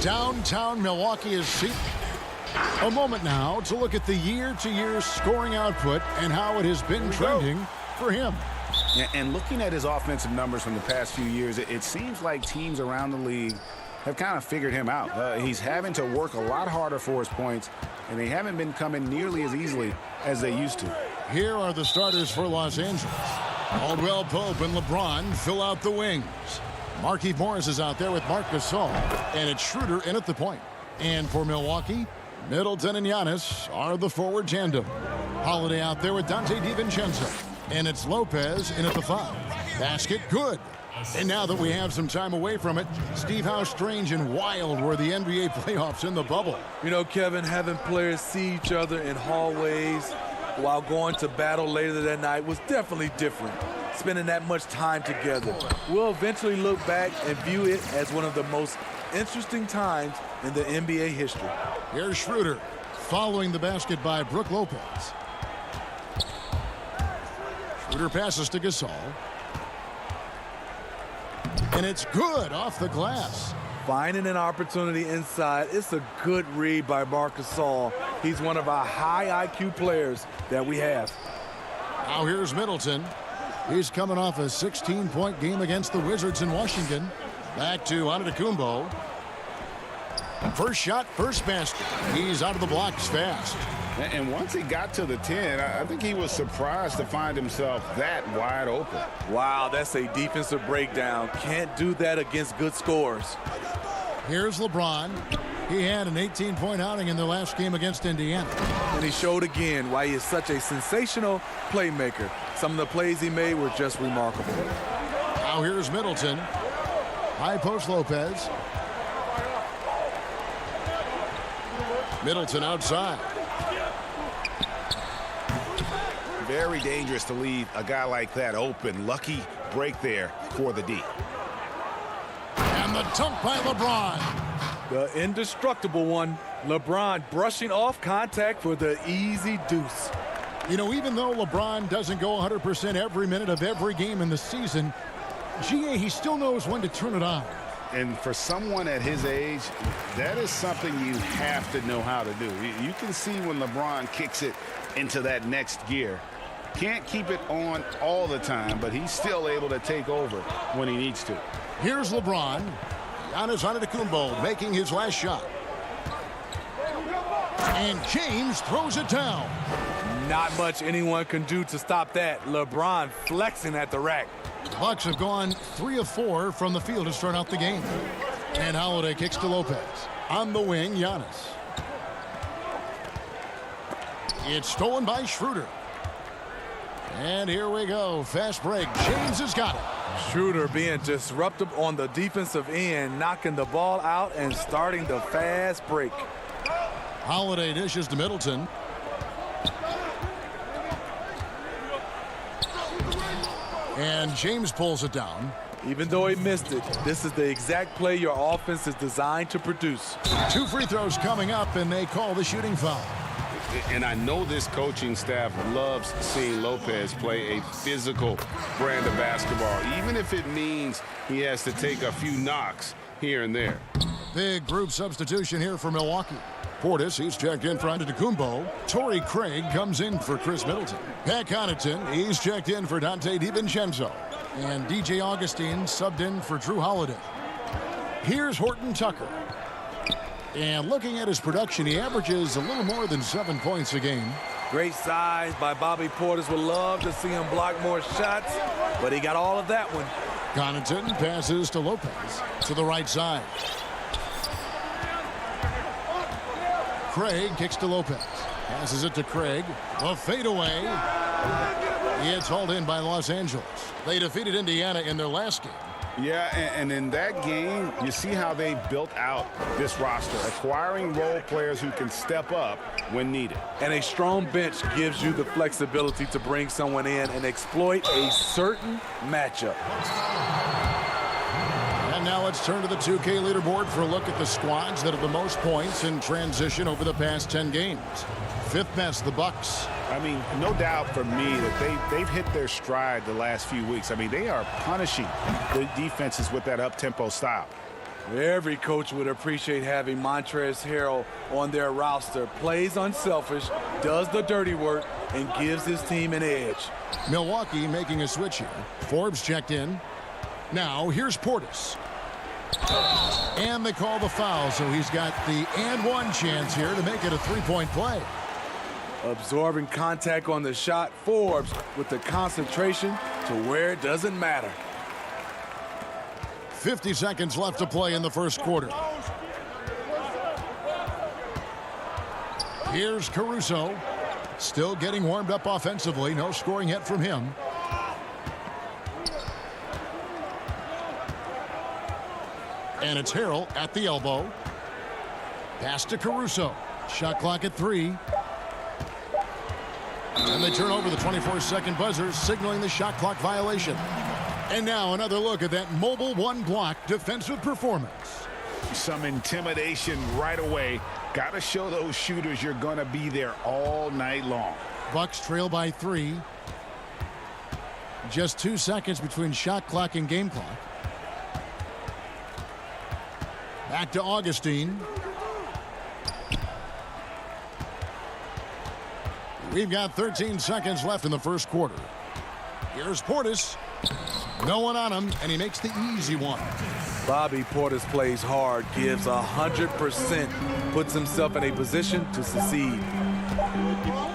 Downtown Milwaukee is seated. A moment now to look at the year-to-year scoring output and how it has been trending for him. And looking at his offensive numbers from the past few years, it seems like teams around the league have kind of figured him out. He's having to work a lot harder for his points, and they haven't been coming nearly as easily as they used to. Here are the starters for Los Angeles. Caldwell Pope and LeBron fill out the wings. Markieff Morris is out there with Marc Gasol, and it's Schroeder in at the point. And for Milwaukee, Middleton and Giannis are the forward tandem. Holiday out there with Dante DiVincenzo, and it's Lopez in at the 5. Basket good. And now that we have some time away from it, Steve, how strange and wild were the NBA playoffs in the bubble? You know, Kevin, having players see each other in hallways while going to battle later that night was definitely different. Spending that much time together. We'll eventually look back and view it as one of the most interesting times in the NBA history. Here's Schroeder following the basket by Brook Lopez. Schroeder passes to Gasol. And it's good off the glass. Finding an opportunity inside. It's a good read by Marc Gasol. He's one of our high IQ players that we have. Now here's Middleton. He's coming off a 16-point game against the Wizards in Washington. Back to Antetokounmpo. First shot, first basket. He's out of the blocks fast. And once he got to the 10, I think he was surprised to find himself that wide open. Wow, that's a defensive breakdown. Can't do that against good scores. Here's LeBron. He had an 18-point outing in their last game against Indiana. And he showed again why he is such a sensational playmaker. Some of the plays he made were just remarkable. Now here's Middleton. High post Lopez. Middleton outside. Very dangerous to leave a guy like that open. Lucky break there for the D. And the dunk by LeBron. The indestructible one. LeBron brushing off contact for the easy deuce. You know, even though LeBron doesn't go 100% every minute of every game in the season, he still knows when to turn it on. And for someone at his age, that is something you have to know how to do. You can see when LeBron kicks it into that next gear. Can't keep it on all the time, but he's still able to take over when he needs to. Here's LeBron. Giannis Antetokounmpo making his last shot. And James throws it down. Not much anyone can do to stop that. LeBron flexing at the rack. Bucks have gone 3 of 4 from the field to start out the game. And Holiday kicks to Lopez. On the wing, Giannis. It's stolen by Schroeder. And here we go. Fast break. James has got it. Schroeder being disruptive on the defensive end, knocking the ball out and starting the fast break. Holiday dishes to Middleton. And James pulls it down. Even though he missed it, this is the exact play your offense is designed to produce. 2 free throws coming up, and they call the shooting foul. And I know this coaching staff loves seeing Lopez play a physical brand of basketball, even if it means he has to take a few knocks here and there. Big group substitution here for Milwaukee. Portis, he's checked in for Antetokounmpo. Torrey Craig comes in for Chris Middleton. Pat Connaughton, he's checked in for Dante DiVincenzo. And DJ Augustine subbed in for Drew Holiday. Here's Horton Tucker. And looking at his production, he averages a little more than 7 points a game. Great size by Bobby Portis. Would love to see him block more shots, but he got all of that one. Connaughton passes to Lopez to the right side. Craig kicks to Lopez. Passes it to Craig. A fadeaway. It's hauled in by Los Angeles. They defeated Indiana in their last game. Yeah, and in that game, you see how they built out this roster, acquiring role players who can step up when needed. And a strong bench gives you the flexibility to bring someone in and exploit a certain matchup. And now let's turn to the 2K leaderboard for a look at the squads that have the most points in transition over the past 10 games. 5th best, the Bucks. I mean, no doubt for me that they've hit their stride the last few weeks. I mean, they are punishing the defenses with that up-tempo style. Every coach would appreciate having Montrezl Harrell on their roster. Plays unselfish, does the dirty work, and gives his team an edge. Milwaukee making a switch here. Forbes checked in. Now here's Portis. And they call the foul, so he's got the and one chance here to make it a three-point play. Absorbing contact on the shot, Forbes with the concentration to where it doesn't matter. 50 seconds left to play in the first quarter. Here's Caruso. Still getting warmed up offensively. No scoring yet from him. And it's Harrell at the elbow. Pass to Caruso. Shot clock at 3. And they turn over the 24-second buzzer, signaling the shot clock violation. And now another look at that mobile one-block defensive performance. Some intimidation right away. Got to show those shooters you're going to be there all night long. Bucks trail by 3. Just 2 seconds between shot clock and game clock. Back to Augustine. We've got 13 seconds left in the first quarter. Here's Portis. No one on him, and he makes the easy one. Bobby Portis plays hard, gives 100%, puts himself in a position to succeed.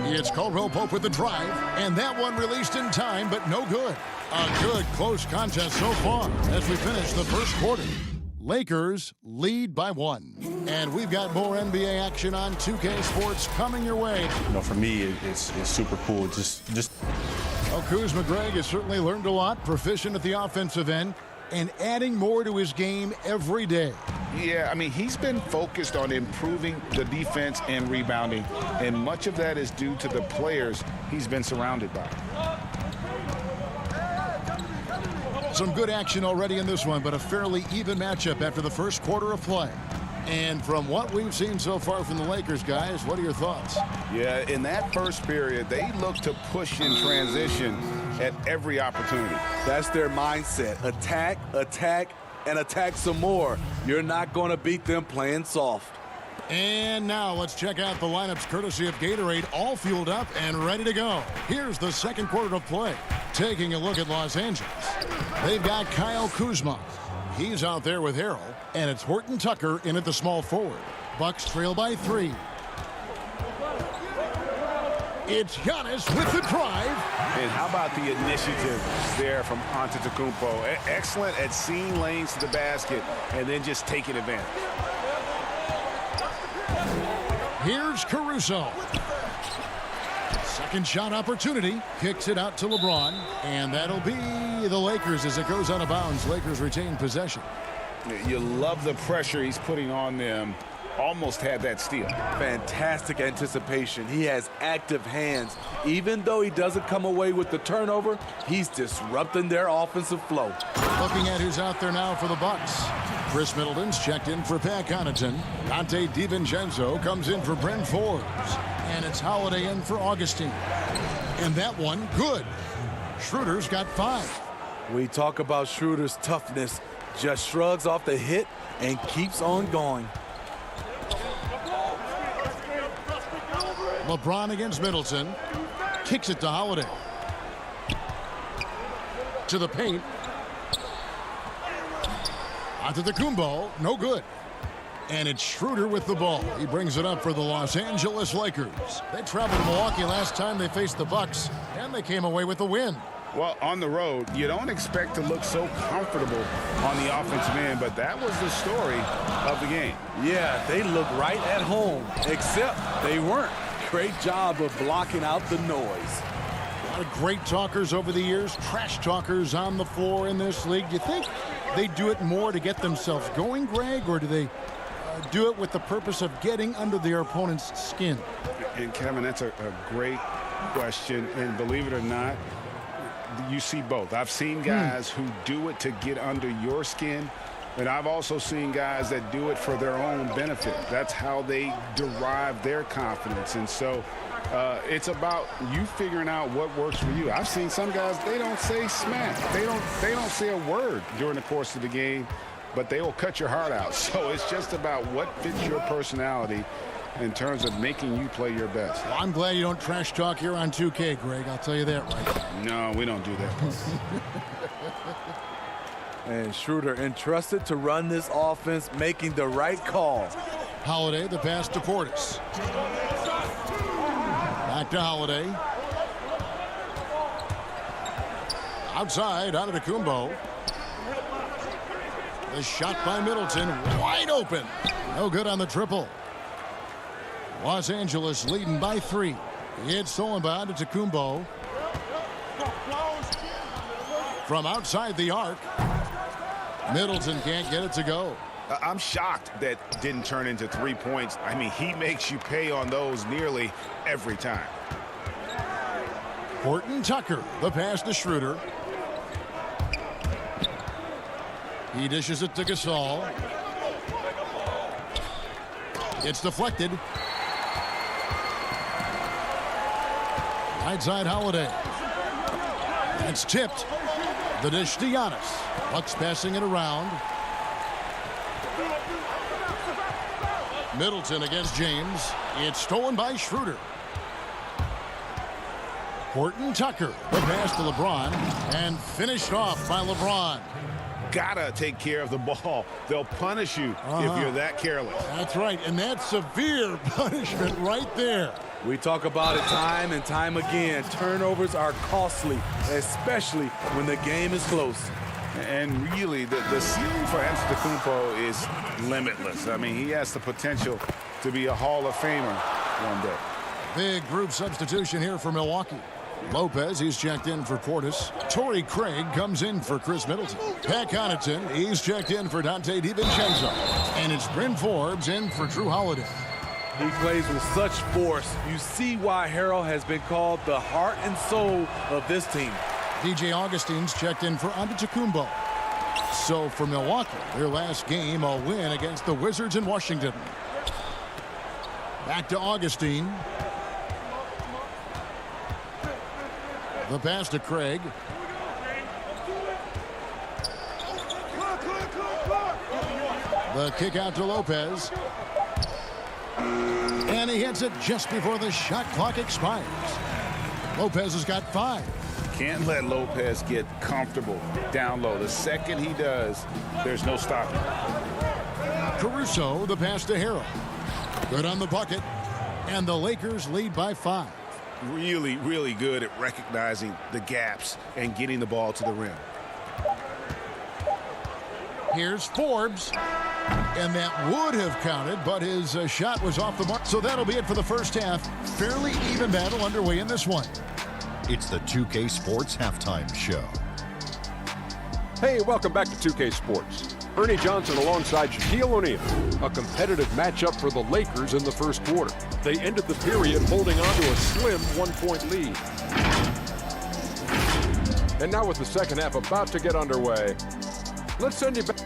It's Caldwell Pope with the drive, and that one released in time, but no good. A good, close contest so far as we finish the first quarter. Lakers lead by 1. And we've got more NBA action on 2K Sports coming your way. You know, for me, it's super cool. Well, Kuzma Greg has certainly learned a lot, proficient at the offensive end, and adding more to his game every day. Yeah, I mean, he's been focused on improving the defense and rebounding, and much of that is due to the players he's been surrounded by. Some good action already in this one, but a fairly even matchup after the first quarter of play. And from what we've seen so far from the Lakers, guys, what are your thoughts? Yeah, in that first period, they look to push in transition at every opportunity. That's their mindset. Attack, attack, and attack some more. You're not going to beat them playing soft. And now let's check out the lineups courtesy of Gatorade, all fueled up and ready to go. Here's the second quarter of play. Taking a look at Los Angeles. They've got Kyle Kuzma. He's out there with Harrell, and it's Horton Tucker in at the small forward. Bucks trail by 3. It's Giannis with the drive. And how about the initiative there from Antetokounmpo? Excellent at seeing lanes to the basket and then just taking advantage. Here's Caruso. Second shot opportunity. Kicks it out to LeBron. And that'll be the Lakers as it goes out of bounds. Lakers retain possession. You love the pressure he's putting on them. Almost had that steal. Fantastic anticipation. He has active hands. Even though he doesn't come away with the turnover, he's disrupting their offensive flow. Looking at who's out there now for the Bucks. Chris Middleton's checked in for Pat Connaughton. Dante DiVincenzo comes in for Brent Forbes. And it's Holiday in for Augustine. And that one, good. Schroeder's got 5. We talk about Schroeder's toughness. Just shrugs off the hit and keeps on going. LeBron against Middleton. Kicks it to Holiday. To the paint. Antetokounmpo, no good. And it's Schroeder with the ball. He brings it up for the Los Angeles Lakers. They traveled to Milwaukee last time they faced the Bucks, and they came away with a win. Well, on the road, you don't expect to look so comfortable on the offensive end, but that was the story of the game. Yeah, they look right at home, except they weren't. Great job of blocking out the noise. A lot of great talkers over the years, trash talkers on the floor in this league. Do you think they do it more to get themselves going, Greg, or do they do it with the purpose of getting under their opponent's skin? And Kevin, that's a great question, and believe it or not, you see both. I've seen guys who do it to get under your skin, but I've also seen guys that do it for their own benefit. That's how they derive their confidence. And so it's about you figuring out what works for you. I've seen some guys, they don't say smack. They don't say a word during the course of the game. but they will cut your heart out. So it's just about what fits your personality in terms of making you play your best. Well, I'm glad you don't trash talk here on 2K, Greg. I'll tell you that right now. No, we don't do that. And Schroeder entrusted to run this offense, making the right call. Holiday, the pass to Portis. Back to Holiday. Outside, out of Antetokounmpo. The shot by Middleton, wide open. No good on the triple. Los Angeles leading by 3. It's stolen by Antetokounmpo. From outside the arc. Middleton can't get it to go. I'm shocked that didn't turn into 3 points. I mean, he makes you pay on those nearly every time. Horton Tucker, the pass to Schroeder. He dishes it to Gasol. It's deflected. Right side Holiday. It's tipped. The dish to Giannis. Bucks passing it around. Middleton against James. It's stolen by Schroeder. Horton Tucker, the pass to LeBron, and finished off by LeBron. Gotta take care of the ball. They'll punish you if you're that careless. That's right, and that's severe punishment right there. We talk about it time and time again. Turnovers are costly, especially when the game is close. And really, the ceiling for Antetokounmpo is limitless. I mean, he has the potential to be a Hall of Famer one day. Big group substitution here for Milwaukee. Lopez, he's checked in for Portis. Torrey Craig comes in for Chris Middleton. Pat Connaughton, he's checked in for Dante DiVincenzo. And it's Bryn Forbes in for Drew Holiday. He plays with such force. You see why Harold has been called the heart and soul of this team. DJ Augustine's checked in for Antetokounmpo. So for Milwaukee, their last game, a win against the Wizards in Washington. Back to Augustine. The pass to Craig. The kick out to Lopez. And he hits it just before the shot clock expires. Lopez has got 5. Can't let Lopez get comfortable down low. The second he does, there's no stopping. Caruso, the pass to Harrell. Good on the bucket. And the Lakers lead by 5. Really, really good at recognizing the gaps and getting the ball to the rim. Here's Forbes. And that would have counted, but his shot was off the mark. So that'll be it for the first half. Fairly even battle underway in this one. It's the 2K Sports Halftime Show. Hey, welcome back to 2K Sports. Ernie Johnson alongside Shaquille O'Neal. A competitive matchup for the Lakers in the first quarter. They ended the period holding on to a slim 1-point lead. And now with the second half about to get underway, let's send you back.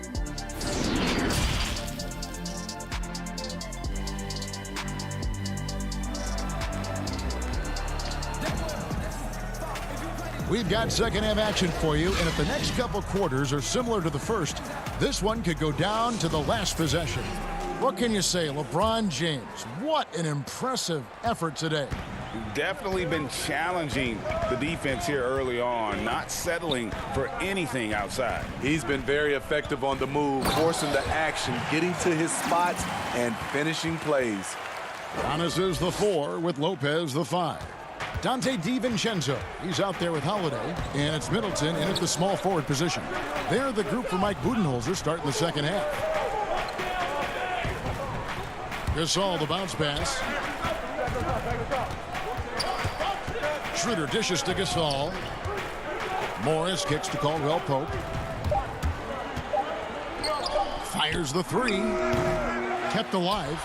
We've got second half action for you, and if the next couple quarters are similar to the first, this one could go down to the last possession. What can you say, LeBron James? What an impressive effort today. Definitely been challenging the defense here early on, not settling for anything outside. He's been very effective on the move, forcing the action, getting to his spots, and finishing plays. Giannis is the 4 with Lopez the 5. Dante DiVincenzo, he's out there with Holiday, and it's Middleton in at the small forward position. They're the group for Mike Budenholzer starting the second half. Gasol, the bounce pass. Schroeder dishes to Gasol. Morris kicks to Caldwell Pope. Fires the 3. Kept alive.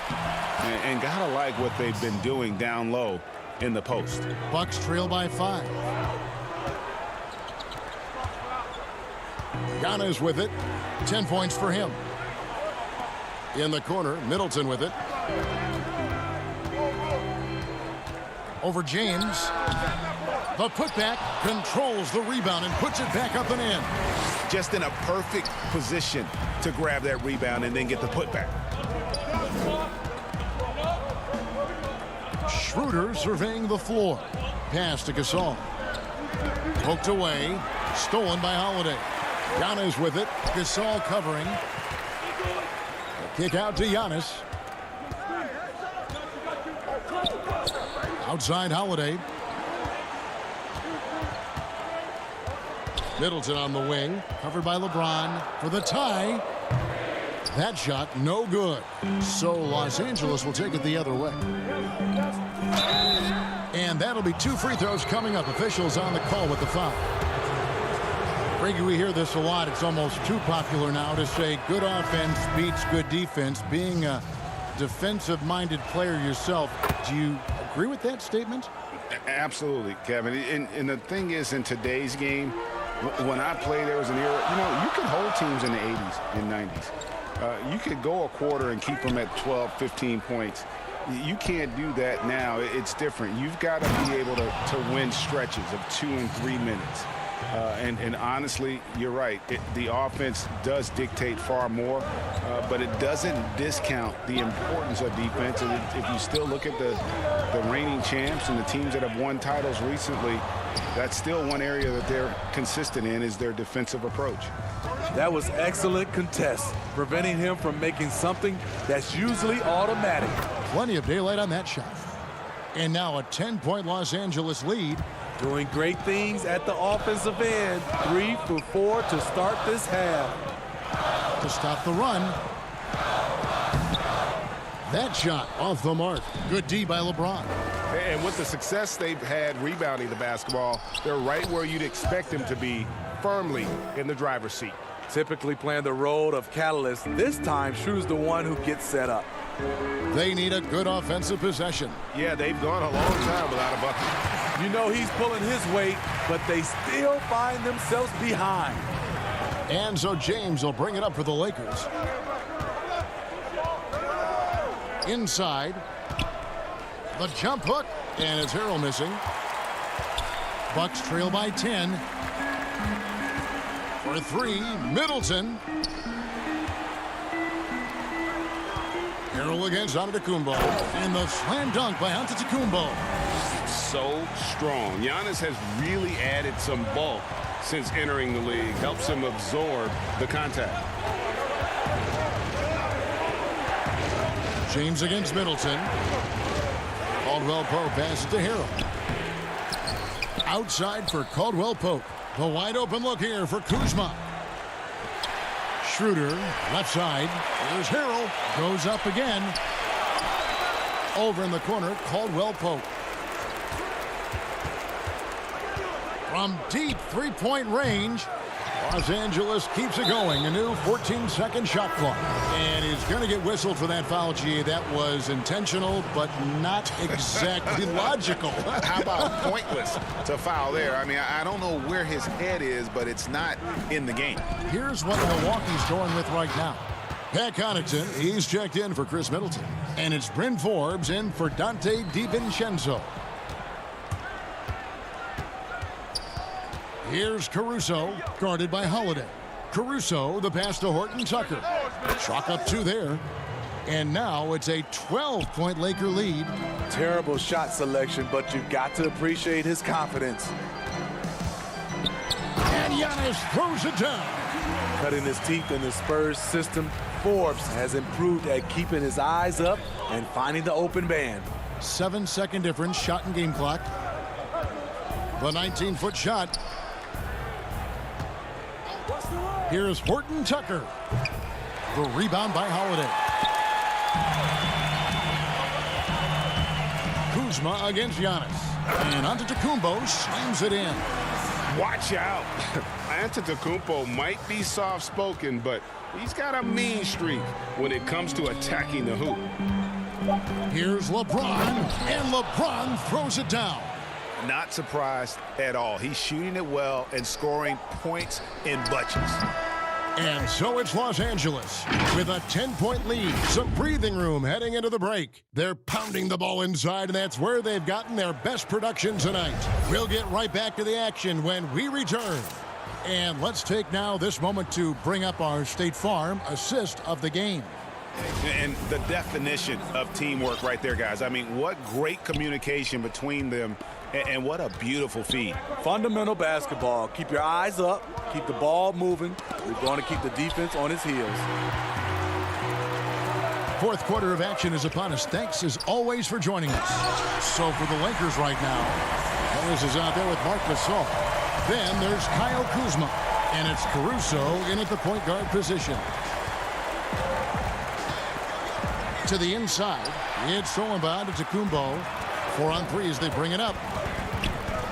And gotta like what they've been doing down low in the post. Bucks trail by 5. Giannis with it. 10 points for him. In the corner, Middleton with it. Over James. The putback controls the rebound and puts it back up and in. Just in a perfect position to grab that rebound and then get the putback. Schroeder surveying the floor. Pass to Gasol. Poked away. Stolen by Holiday. Giannis with it. Gasol covering. Kick out to Giannis. Outside Holiday. Middleton on the wing. Covered by LeBron for the tie. That shot no good. So Los Angeles will take it the other way. And that'll be 2 free throws coming up. Officials on the call with the foul. Greg, we hear this a lot. It's almost too popular now to say good offense beats good defense. Being a defensive-minded player yourself, do you agree with that statement? Absolutely, Kevin. And the thing is, in today's game, when I played, there was an era, you could hold teams in the 80s and 90s. You could go a quarter and keep them at 12, 15 points. You can't do that now. It's different. You've got to be able to win stretches of 2 and 3 minutes. And honestly, you're right. The offense does dictate far more, but it doesn't discount the importance of defense. And if you still look at the reigning champs and the teams that have won titles recently, that's still one area that they're consistent in is their defensive approach. That was excellent contest, preventing him from making something that's usually automatic. Plenty of daylight on that shot. And now a 10-point Los Angeles lead. Doing great things at the offensive end. 3 for 4 to start this half. To stop the run. That shot off the mark. Good D by LeBron. And with the success they've had rebounding the basketball, they're right where you'd expect them to be, firmly in the driver's seat. Typically playing the role of catalyst. This time, Schroeder's the one who gets set up. They need a good offensive possession. Yeah, they've gone a long time without a bucket. You know he's pulling his weight, but they still find themselves behind. And so James will bring it up for the Lakers. Inside. The jump hook. And it's Harrell missing. Bucks trail by 10. For 3, Middleton. Harrell against Antetokounmpo. And the slam dunk by Antetokounmpo. So strong. Giannis has really added some bulk since entering the league. Helps him absorb the contact. James against Middleton. Caldwell-Pope passes to Harrell. Outside for Caldwell-Pope. The wide open look here for Kuzma. Schroeder, left side. There's Harrell. Goes up again. Over in the corner, Caldwell-Pope. From deep three-point range, Los Angeles keeps it going. A new 14-second shot clock. And he's going to get whistled for that foul, G. That was intentional, but not exactly logical. How about pointless to foul there? I mean, I don't know where his head is, but it's not in the game. Here's what Milwaukee's going with right now. Pat Connaughton, he's checked in for Chris Middleton. And it's Bryn Forbes in for Dante DiVincenzo. Here's Caruso, guarded by Holiday. Caruso, the pass to Horton Tucker. Chalk up 2 there. And now it's a 12-point Laker lead. Terrible shot selection, but you've got to appreciate his confidence. And Giannis throws it down. Cutting his teeth in the Spurs system, Forbes has improved at keeping his eyes up and finding the open man. 7-second difference, shot and game clock. The 19-foot shot. Here's Horton Tucker. The rebound by Holiday. Kuzma against Giannis. And Antetokounmpo slams it in. Watch out. Antetokounmpo might be soft-spoken, but he's got a mean streak when it comes to attacking the hoop. Here's LeBron, and LeBron throws it down. Not surprised at all. He's shooting it well and scoring points in bunches. And so it's Los Angeles with a 10-point lead. Some breathing room heading into the break. They're pounding the ball inside, and that's where they've gotten their best production tonight. We'll get right back to the action when we return. And let's take now this moment to bring up our State Farm assist of the game. And the definition of teamwork right there, guys. I mean, what great communication between them, and what a beautiful feed. Fundamental basketball. Keep your eyes up. Keep the ball moving. We're going to keep the defense on its heels. Fourth quarter of action is upon us. Thanks as always for joining us. So for the Lakers right now, Harris is out there with Marc Gasol. Then there's Kyle Kuzma, and it's Caruso in at the point guard position. To the inside, it's stolen by Antetokounmpo. 4-on-3 as they bring it up.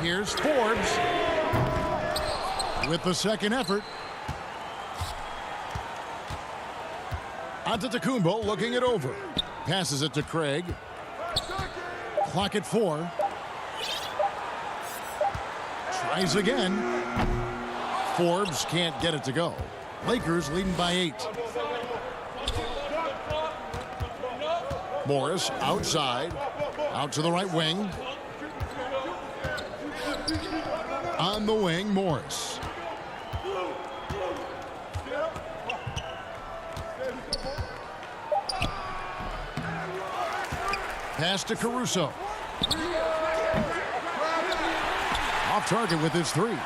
Here's Forbes with the second effort. Antetokounmpo looking it over. Passes it to Craig. Clock at 4. Tries again. Forbes can't get it to go. Lakers leading by 8. Morris outside. Out to the right wing. On the wing, Morris. Pass to Caruso. Off target with his 3.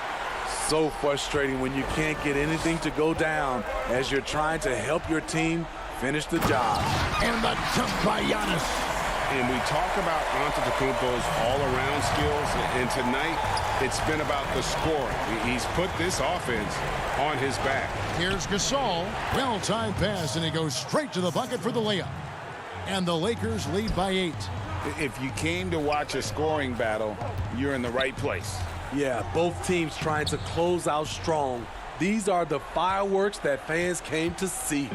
So frustrating when you can't get anything to go down as you're trying to help your team finish the job. And the jump by Giannis. And we talk about Antetokounmpo's all-around skills, and tonight it's been about the scoring. He's put this offense on his back. Here's Gasol. Well-timed pass, and he goes straight to the bucket for the layup. And the Lakers lead by 8. If you came to watch a scoring battle, you're in the right place. Yeah, both teams trying to close out strong. These are the fireworks that fans came to see.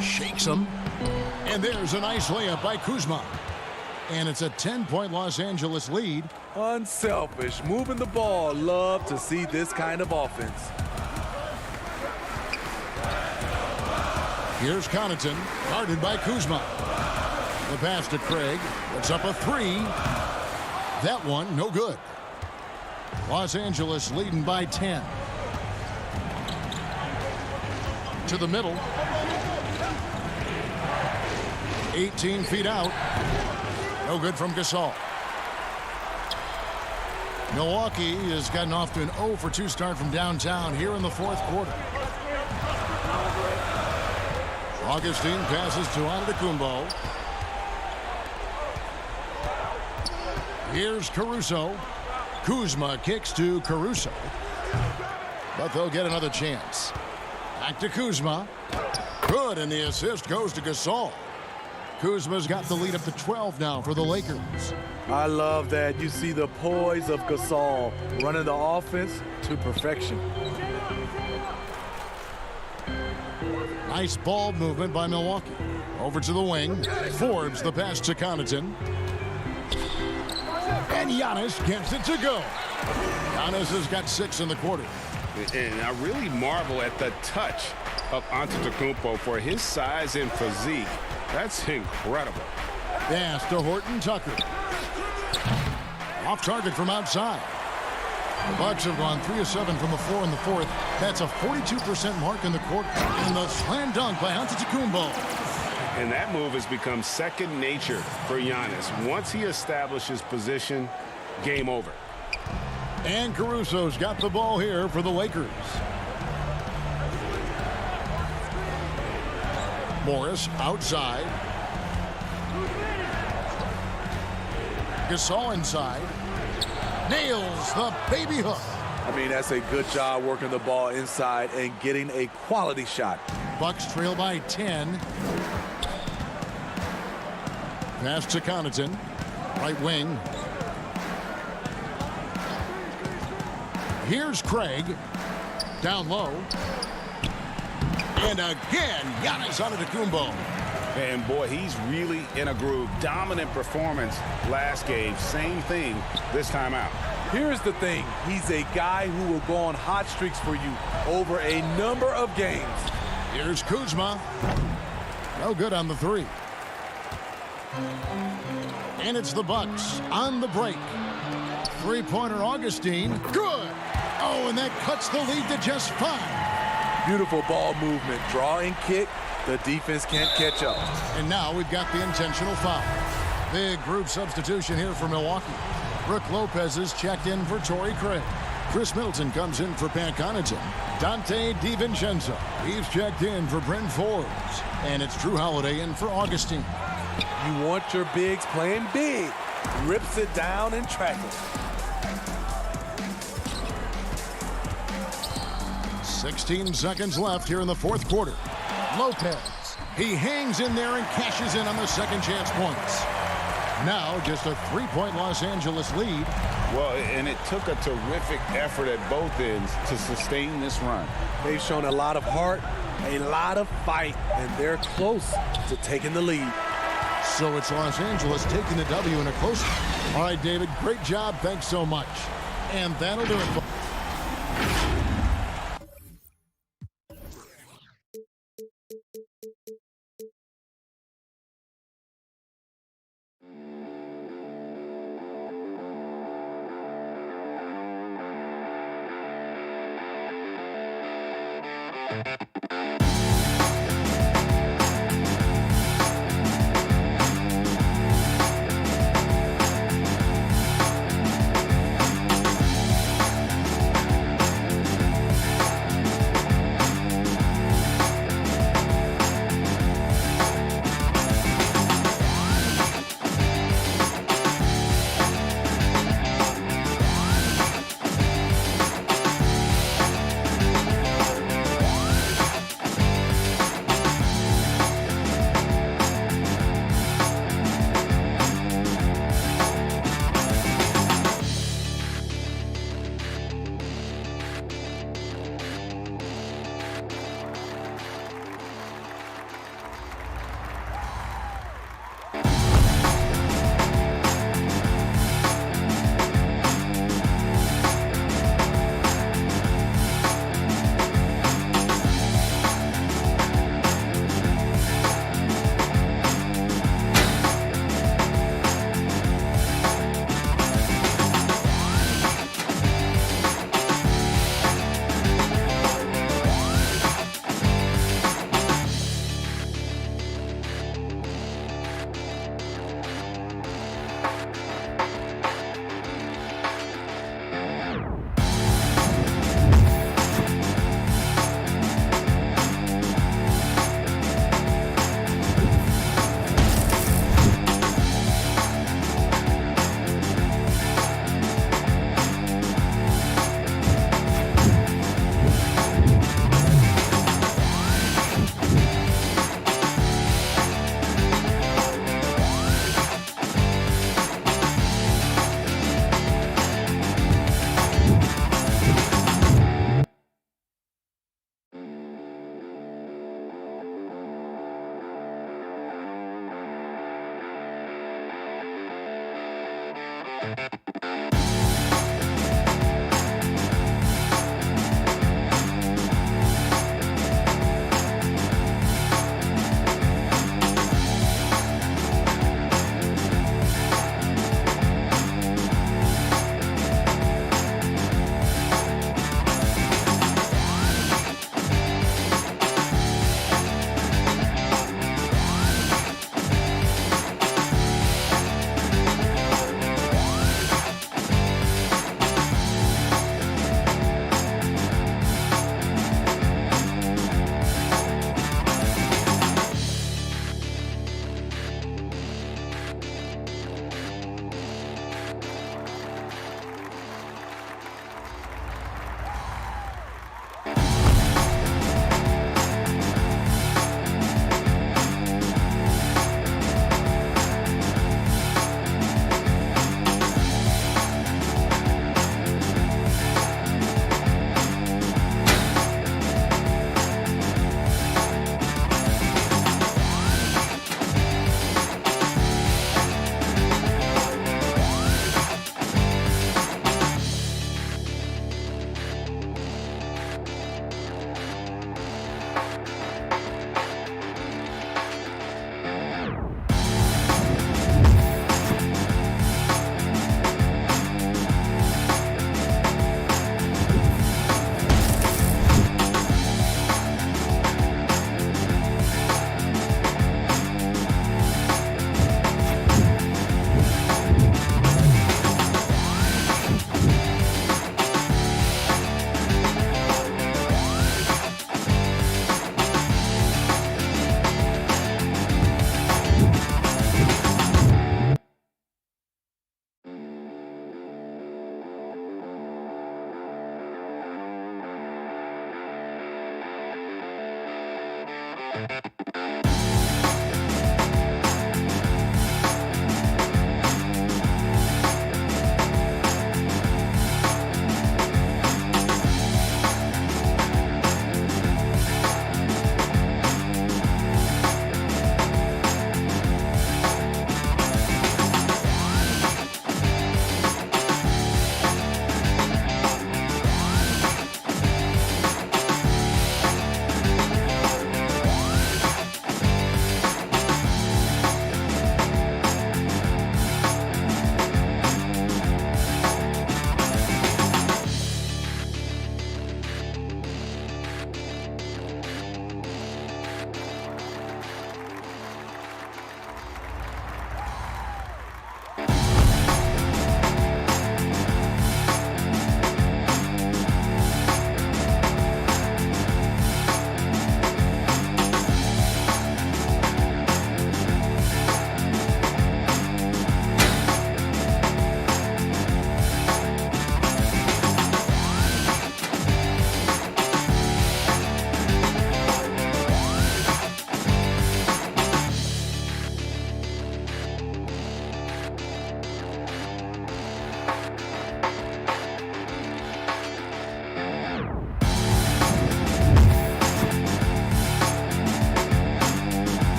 Shakes him. And there's a nice layup by Kuzma. And it's a 10-point Los Angeles lead. Unselfish, moving the ball. Love to see this kind of offense. Here's Connaughton, guarded by Kuzma. The pass to Craig. It's up a 3. That one, no good. Los Angeles leading by 10. To the middle. 18 feet out. No good from Gasol. Milwaukee has gotten off to an 0 for 2 start from downtown here in the fourth quarter. Augustine passes to Antetokounmpo. Here's Caruso. Kuzma kicks to Caruso. But they'll get another chance. Back to Kuzma. Good, and the assist goes to Gasol. Kuzma's got the lead up to 12 now for the Lakers. I love that. You see the poise of Gasol running the offense to perfection. Nice ball movement by Milwaukee. Over to the wing. Forbes the pass to Connaughton. And Giannis gets it to go. Giannis has got 6 in the quarter. And I really marvel at the touch of Antetokounmpo for his size and physique. That's incredible. Pass to Horton Tucker. Off target from outside. The Bucks have gone 3 of 7 from the floor in the fourth. That's a 42% mark in the quarter. And the slam dunk by Antetokounmpo. And that move has become second nature for Giannis. Once he establishes position, game over. And Caruso's got the ball here for the Lakers. Morris outside. Gasol inside. Nails the baby hook. I mean, that's a good job working the ball inside and getting a quality shot. Bucks trail by 10. Pass to Connaughton. Right wing. Here's Craig. Down low. And again, Giannis Antetokounmpo. And boy, he's really in a groove. Dominant performance last game. Same thing this time out. Here's the thing. He's a guy who will go on hot streaks for you over a number of games. Here's Kuzma. No good on the 3. And it's the Bucks on the break. Three-pointer, Augustine. Good. Oh, and that cuts the lead to just 5. Beautiful ball movement. Draw and kick. The defense can't catch up. And now we've got the intentional foul. Big group substitution here for Milwaukee. Brooke Lopez is checked in for Torrey Craig. Chris Middleton comes in for Pat Connaughton. Dante DiVincenzo, he's checked in for Bryn Forbes. And it's Drew Holiday in for Augustine. You want your bigs playing big. Rips it down and tracks it. 16 seconds left here in the fourth quarter. Lopez, he hangs in there and cashes in on the second chance points. Now just a 3-point Los Angeles lead. Well, and it took a terrific effort at both ends to sustain this run. They've shown a lot of heart, a lot of fight, and they're close to taking the lead. So it's Los Angeles taking the W in a close one. All right, David, great job. Thanks so much. And that'll do it.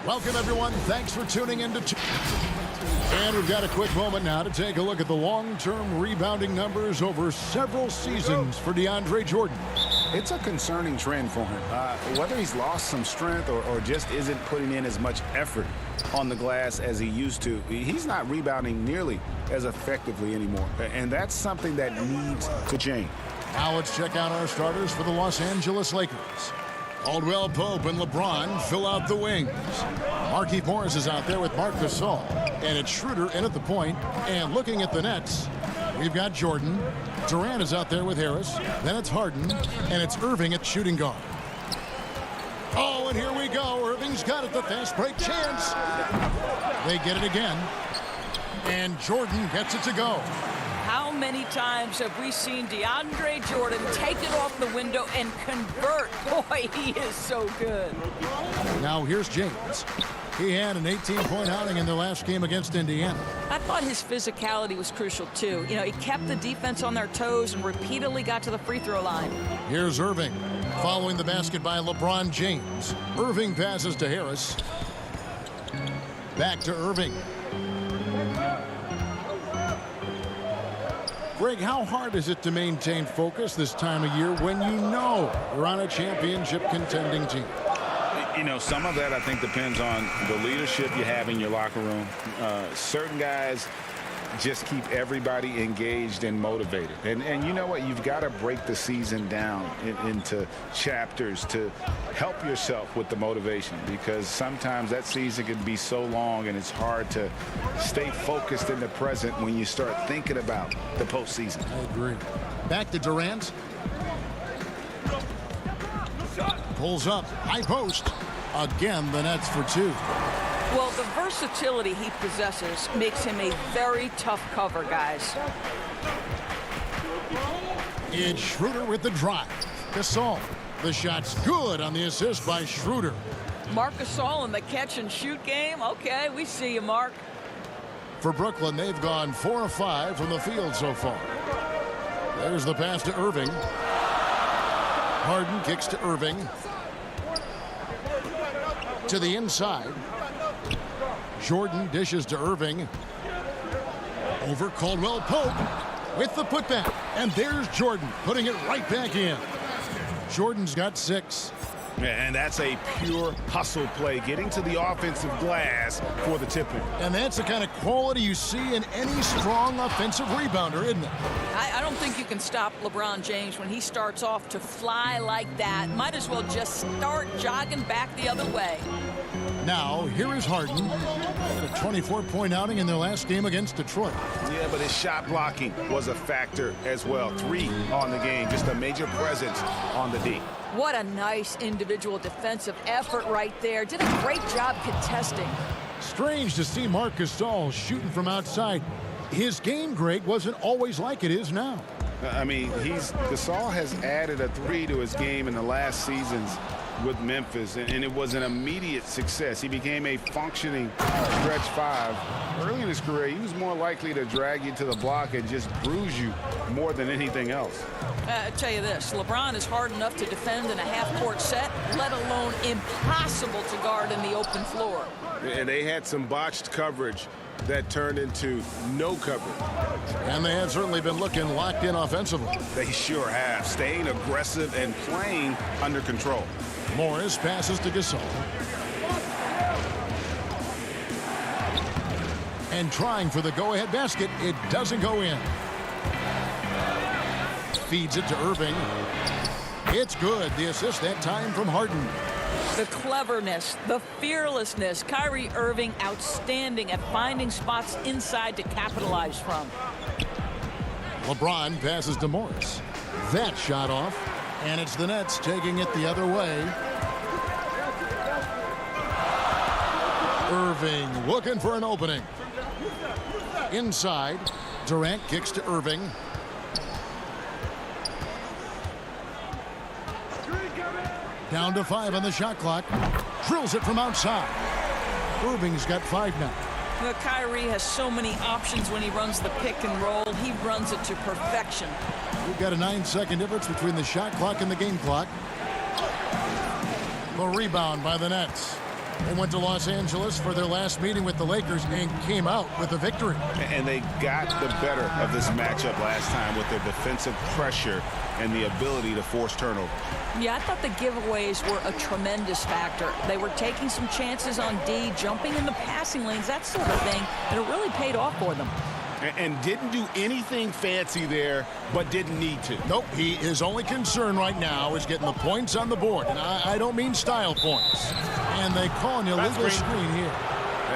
Welcome, everyone. Thanks for tuning in to... And we've got a quick moment now to take a look at the long-term rebounding numbers over several seasons for DeAndre Jordan. It's a concerning trend for him. Whether he's lost some strength or just isn't putting in as much effort on the glass as he used to, he's not rebounding nearly as effectively anymore. And that's something that needs to change. Now let's check out our starters for the Los Angeles Lakers. Caldwell Pope and LeBron fill out the wings. Markieff Morris is out there with Marc Gasol. And it's Schroeder in at the point. And looking at the Nets, we've got Jordan. Durant is out there with Harris. Then it's Harden. And it's Irving at shooting guard. Oh, and here we go. Irving's got it. The fast break chance. They get it again. And Jordan gets it to go. How many times have we seen DeAndre Jordan take it off the window and convert? Boy, he is so good. Now here's James. He had an 18-point outing in their last game against Indiana. I thought his physicality was crucial, too. You know, he kept the defense on their toes and repeatedly got to the free throw line. Here's Irving. Following the basket by LeBron James. Irving passes to Harris. Back to Irving. Greg, how hard is it to maintain focus this time of year when you know you're on a championship contending team? You know, some of that I think depends on the leadership you have in your locker room. Certain guys just keep everybody engaged and motivated. And you know what? You've got to break the season down into chapters to help yourself with the motivation, because sometimes that season can be so long and it's hard to stay focused in the present when you start thinking about the postseason. I agree. Back to Durant. Pulls up. High post. Again, the Nets for two. Well, the versatility he possesses makes him a very tough cover, guys. It's Schroeder with the drive. Gasol. The shot's good on the assist by Schroeder. Marc Gasol in the catch-and-shoot game? Okay, we see you, Mark. For Brooklyn, they've gone 4 of 5 from the field so far. There's the pass to Irving. Harden kicks to Irving. To the inside. Jordan dishes to Irving. Over Caldwell Pope with the putback. And there's Jordan putting it right back in. Jordan's got 6. And that's a pure hustle play, getting to the offensive glass for the tip-in. And that's the kind of quality you see in any strong offensive rebounder, isn't it? I don't think you can stop LeBron James when he starts off to fly like that. Might as well just start jogging back the other way. Now, here is Harden. Had a 24-point outing in their last game against Detroit. Yeah, but his shot blocking was a factor as well. 3 on the game, just a major presence on the D. What a nice individual defensive effort right there. Did a great job contesting. Strange to see Marc Gasol shooting from outside. His game, Greg, wasn't always like it is now. I mean, Gasol has added a 3 to his game in the last seasons with Memphis, and it was an immediate success. He became a functioning stretch 5. Early in his career, he was more likely to drag you to the block and just bruise you more than anything else. I tell you this, LeBron is hard enough to defend in a half-court set, let alone impossible to guard in the open floor. And they had some botched coverage that turned into no coverage. And they have certainly been looking locked in offensively. They sure have, staying aggressive and playing under control. Morris passes to Gasol. And trying for the go-ahead basket, it doesn't go in. Feeds it to Irving. It's good. The assist that time from Harden. The cleverness, the fearlessness. Kyrie Irving outstanding at finding spots inside to capitalize from. LeBron passes to Morris. That shot off. And it's the Nets taking it the other way. Irving looking for an opening. Inside. Durant kicks to Irving. Down to 5 on the shot clock. Drills it from outside. Irving's got 5 now. Well, Kyrie has so many options when he runs the pick and roll. He runs it to perfection. We've got a 9-second difference between the shot clock and the game clock. The rebound by the Nets. They went to Los Angeles for their last meeting with the Lakers and came out with a victory. And they got the better of this matchup last time with their defensive pressure and the ability to force turnover. Yeah, I thought the giveaways were a tremendous factor. They were taking some chances on D, jumping in the passing lanes, that sort of thing, and it really paid off for them. And didn't do anything fancy there, but didn't need to. Nope, his only concern right now is getting the points on the board. And I don't mean style points. And they call an illegal screen here.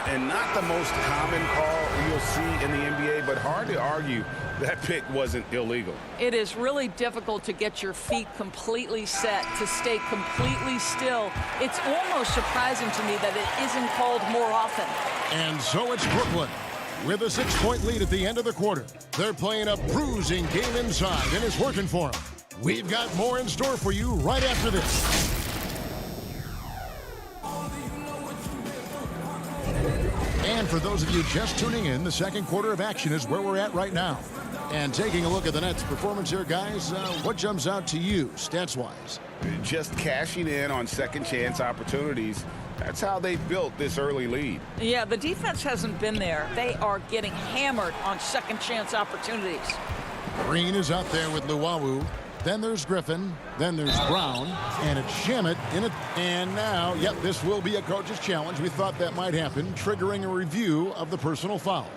And not the most common call you'll see in the NBA, but hard to argue that pick wasn't illegal. It is really difficult to get your feet completely set, to stay completely still. It's almost surprising to me that it isn't called more often. And so it's Brooklyn with a 6-point lead at the end of the quarter. They're playing a bruising game inside, and it's working for them. We've got more in store for you right after this. And for those of you just tuning in, the second quarter of action is where we're at right now. And taking a look at the Nets' performance here, guys, what jumps out to you, stats-wise? Just cashing in on second chance opportunities. That's how they built this early lead. Yeah, the defense hasn't been there. They are getting hammered on second chance opportunities. Green is out there with Luwawu. Then there's Griffin. Then there's Brown. And it's Shamet in it. And now, yep, this will be a coach's challenge. We thought that might happen, triggering a review of the personal foul.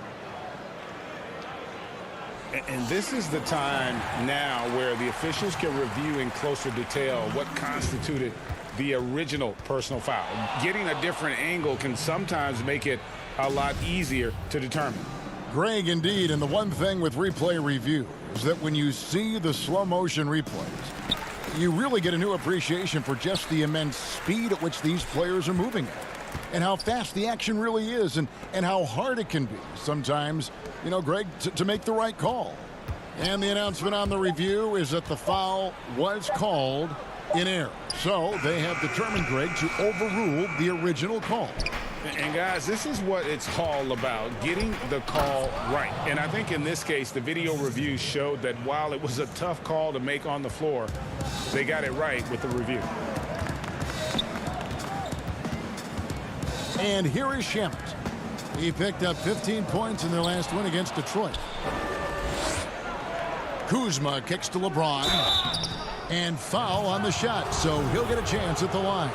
And this is the time now where the officials can review in closer detail what constituted the original personal foul. Getting a different angle can sometimes make it a lot easier to determine. Greg, indeed, and the one thing with replay review is that when you see the slow motion replays, you really get a new appreciation for just the immense speed at which these players are moving at, and how fast the action really is, and how hard it can be sometimes, you know, Greg, to make the right call. And the announcement on the review is that the foul was called in error. So they have determined, Greg, to overrule the original call. And guys, this is what it's all about, getting the call right. And I think in this case, the video review showed that while it was a tough call to make on the floor, they got it right with the review. And here is Shamet. He picked up 15 points in their last win against Detroit. Kuzma kicks to LeBron. And foul on the shot, so he'll get a chance at the line.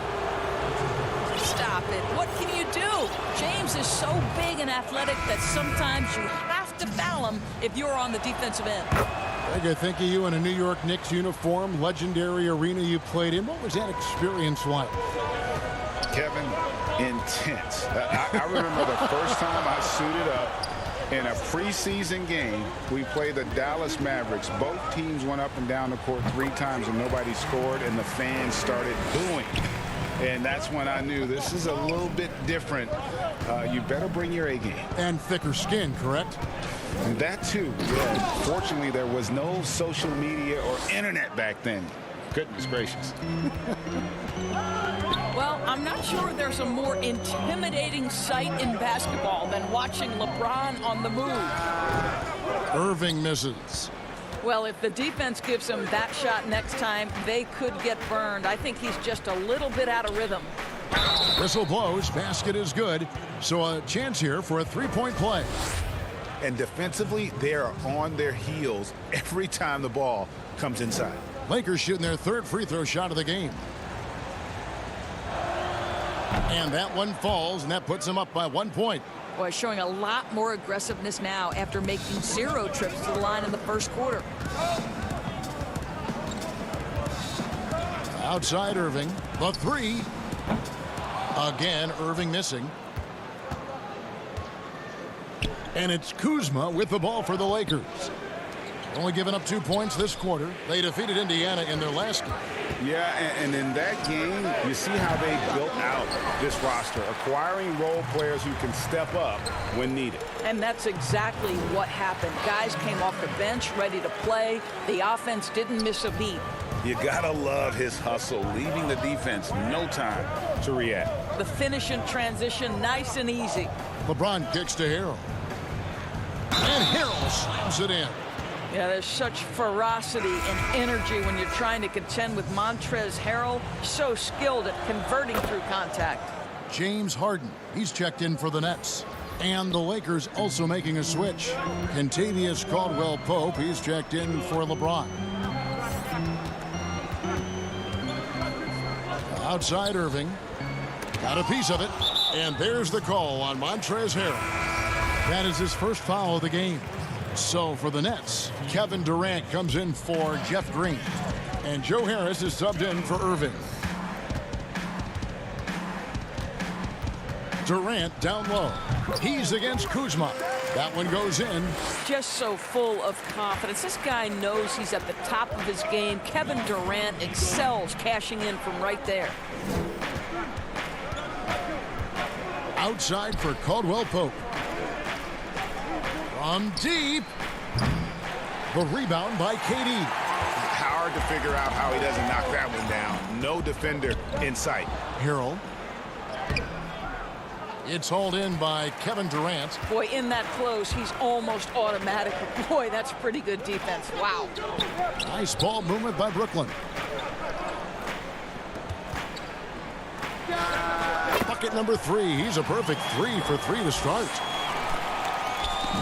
Stop it. What can you do? James is so big and athletic that sometimes you have to foul him if you're on the defensive end. Greg, I think of you in a New York Knicks uniform, legendary arena you played in. What was that experience like? Kevin, intense. I remember the first time I suited up in a preseason game. We played the Dallas Mavericks. Both teams went up and down the court 3 times and nobody scored, and the fans started booing. And that's when I knew this is a little bit different. You better bring your A game. And thicker skin, correct? And that too. Yeah. Fortunately, there was no social media or internet back then. Goodness gracious. Well, I'm not sure there's a more intimidating sight in basketball than watching LeBron on the move. Irving misses. Well, if the defense gives him that shot next time, they could get burned. I think he's just a little bit out of rhythm. Whistle blows, basket is good. So a chance here for a 3-point play. And defensively, they are on their heels every time the ball comes inside. Lakers shooting their 3rd free throw shot of the game. And that one falls, and that puts them up by 1 point. Boy, showing a lot more aggressiveness now after making 0 trips to the line in the first quarter. Outside Irving, the 3. Again, Irving missing. And it's Kuzma with the ball for the Lakers. Only giving up 2 points this quarter. They defeated Indiana in their last game. Yeah, and in that game, you see how they built out this roster, acquiring role players who can step up when needed. And that's exactly what happened. Guys came off the bench ready to play. The offense didn't miss a beat. You gotta love his hustle, leaving the defense no time to react. The finish in transition, nice and easy. LeBron kicks to Harrell. And Harrell slams it in. Yeah, there's such ferocity and energy when you're trying to contend with Montrezl Harrell. So skilled at converting through contact. James Harden, he's checked in for the Nets. And the Lakers also making a switch. Kentavious Caldwell-Pope, he's checked in for LeBron. Outside Irving. Got a piece of it. And there's the call on Montrezl Harrell. That is his first foul of the game. So for the Nets, Kevin Durant comes in for Jeff Green. And Joe Harris is subbed in for Irving. Durant down low. He's against Kuzma. That one goes in. Just so full of confidence. This guy knows he's at the top of his game. Kevin Durant excels cashing in from right there. Outside for Caldwell-Pope. From deep. The rebound by KD. Hard to figure out how he doesn't knock that one down. No defender in sight. Harrell. It's hauled in by Kevin Durant. Boy, in that close, he's almost automatic. Boy, that's pretty good defense. Wow. Nice ball movement by Brooklyn. Bucket number 3. He's a perfect 3 for 3 to start.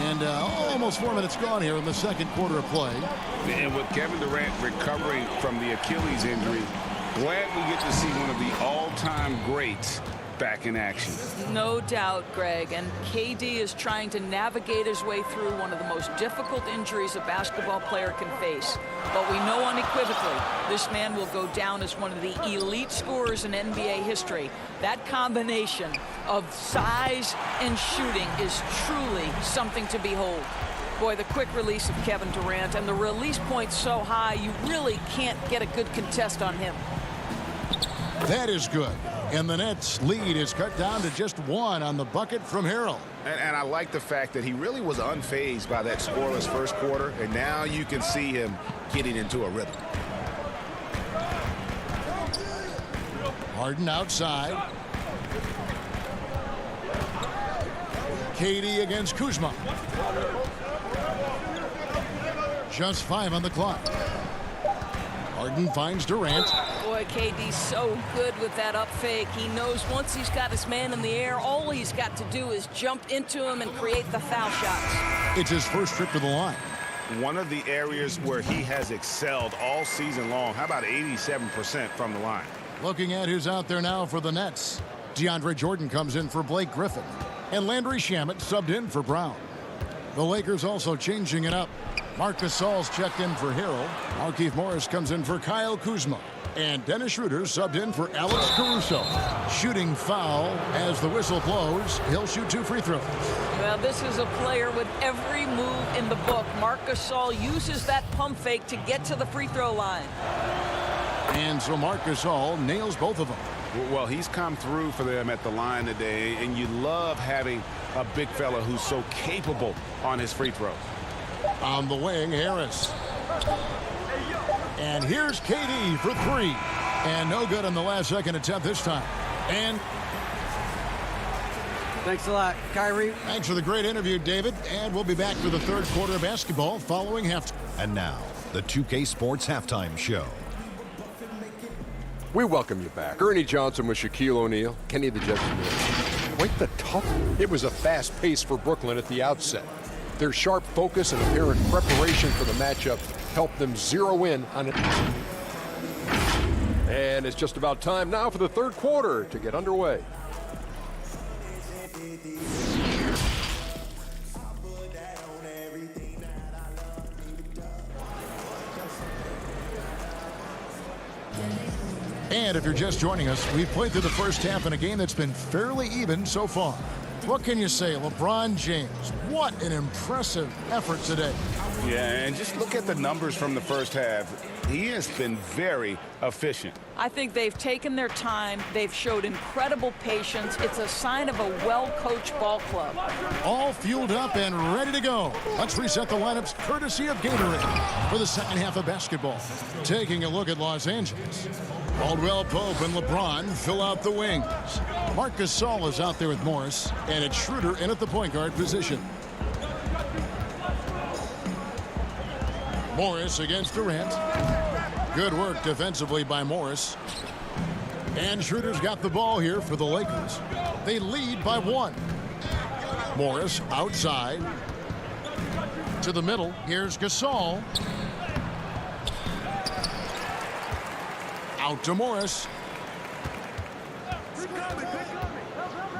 And almost 4 minutes gone here in the second quarter of play. And with Kevin Durant recovering from the Achilles injury, glad we get to see one of the all-time greats back in action. No doubt, Greg. And KD is trying to navigate his way through one of the most difficult injuries a basketball player can face. But we know unequivocally this man will go down as one of the elite scorers in NBA history. That combination of size and shooting is truly something to behold. Boy, the quick release of Kevin Durant and the release point so high, you really can't get a good contest on him. That is good. And the Nets' lead is cut down to just 1 on the bucket from Harrell. And I like the fact that he really was unfazed by that scoreless first quarter, and now you can see him getting into a rhythm. Harden outside. KD against Kuzma. Just 5 on the clock. Harden finds Durant. Boy, KD's so good with that up fake. He knows once he's got his man in the air, all he's got to do is jump into him and create the foul shots. It's his first trip to the line. One of the areas where he has excelled all season long. How about 87% from the line? Looking at who's out there now for the Nets. DeAndre Jordan comes in for Blake Griffin. And Landry Shamet subbed in for Brown. The Lakers also changing it up. Marc Gasol's checked in for Harrell. Markieff Morris comes in for Kyle Kuzma. And Dennis Schroeder subbed in for Alex Caruso. Shooting foul as the whistle blows. He'll shoot 2 free throws. Well, this is a player with every move in the book. Marc Gasol uses that pump fake to get to the free throw line. And so Marc Gasol nails both of them. Well, he's come through for them at the line today, and you love having a big fella who's so capable on his free throws. On the wing, Harris. And here's KD for 3. And no good on the last second attempt this time. And thanks a lot, Kyrie. Thanks for the great interview, David. And we'll be back for the third quarter of basketball following halftime. And now, the 2K Sports Halftime Show. We welcome you back. Ernie Johnson with Shaquille O'Neal, Kenny the Jet Smith. Quite the tough. It was a fast pace for Brooklyn at the outset. Their sharp focus and apparent preparation for the matchup helped them zero in on it. And it's just about time now for the third quarter to get underway. And if you're just joining us, we've played through the first half in a game that's been fairly even so far. What can you say? LeBron James, what an impressive effort today. Yeah, and just look at the numbers from the first half. He has been very efficient. I think they've taken their time. They've showed incredible patience. It's a sign of a well-coached ball club. All fueled up and ready to go. Let's reset the lineups courtesy of Gatorade for the second half of basketball. Taking a look at Los Angeles. Caldwell-Pope and LeBron fill out the wings. Marc Gasol is out there with Morris, and it's Schroeder in at the point guard position. Morris against Durant. Good work defensively by Morris. And Schroeder's got the ball here for the Lakers. They lead by 1. Morris outside. To the middle. Here's Gasol. Out to Morris.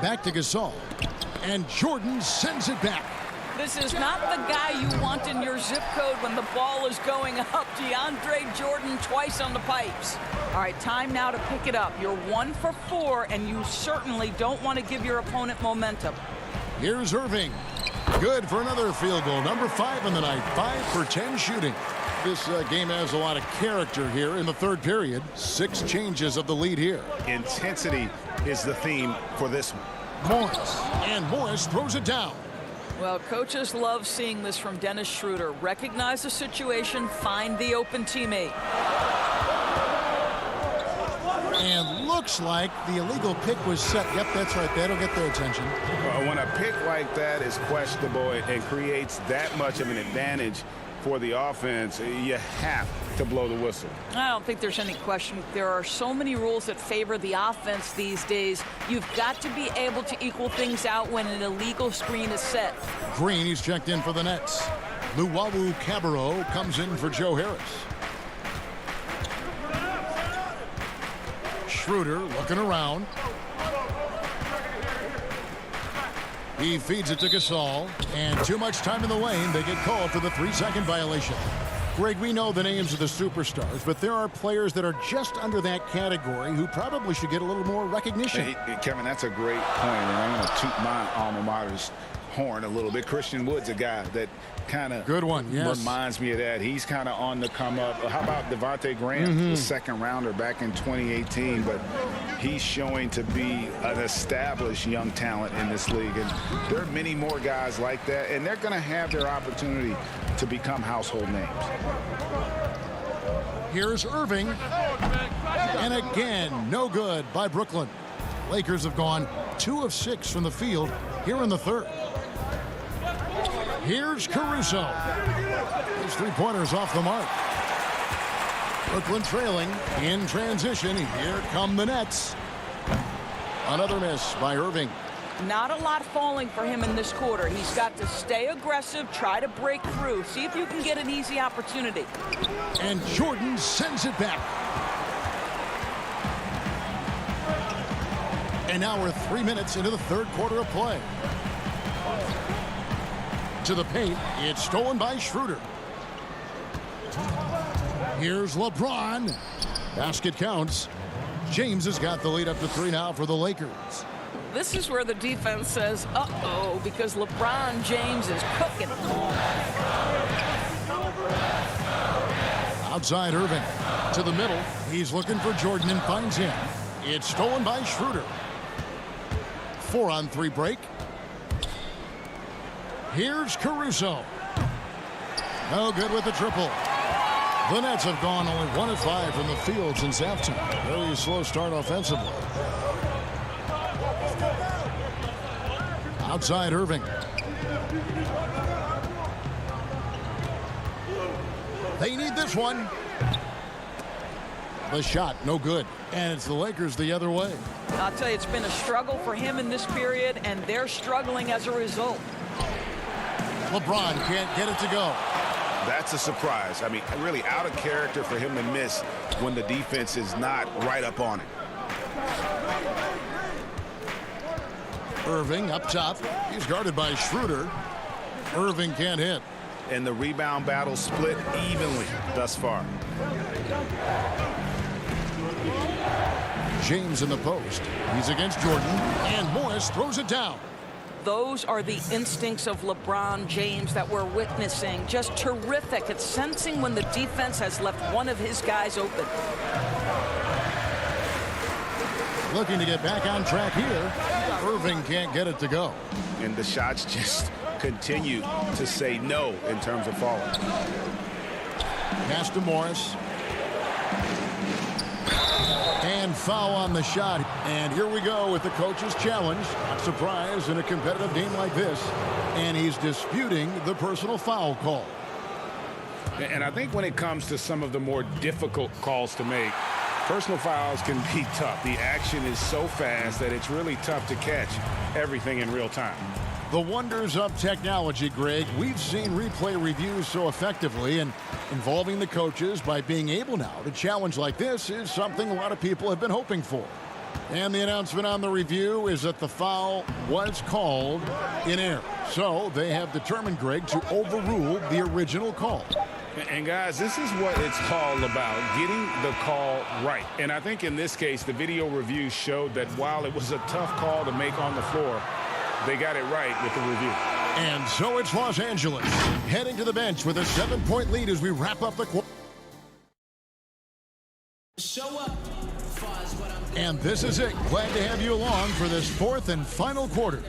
Back to Gasol. And Jordan sends it back. This is not the guy you want in your zip code when the ball is going up. DeAndre Jordan twice on the pipes. All right, time now to pick it up. You're 1 for 4, and you certainly don't want to give your opponent momentum. Here's Irving. Good for another field goal. Number 5 in the night. 5 for 10 shooting. This game has a lot of character here in the third period. 6 changes of the lead here. Intensity is the theme for this one. Morris. And Morris throws it down. Well, coaches love seeing this from Dennis Schroeder. Recognize the situation, find the open teammate. And looks like the illegal pick was set. Yep, that's right. That'll get their attention. When a pick like that is questionable and creates that much of an advantage for the offense, you have to blow the whistle. I don't think there's any question. There are so many rules that favor the offense these days. You've got to be able to equal things out when an illegal screen is set. Green, he's checked in for the Nets. Luwawu Cabarro comes in for Joe Harris. Schroeder looking around. He feeds it to Gasol, and too much time in the lane. They get called for the 3-second violation. Greg, we know the names of the superstars, but there are players that are just under that category who probably should get a little more recognition. Hey, Kevin, that's a great point, and I'm going to toot my alma mater's horn a little bit. Christian Wood's a guy that kind of good one, yes, reminds me of that. He's kind of on the come up. How about Devontae Graham, the second rounder back in 2018, but he's showing to be an established young talent in this league, and there are many more guys like that, and they're going to have their opportunity to become household names. Here's Irving, and again, no good by Brooklyn. Lakers have gone 2 of 6 from the field here in the third. Here's Caruso. His 3-pointers off the mark. Brooklyn trailing in transition. Here come the Nets. Another miss by Irving. Not a lot falling for him in this quarter. He's got to stay aggressive, try to break through, see if you can get an easy opportunity. And Jordan sends it back. And now we're 3 minutes into the third quarter of play. To the paint, it's stolen by Schroeder. Here's LeBron. Basket counts. James has got the lead up to 3 now for the Lakers. This is where the defense says, uh-oh, because LeBron James is cooking. Outside Irving. To the middle. He's looking for Jordan and finds him. It's stolen by Schroeder. 4-on-3 break. Here's Caruso. No good with the triple. The Nets have gone only 1 of 5 from the field since halftime. Very slow start offensively. Outside Irving. They need this one. The shot, no good. And it's the Lakers the other way. I'll tell you, it's been a struggle for him in this period, and they're struggling as a result. LeBron can't get it to go. That's a surprise. I mean, really out of character for him to miss when the defense is not right up on it. Irving up top. He's guarded by Schroeder. Irving can't hit. And the rebound battle split evenly thus far. James in the post. He's against Jordan. And Morris throws it down. Those are the instincts of LeBron James that we're witnessing. Just terrific at sensing when the defense has left one of his guys open. Looking to get back on track here. Irving can't get it to go. And the shots just continue to say no in terms of falling. Pass to Morris. And foul on the shot. And here we go with the coach's challenge. Not surprised in a competitive game like this. And he's disputing the personal foul call. And I think when it comes to some of the more difficult calls to make, Personal fouls can be tough. The action is so fast that it's really tough to catch everything in real time. The wonders of technology, Greg. We've seen replay reviews so effectively, and involving the coaches by being able now to challenge like this is something a lot of people have been hoping for. And the announcement on the review is that the foul was called in error. So they have determined, Greg, to overrule the original call. And guys, this is what it's all about, getting the call right. And I think in this case, the video review showed that while it was a tough call to make on the floor, they got it right with the review. And so it's Los Angeles heading to the bench with a 7-point lead as we wrap up the quarter. And this is it. Glad to have you along for this fourth and final quarter.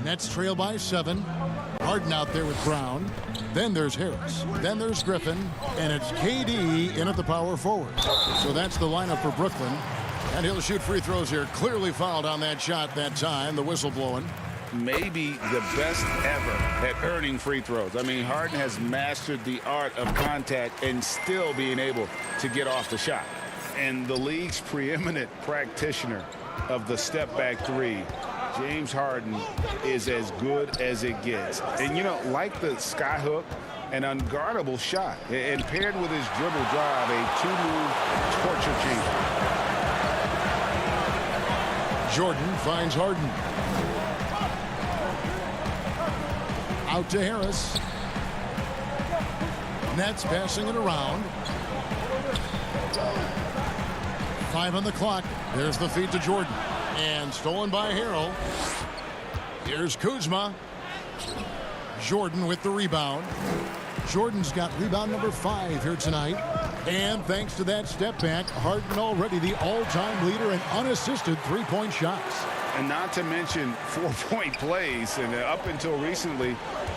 Nets trail by 7. Harden out there with Brown. Then there's Harris. Then there's Griffin. And it's KD in at the power forward. So that's the lineup for Brooklyn. And he'll shoot free throws here. Clearly fouled on that shot that time. The whistle blowing. Maybe the best ever at earning free throws. I mean, Harden has mastered the art of contact and still being able to get off the shot. And the league's preeminent practitioner of the step-back three, James Harden, is as good as it gets. And, you know, like the skyhook, an unguardable shot. And paired with his dribble drive, a two-move torture chamber. Jordan finds Harden. Out to Harris. Nets passing it around. 5 on the clock. There's the feed to Jordan. And stolen by Harrell. Here's Kuzma. Jordan with the rebound. Jordan's got rebound number 5 here tonight. And thanks to that step back, Harden already the all-time leader in unassisted three-point shots. And not to mention 4-point plays. And up until recently,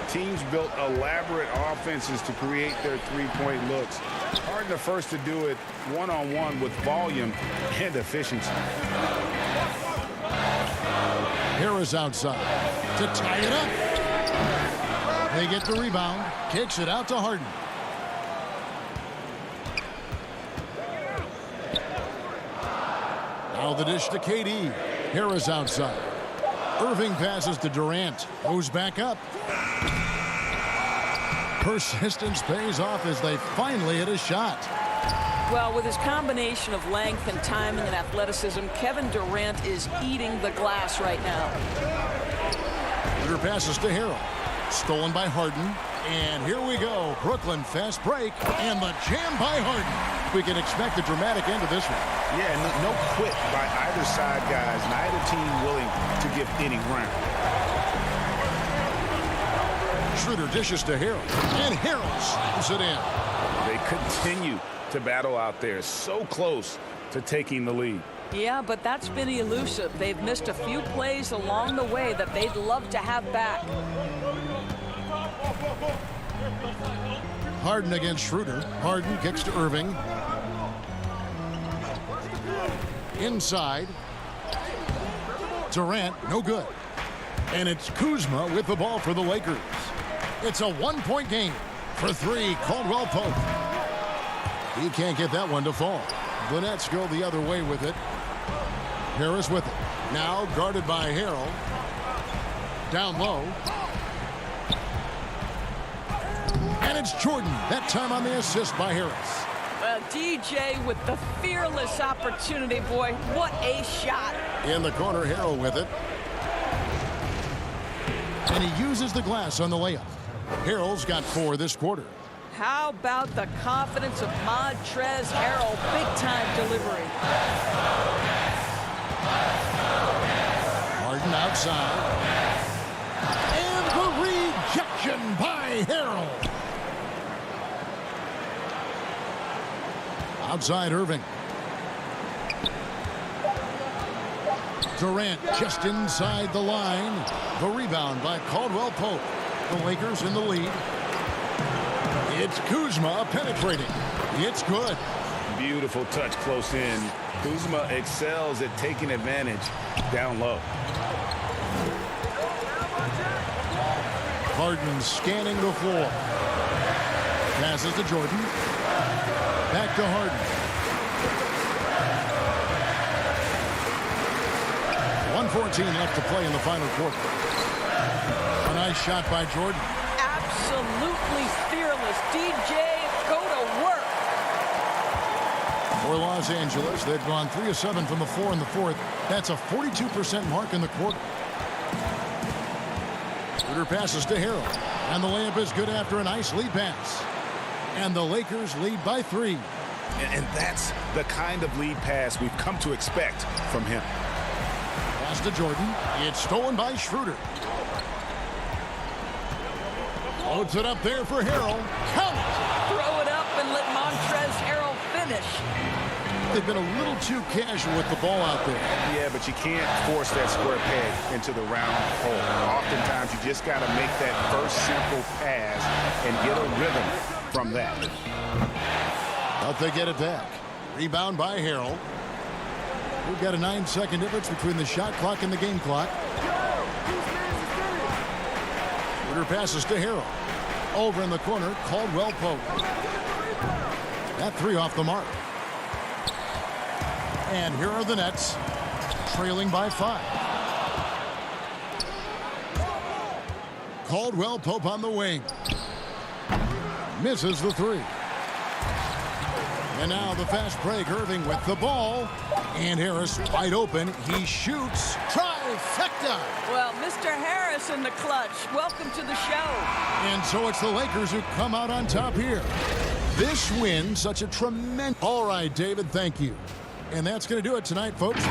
teams built elaborate offenses to create their three-point looks. Harden the first to do it one-on-one with volume and efficiency. Harris outside to tie it up. They get the rebound. Kicks it out to Harden. Now the dish to KD. Harris outside. Irving passes to Durant. Goes back up. Persistence pays off as they finally hit a shot. Well, with his combination of length and timing and athleticism, Kevin Durant is eating the glass right now. Under passes to Harrell. Stolen by Harden. And here we go. Brooklyn fast break. And the jam by Harden. We can expect a dramatic end to this one. Yeah, no quit by either side, guys. Neither team willing to give any ground. Schroeder dishes to Harrell. And Harrell slams it in. They continue to battle out there, so close to taking the lead. Yeah, but that's been elusive. They've missed a few plays along the way that they'd love to have back. Harden against Schroeder. Harden kicks to Irving. Inside. Durant, no good. And it's Kuzma with the ball for the Lakers. It's a one-point game. For 3, Caldwell Pope. He can't get that one to fall. The Nets go the other way with it. Harris with it. Now guarded by Harrell. Down low. And it's Jordan. That time on the assist by Harris. Well, DJ with the fearless opportunity, boy. What a shot. In the corner, Harrell with it. And he uses the glass on the layup. Harrell's got 4 this quarter. How about the confidence of Montrezl Harrell? Big-time delivery. Harden outside. And the rejection by Harrell. Outside Irving. Durant just inside the line. The rebound by Caldwell Pope. The Lakers in the lead. It's Kuzma penetrating. It's good. Beautiful touch close in. Kuzma excels at taking advantage down low. Harden scanning the floor. Passes to Jordan. Back to Harden. 1:14 left to play in the final quarter. A nice shot by Jordan. Absolutely fearless. DJ, go to work. For Los Angeles, they've gone 3 of 7 from the floor in the fourth. That's a 42% mark in the quarter. Schroeder passes to Harrell. And the layup is good after a nice lead pass. And the Lakers lead by 3. And that's the kind of lead pass we've come to expect from him. Pass to Jordan. It's stolen by Schroeder. Floats it up there for Harrell. Count it! Throw it up and let Montrezl Harrell finish. They've been a little too casual with the ball out there. Yeah, but you can't force that square peg into the round hole. Oftentimes, you just got to make that first simple pass and get a rhythm from that. But they get it back. Rebound by Harrell. We've got a 9-second difference between the shot clock and the game clock. Schroeder passes to Harrell. Over in the corner, Caldwell Pope. That 3 off the mark. And here are the Nets, trailing by 5. Caldwell Pope on the wing. Misses the 3. And now the fast break. Irving with the ball. And Harris wide open. He shoots. Trifecta. Well, Mr. Harris in the clutch. Welcome to the show. And so it's the Lakers who come out on top here. This win, such a tremendous... All right, David, thank you. And that's going to do it tonight, folks.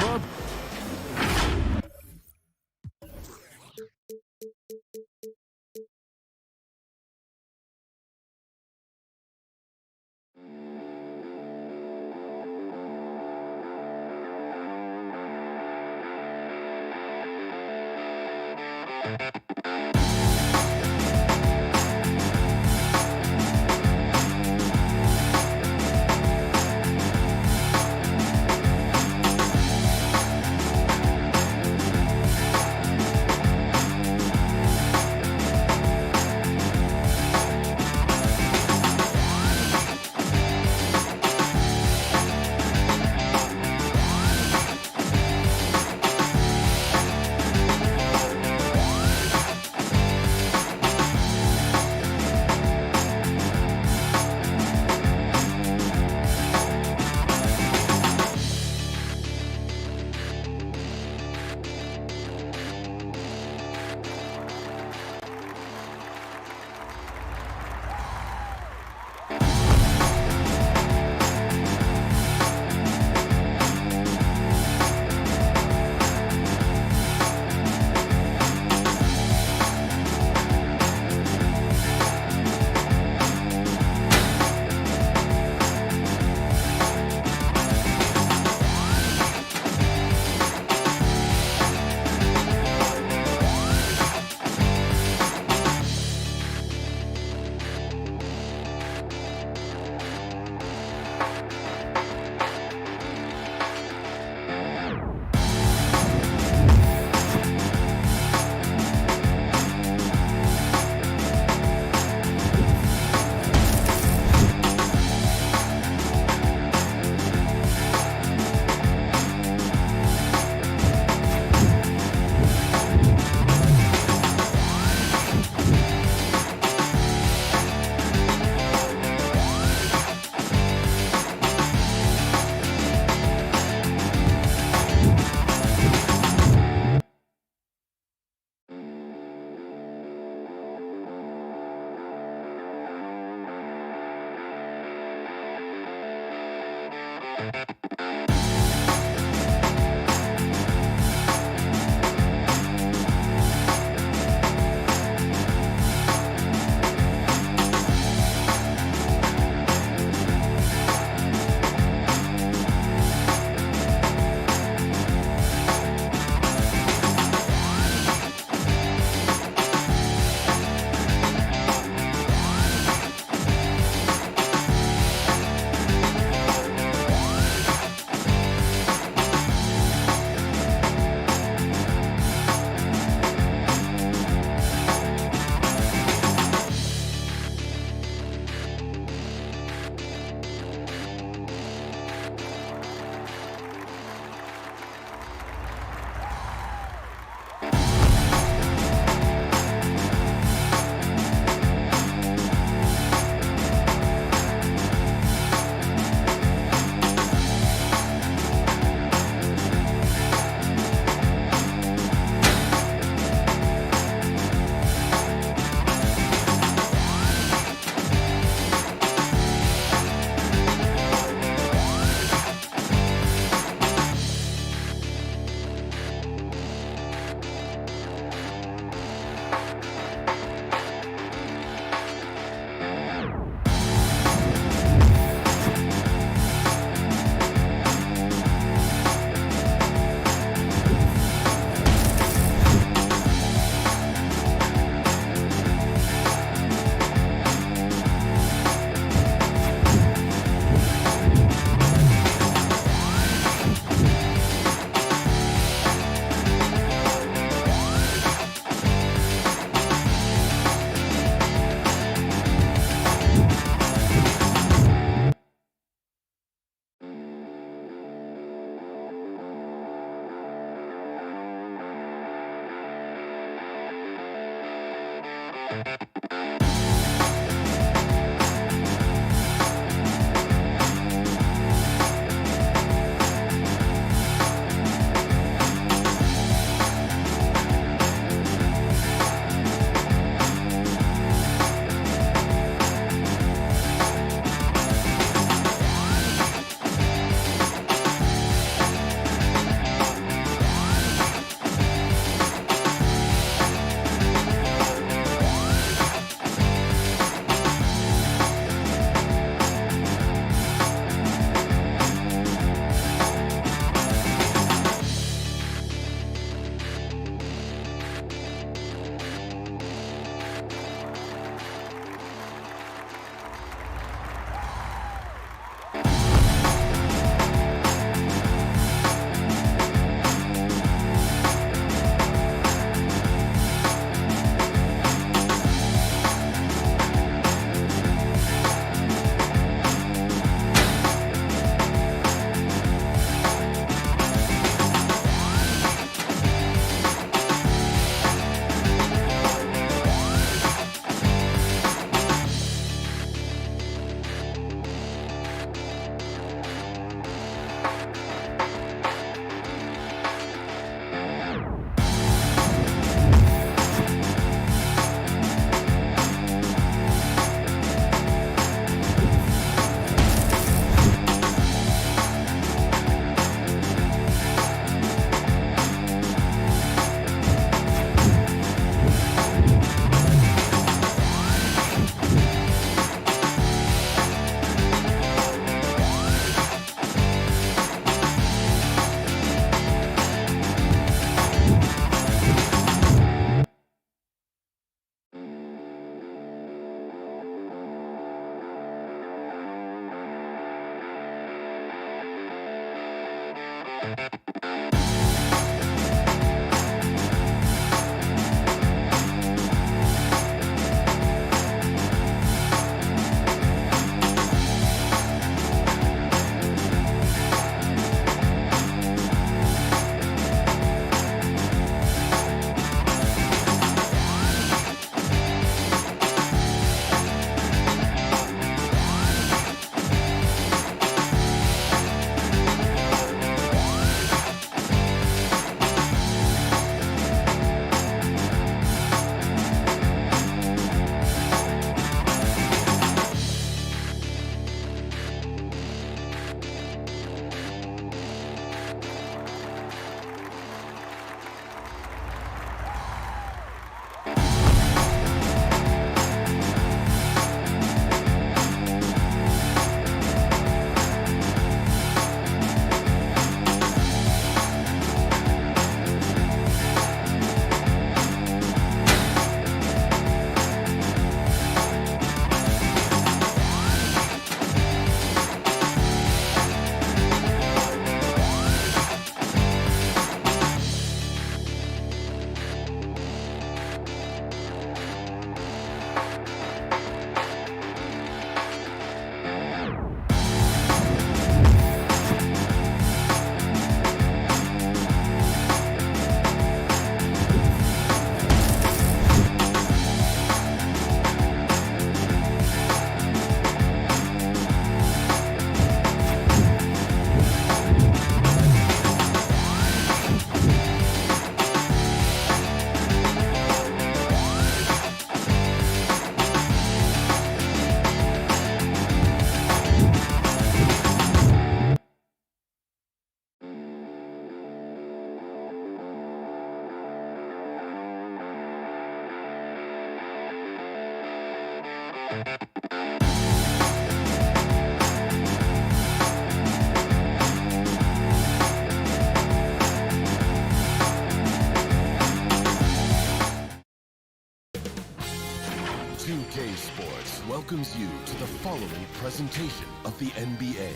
CLA Sports welcomes you to the following presentation of the NBA.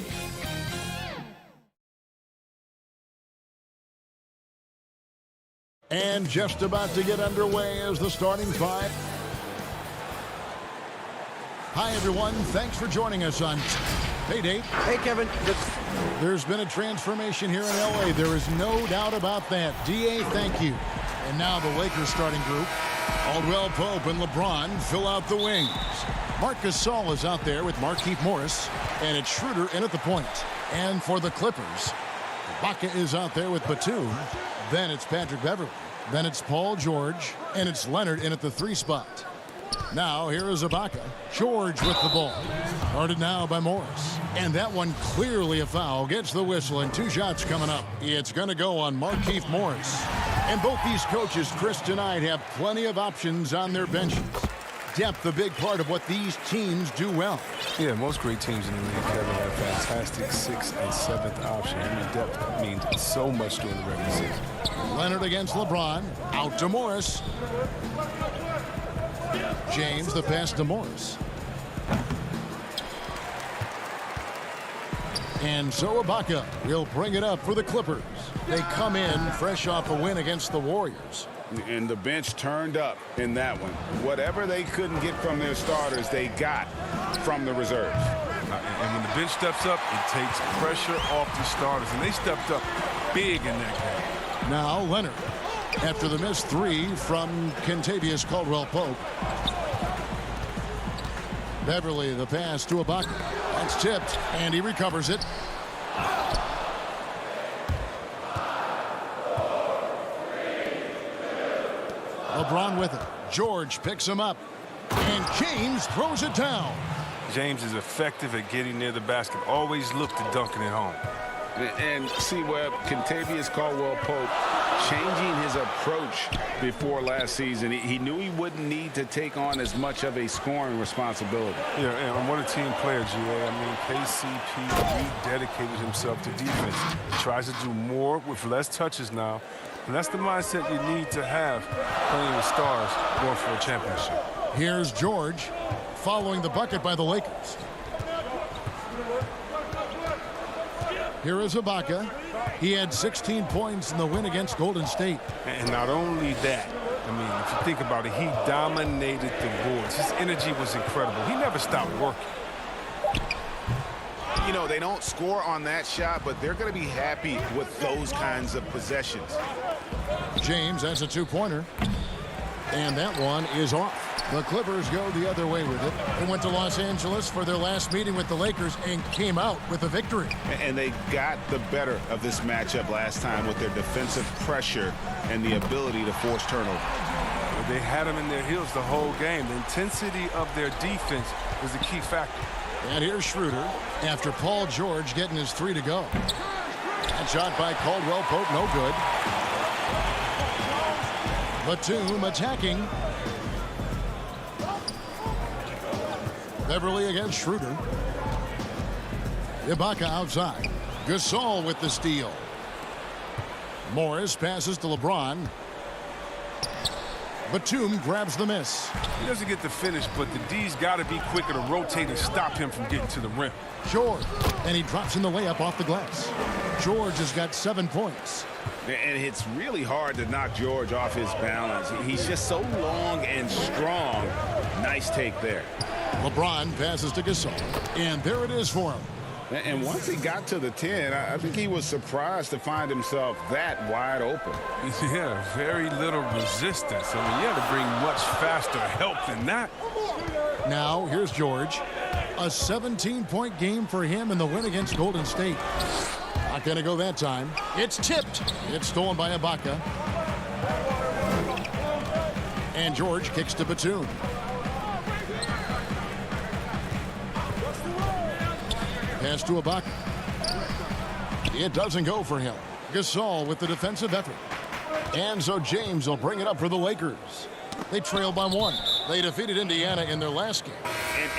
And just about to get underway as the starting five. Hi, everyone. Thanks for joining us on Payday. Hey, Kevin. There's been a transformation here in L.A. There is no doubt about that. D.A., thank you. And now the Lakers starting group. Caldwell Pope and LeBron fill out the wings. Marc Gasol is out there with Markieff Morris. And it's Schroeder in at the point. And for the Clippers, Ibaka is out there with Batum. Then it's Patrick Beverley. Then it's Paul George. And it's Leonard in at the 3 spot. Now here is Ibaka. George with the ball. Guarded now by Morris. And that one clearly a foul. Gets the whistle and 2 shots coming up. It's going to go on Markieff Morris. And both these coaches, Chris, tonight have plenty of options on their benches. Depth, a big part of what these teams do well. Yeah, most great teams in the league, Kevin, have fantastic 6th and 7th option. I mean, depth means so much during the regular season. Leonard against LeBron. Out to Morris. James, the pass to Morris. And so Ibaka will bring it up for the Clippers. They come in fresh off a win against the Warriors. And the bench turned up in that one. Whatever they couldn't get from their starters, they got from the reserves. And when the bench steps up, it takes pressure off the starters. And they stepped up big in that game. Now Leonard, after the missed 3 from Kentavious Caldwell-Pope. Beverley, the pass to Ibaka. That's tipped, and he recovers it. LeBron with it. George picks him up. And James throws it down. James is effective at getting near the basket. Always look to dunking it home. And see, Webb, Kentavious Caldwell-Pope changing his approach before last season. He knew he wouldn't need to take on as much of a scoring responsibility. Yeah, and what a team player, GA. I mean, KCP rededicated himself to defense. He tries to do more with less touches now. And that's the mindset you need to have playing with stars going for a championship. Here's George following the bucket by the Lakers. Here is Ibaka. He had 16 points in the win against Golden State. And not only that, I mean, if you think about it, he dominated the boards. His energy was incredible. He never stopped working. You know, they don't score on that shot, but they're going to be happy with those kinds of possessions. James has a two-pointer. And that one is off. The Clippers go the other way with it. They went to Los Angeles for their last meeting with the Lakers and came out with a victory. And they got the better of this matchup last time with their defensive pressure and the ability to force turnover. They had them in their heels the whole game. The intensity of their defense was the key factor. And here's Schroeder after Paul George getting his three to go. That shot by Caldwell Pope, no good. Batum attacking. Beverly against Schroeder. Ibaka outside. Gasol with the steal. Morris passes to LeBron. Batum grabs the miss. He doesn't get the finish, but the D's got to be quicker to rotate and stop him from getting to the rim. George, and he drops in the layup off the glass. George has got 7 points. And it's really hard to knock George off his balance. He's just so long and strong. Nice take there. LeBron passes to Gasol, and there it is for him. And once he got to the 10, I think he was surprised to find himself that wide open. Yeah, very little resistance. I mean, you had to bring much faster help than that. Now, here's George. A 17-point game for him in the win against Golden State. Not going to go that time. It's tipped. It's stolen by Ibaka. And George kicks to Batum. Pass to Ibaka. It doesn't go for him. Gasol with the defensive effort. And so James will bring it up for the Lakers. They trailed by 1. They defeated Indiana in their last game.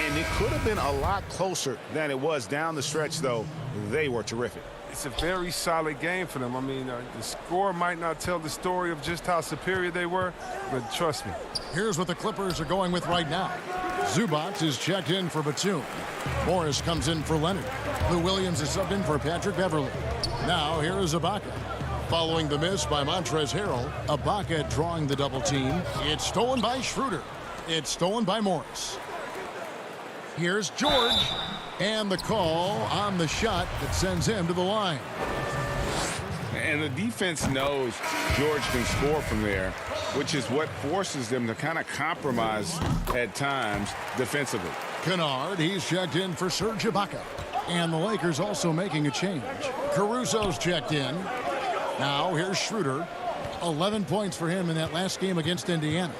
And it could have been a lot closer than it was down the stretch, though. They were terrific. It's a very solid game for them. I mean, the score might not tell the story of just how superior they were, but trust me. Here's what the Clippers are going with right now. Zubac is checked in for Batum. Morris comes in for Leonard. Lou Williams is subbed in for Patrick Beverly. Now here is Ibaka. Following the miss by Montrezl Harrell, Ibaka drawing the double team. It's stolen by Schroeder. It's stolen by Morris. Here's George. And the call on the shot that sends him to the line. And the defense knows George can score from there, which is what forces them to kind of compromise at times defensively. Kennard, he's checked in for Serge Ibaka. And the Lakers also making a change. Caruso's checked in. Now here's Schroeder. 11 points for him in that last game against Indiana.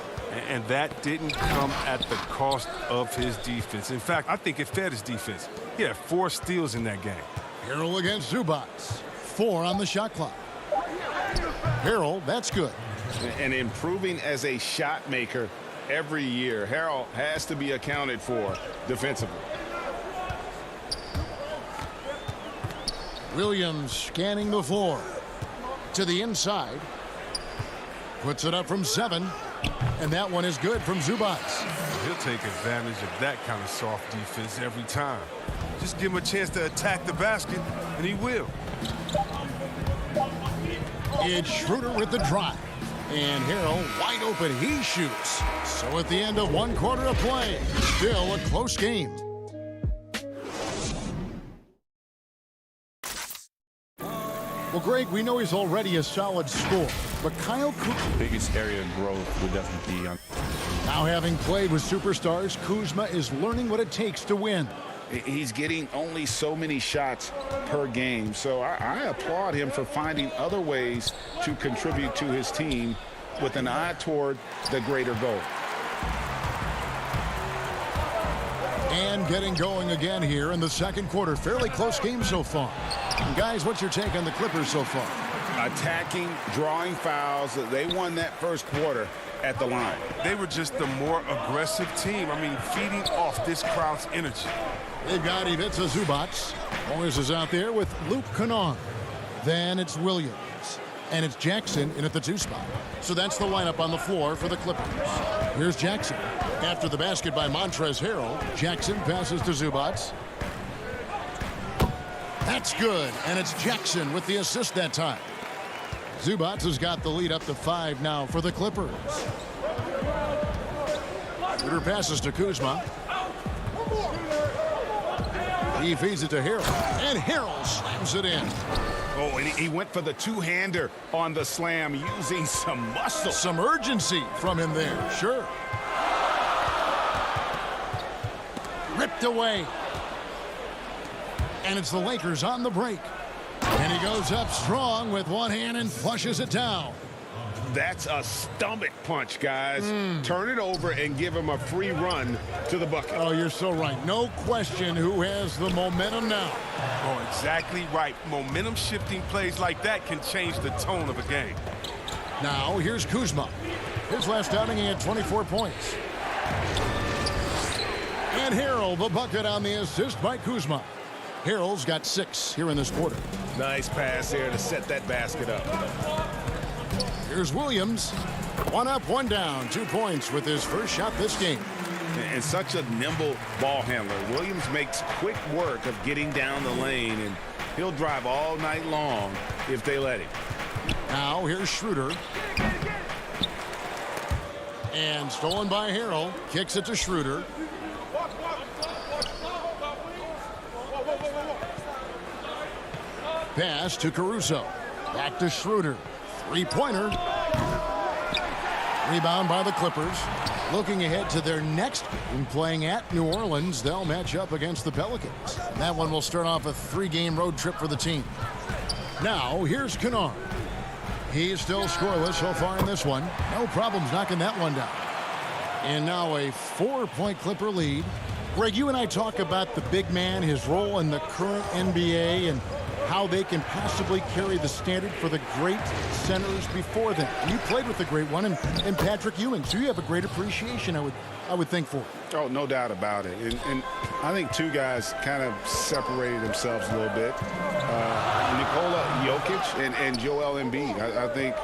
And that didn't come at the cost of his defense. In fact, I think it fed his defense. He had 4 steals in that game. Harrell against Zubac. 4 on the shot clock. Harrell, that's good. And improving as a shot maker every year. Harrell has to be accounted for defensively. Williams scanning the floor. To the inside. Puts it up from 7. And that one is good from Zubac. He'll take advantage of that kind of soft defense every time. Just give him a chance to attack the basket, and he will. It's Schroeder with the drive. And Harrell wide open. He shoots. So at the end of 1 quarter of play, still a close game. Well, Greg, we know he's already a solid scorer, but Kyle Kuzma... Biggest area of growth would definitely be on. Now having played with superstars, Kuzma is learning what it takes to win. He's getting only so many shots per game, so I applaud him for finding other ways to contribute to his team with an eye toward the greater goal. And getting going again here in the second quarter. Fairly close game so far. And guys, what's your take on the Clippers so far? Attacking, drawing fouls. They won that first quarter at the line. They were just the more aggressive team. I mean, feeding off this crowd's energy. They've got Ivica Zubac. Morris is out there with Luke Kennard. Then it's Williams. And it's Jackson in at the 2 spot. So that's the lineup on the floor for the Clippers. Here's Jackson. After the basket by Montrezl Harrell, Jackson passes to Zubac. That's good, and it's Jackson with the assist that time. Zubac has got the lead up to 5 now for the Clippers. Schroeder passes to Kuzma. He feeds it to Harrell, and Harrell slams it in. Oh, and he went for the two-hander on the slam using some muscle. Some urgency from him there, sure. Ripped away. And it's the Lakers on the break. And he goes up strong with one hand and flushes it down. That's a stomach punch, guys. Turn it over and give him a free run to the bucket. Oh, you're so right. No question who has the momentum now. Oh, exactly right. Momentum shifting plays like that can change the tone of a game. Now, here's Kuzma. His last outing, he had 24 points. And Harrell, the bucket on the assist by Kuzma. Harrell's got 6 here in this quarter. Nice pass there to set that basket up. Here's Williams. 1 up, 1 down. 2 points with his first shot this game. And such a nimble ball handler. Williams makes quick work of getting down the lane, and he'll drive all night long if they let him. Now here's Schroeder. And stolen by Harrell. Kicks it to Schroeder. Pass to Caruso. Back to Schroeder. 3-pointer. Rebound by the Clippers. Looking ahead to their next game, playing at New Orleans. They'll match up against the Pelicans. That one will start off a 3-game road trip for the team. Now, here's Kennard. He's still scoreless so far in this one. No problems knocking that one down. And now a 4-point Clipper lead. Greg, you and I talk about the big man, his role in the current NBA, and how they can possibly carry the standard for the great centers before them. You played with the great one and Patrick Ewing, so you have a great appreciation, I would think, for it. Oh, no doubt about it. And I think 2 guys kind of separated themselves a little bit. Nikola Jokic and Joel Embiid, I think,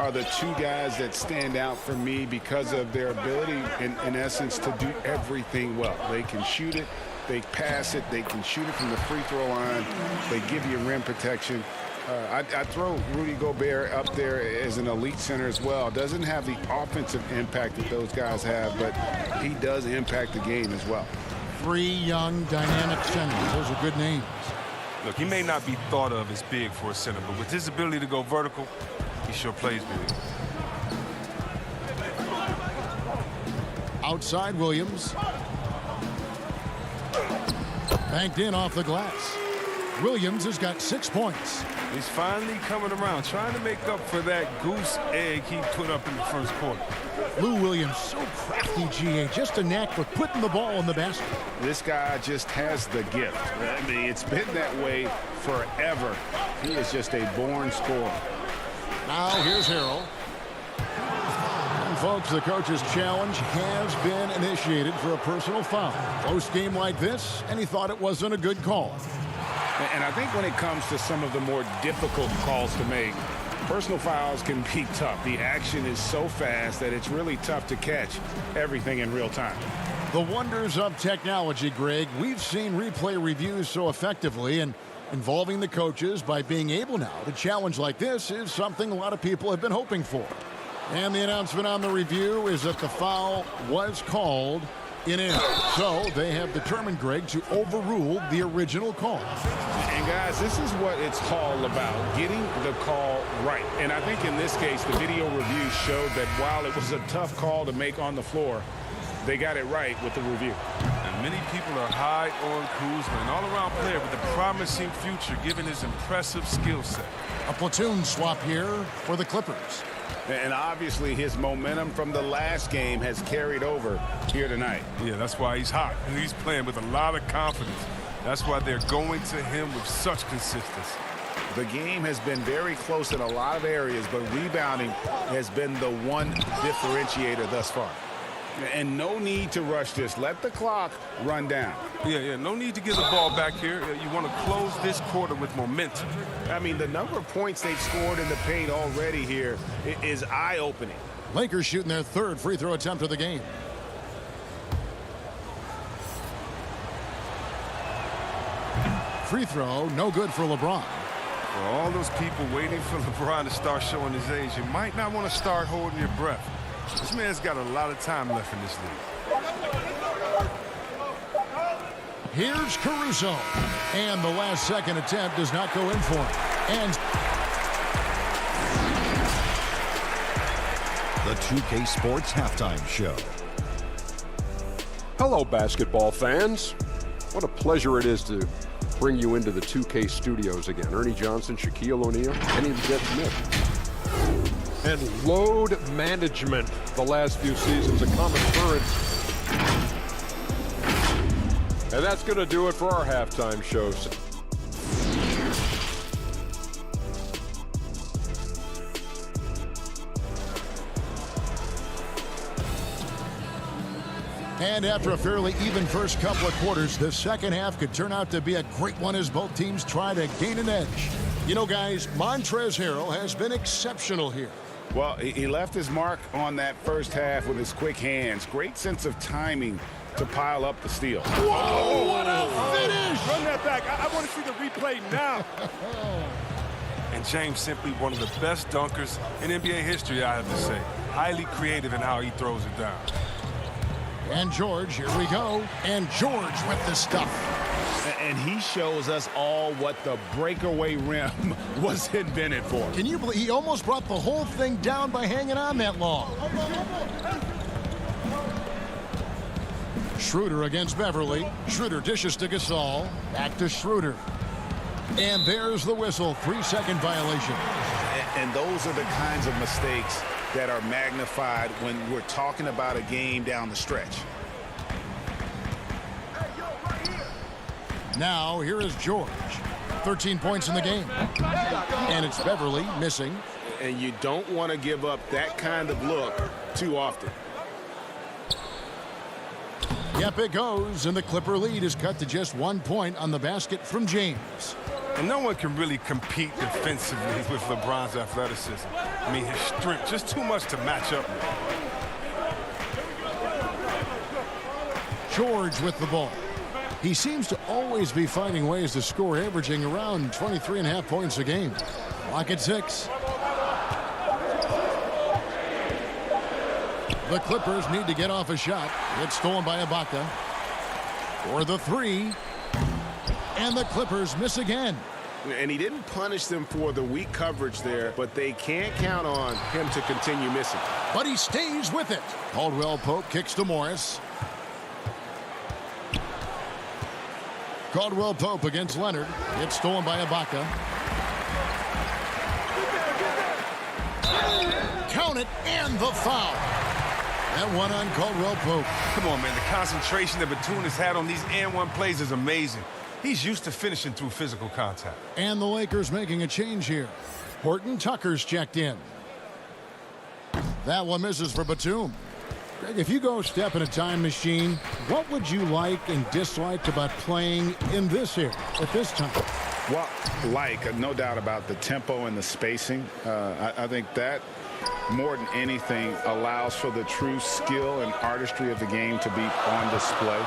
are the 2 guys that stand out for me because of their ability, in essence, to do everything well. They can shoot it. They pass it. They can shoot it from the free throw line. They give you rim protection. I throw Rudy Gobert up there as an elite center as well. Doesn't have the offensive impact that those guys have, but he does impact the game as well. 3 young, dynamic centers. Those are good names. Look, he may not be thought of as big for a center, but with his ability to go vertical, he sure plays big. Outside Williams. Banked in off the glass. Williams has got 6 points. He's finally coming around, trying to make up for that goose egg he put up in the first quarter. Lou Williams, so crafty, GA. Just a knack for putting the ball in the basket. This guy just has the gift. I mean, it's been that way forever. He is just a born scorer. Now here's Harrell. And folks, the coach's challenge has been initiated for a personal foul. Close game like this, and he thought it wasn't a good call. And I think when it comes to some of the more difficult calls to make, personal fouls can be tough. The action is so fast that it's really tough to catch everything in real time. The wonders of technology, Greg. We've seen replay reviews so effectively, and involving the coaches by being able now to challenge like this is something a lot of people have been hoping for. And the announcement on the review is that the foul was called in error. So they have determined, Greg, to overrule the original call. And guys, this is what it's all about, getting the call right. And I think in this case, the video review showed that while it was a tough call to make on the floor, they got it right with the review. And many people are high on Kuzma, an all-around player with a promising future given his impressive skill set. A platoon swap here for the Clippers. And obviously his momentum from the last game has carried over here tonight. Yeah, that's why he's hot. And he's playing with a lot of confidence. That's why they're going to him with such consistency. The game has been very close in a lot of areas, but rebounding has been the one differentiator thus far. And no need to rush this. Let the clock run down. Yeah, no need to get the ball back here. You want to close this quarter with momentum. I mean, the number of points they've scored in the paint already here is eye-opening. Lakers shooting their 3rd free throw attempt of the game. free throw, no good for LeBron. For all those people waiting for LeBron to start showing his age, you might not want to start holding your breath. This man's got a lot of time left in this league. Here's Caruso. And the last second attempt does not go in for him. And The 2K Sports Halftime Show. Hello, basketball fans. What a pleasure it is to bring you into the 2K studios again. Ernie Johnson, Shaquille O'Neal, Kenny the Jet Smith. And load management the last few seasons, a common occurrence. And that's going to do it for our halftime shows. And after a fairly even first couple of quarters, the second half could turn out to be a great one as both teams try to gain an edge. You know, guys, Montrezl Harrell has been exceptional here. Well, he left his mark on that first half with his quick hands. Great sense of timing to pile up the steal. Whoa, what a finish! Run that back. I want to see the replay now. And James simply one of the best dunkers in NBA history, I have to say. Highly creative in how he throws it down. And George, here we go. And George with the stuff. And he shows us all what the breakaway rim was invented for. Can you believe he almost brought the whole thing down by hanging on that long? Schroeder against Beverly. Schroeder dishes to Gasol. Back to Schroeder. And there's the whistle. 3-second violation. And those are the kinds of mistakes that are magnified when we're talking about a game down the stretch. Now, here is George. 13 points in the game. And it's Beverly missing. And you don't want to give up that kind of look too often. Yep, it goes. And the Clipper lead is cut to just 1 point on the basket from James. And no one can really compete defensively with LeBron's athleticism. I mean, his strength, just too much to match up with. George with the ball. He seems to always be finding ways to score, averaging around 23.5 points a game. Clock at 6. The Clippers need to get off a shot. It's stolen by Ibaka. For the 3. And the Clippers miss again. And he didn't punish them for the weak coverage there, but they can't count on him to continue missing. But he stays with it. Caldwell Pope kicks to Morris. Caldwell Pope against Leonard. It's stolen by Ibaka. Count it, and the foul. That one on Caldwell Pope. Come on, man. The concentration that Batum has had on these and-one plays is amazing. He's used to finishing through physical contact. And the Lakers making a change here. Horton Tucker's checked in. That one misses for Batum. Greg, if you go step in a time machine, what would you like and dislike about playing in this era at this time? Well, no doubt about the tempo and the spacing. I think that more than anything allows for the true skill and artistry of the game to be on display.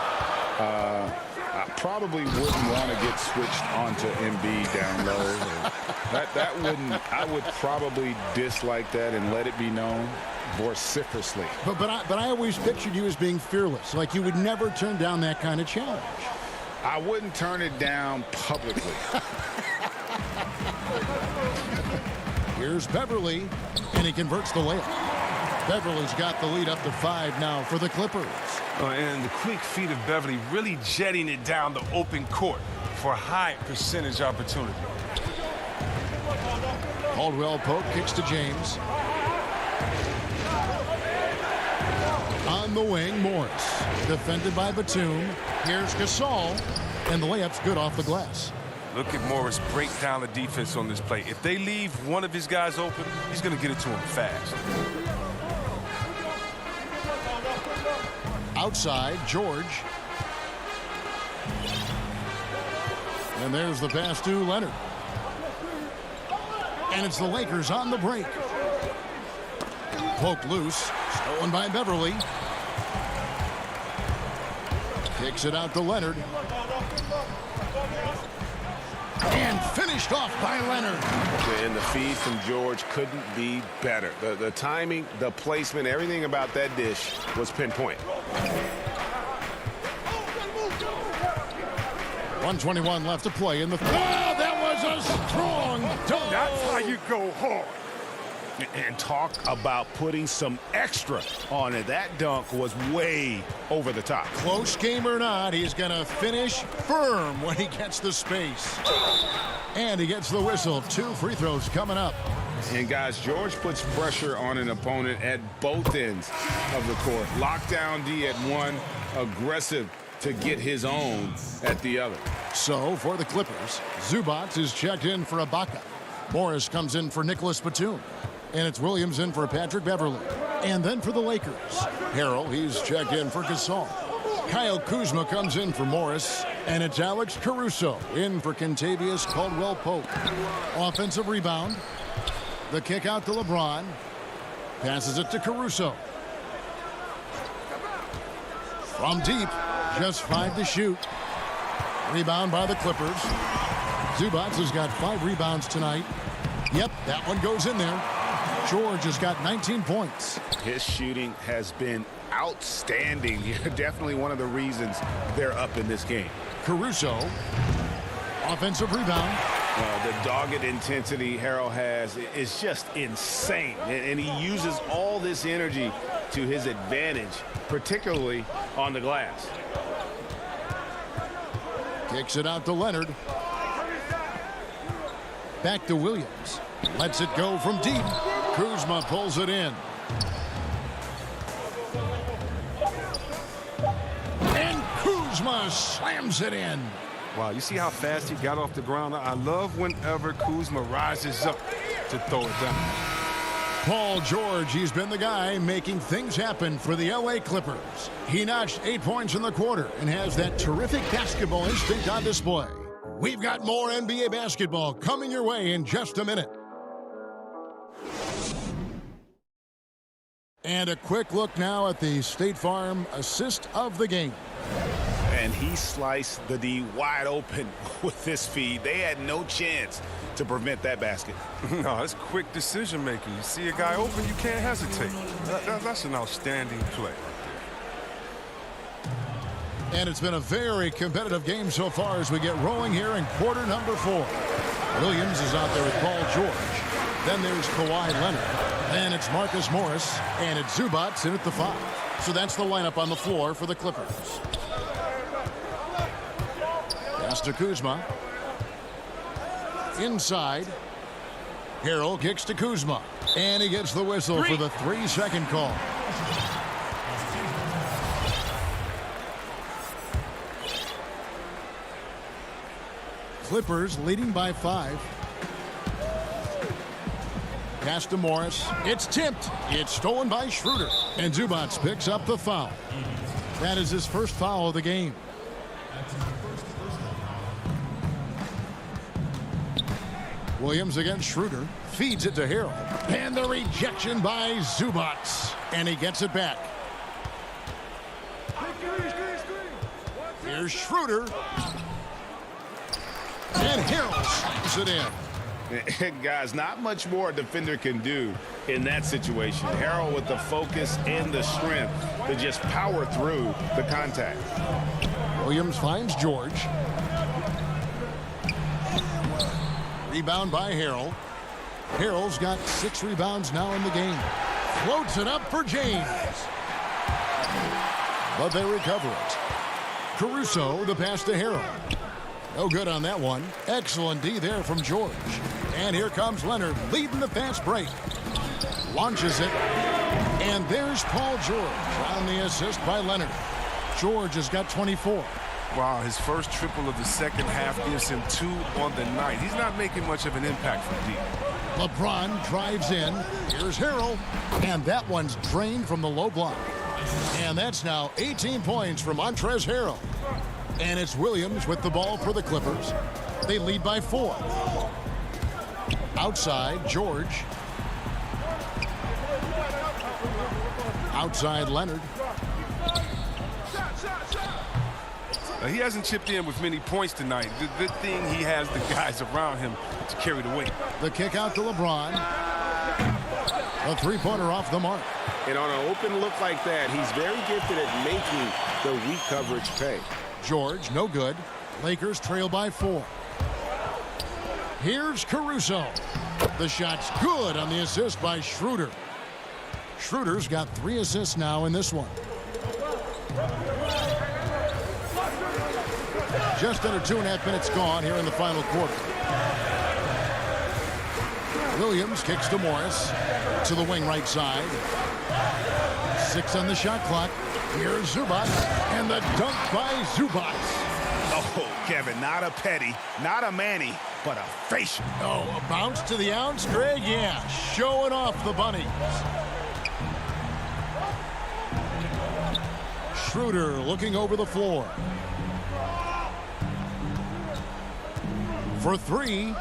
I probably wouldn't want to get switched onto Embiid down low. That wouldn't. I would probably dislike that and let it be known vociferously. But I always pictured you as being fearless, like you would never turn down that kind of challenge. I wouldn't turn it down publicly. Here's Beverly, and he converts the layup. Beverly's got the lead up to 5 now for the Clippers. And the quick feet of Beverly really jetting it down the open court for high percentage opportunity. Caldwell Pope kicks to James. On the wing, Morris. Defended by Batum. Here's Gasol. And the layup's good off the glass. Look at Morris break down the defense on this play. If they leave one of his guys open, he's going to get it to him fast. Outside, George. And there's the pass to Leonard. And it's the Lakers on the break. Poked loose. Stolen by Beverly. Kicks it out to Leonard. finished off by Leonard. And the feed from George couldn't be better. The timing, the placement, everything about that dish was pinpoint. 1:21 left to play in the that was a strong dunk. That's how you go hard. And talk about putting some extra on it. That dunk was way over the top. Close game or not, he's going to finish firm when he gets the space. And he gets the whistle. 2 free throws coming up. And guys, George puts pressure on an opponent at both ends of the court. Lockdown D at one, aggressive to get his own at the other. So for the Clippers, Zubac is checked in for Ibaka. Morris comes in for Nicholas Batum. And it's Williams in for Patrick Beverly. And then for the Lakers, Harrell, he's checked in for Gasol. Kyle Kuzma comes in for Morris. And it's Alex Caruso in for Kentavious Caldwell-Pope. Offensive rebound. The kick out to LeBron. Passes it to Caruso. From deep, just 5 to shoot. Rebound by the Clippers. Zubac has got 5 rebounds tonight. Yep, that one goes in there. George has got 19 points. His shooting has been outstanding. Definitely one of the reasons they're up in this game. Caruso, offensive rebound. The dogged intensity Harrell has is just insane. And he uses all this energy to his advantage, particularly on the glass. Kicks it out to Leonard. Back to Williams. Lets it go from deep. Kuzma pulls it in. And Kuzma slams it in. Wow, you see how fast he got off the ground? I love whenever Kuzma rises up to throw it down. Paul George, he's been the guy making things happen for the LA Clippers. He notched 8 points in the quarter and has that terrific basketball instinct on display. We've got more NBA basketball coming your way in just a minute. And a quick look now at the State Farm assist of the game. And he sliced the D wide open with this feed. They had no chance to prevent that basket. No, that's quick decision making. You see a guy open, you can't hesitate. That's an outstanding play. And it's been a very competitive game so far as we get rolling here in quarter number 4. Williams is out there with Paul George. Then there's Kawhi Leonard. Then it's Marcus Morris. And it's Zubac in at the 5. So that's the lineup on the floor for the Clippers. Pass to Kuzma. Inside. Harrell kicks to Kuzma. And he gets the whistle for the 3-second call. Clippers leading by 5. Pass to Morris. It's tipped. It's stolen by Schroeder. And Zubac picks up the foul. That is his first foul of the game. Williams against Schroeder. Feeds it to Harrell. And the rejection by Zubac. And he gets it back. Here's Schroeder. And Harrell slams it in. Guys, not much more a defender can do in that situation. Harrell with the focus and the strength to just power through the contact. Williams finds George. Rebound by Harrell. Harrell's got 6 rebounds now in the game. Floats it up for James. But they recover it. Caruso, the pass to Harrell. No good on that one. Excellent D there from George. And here comes Leonard leading the fast break. Launches it. And there's Paul George on the assist by Leonard. George has got 24. Wow, his first triple of the second half gives him 2 on the night. He's not making much of an impact from deep. LeBron drives in. Here's Harrell. And that one's drained from the low block. And that's now 18 points from Montrezl Harrell. And it's Williams with the ball for the Clippers. They lead by 4. Outside, George. Outside, Leonard. He hasn't chipped in with many points tonight. The good thing he has the guys around him to carry the weight. The kick out to LeBron. A three-pointer off the mark. And on an open look like that, he's very gifted at making the weak coverage pay. George, no good. Lakers trail by 4. Here's Caruso. The shot's good on the assist by Schroeder. Schroeder's got 3 assists now in this one. Just under 2.5 minutes gone here in the final quarter. Williams kicks to Morris. To the wing right side. 6 on the shot clock. Here's Zubac. And the dunk by Zubac. Oh, Kevin, not a Petty, not a Manny, but a facial. Oh, a bounce to the ounce, Greg? Yeah, showing off the bunnies. Schroeder looking over the floor. For 3.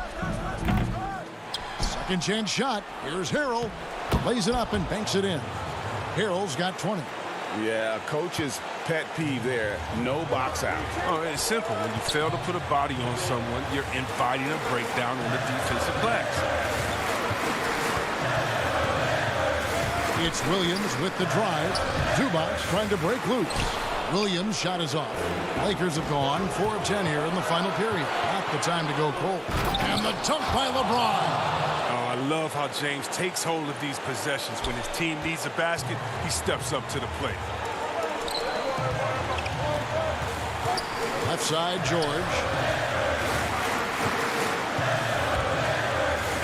Second chance shot. Here's Harrell. Lays it up and banks it in. Harrell's got 20. Yeah, coach's pet peeve there. No box out. Oh, it's simple. When you fail to put a body on someone, you're inviting a breakdown on the defensive glass. It's Williams with the drive. Zubac trying to break loose. Williams' shot is off. Lakers have gone 4 of 10 here in the final period. Not the time to go cold. And the dunk by LeBron. I love how James takes hold of these possessions. When his team needs a basket, he steps up to the plate. Left side, George.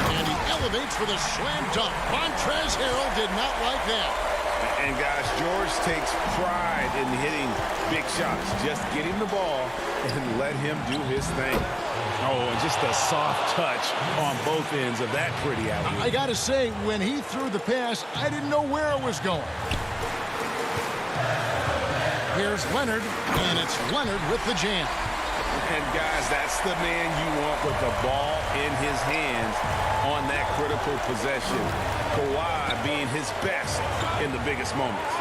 And he elevates for the slam dunk. Montrezl Harrell did not like that. And guys, George takes pride in hitting big shots. Just get him the ball and let him do his thing. Oh, and just a soft touch on both ends of that pretty alley. I got to say, when he threw the pass, I didn't know where it was going. Here's Leonard, and it's Leonard with the jam. And guys, that's the man you want with the ball in his hands on that critical possession. Kawhi being his best in the biggest moments.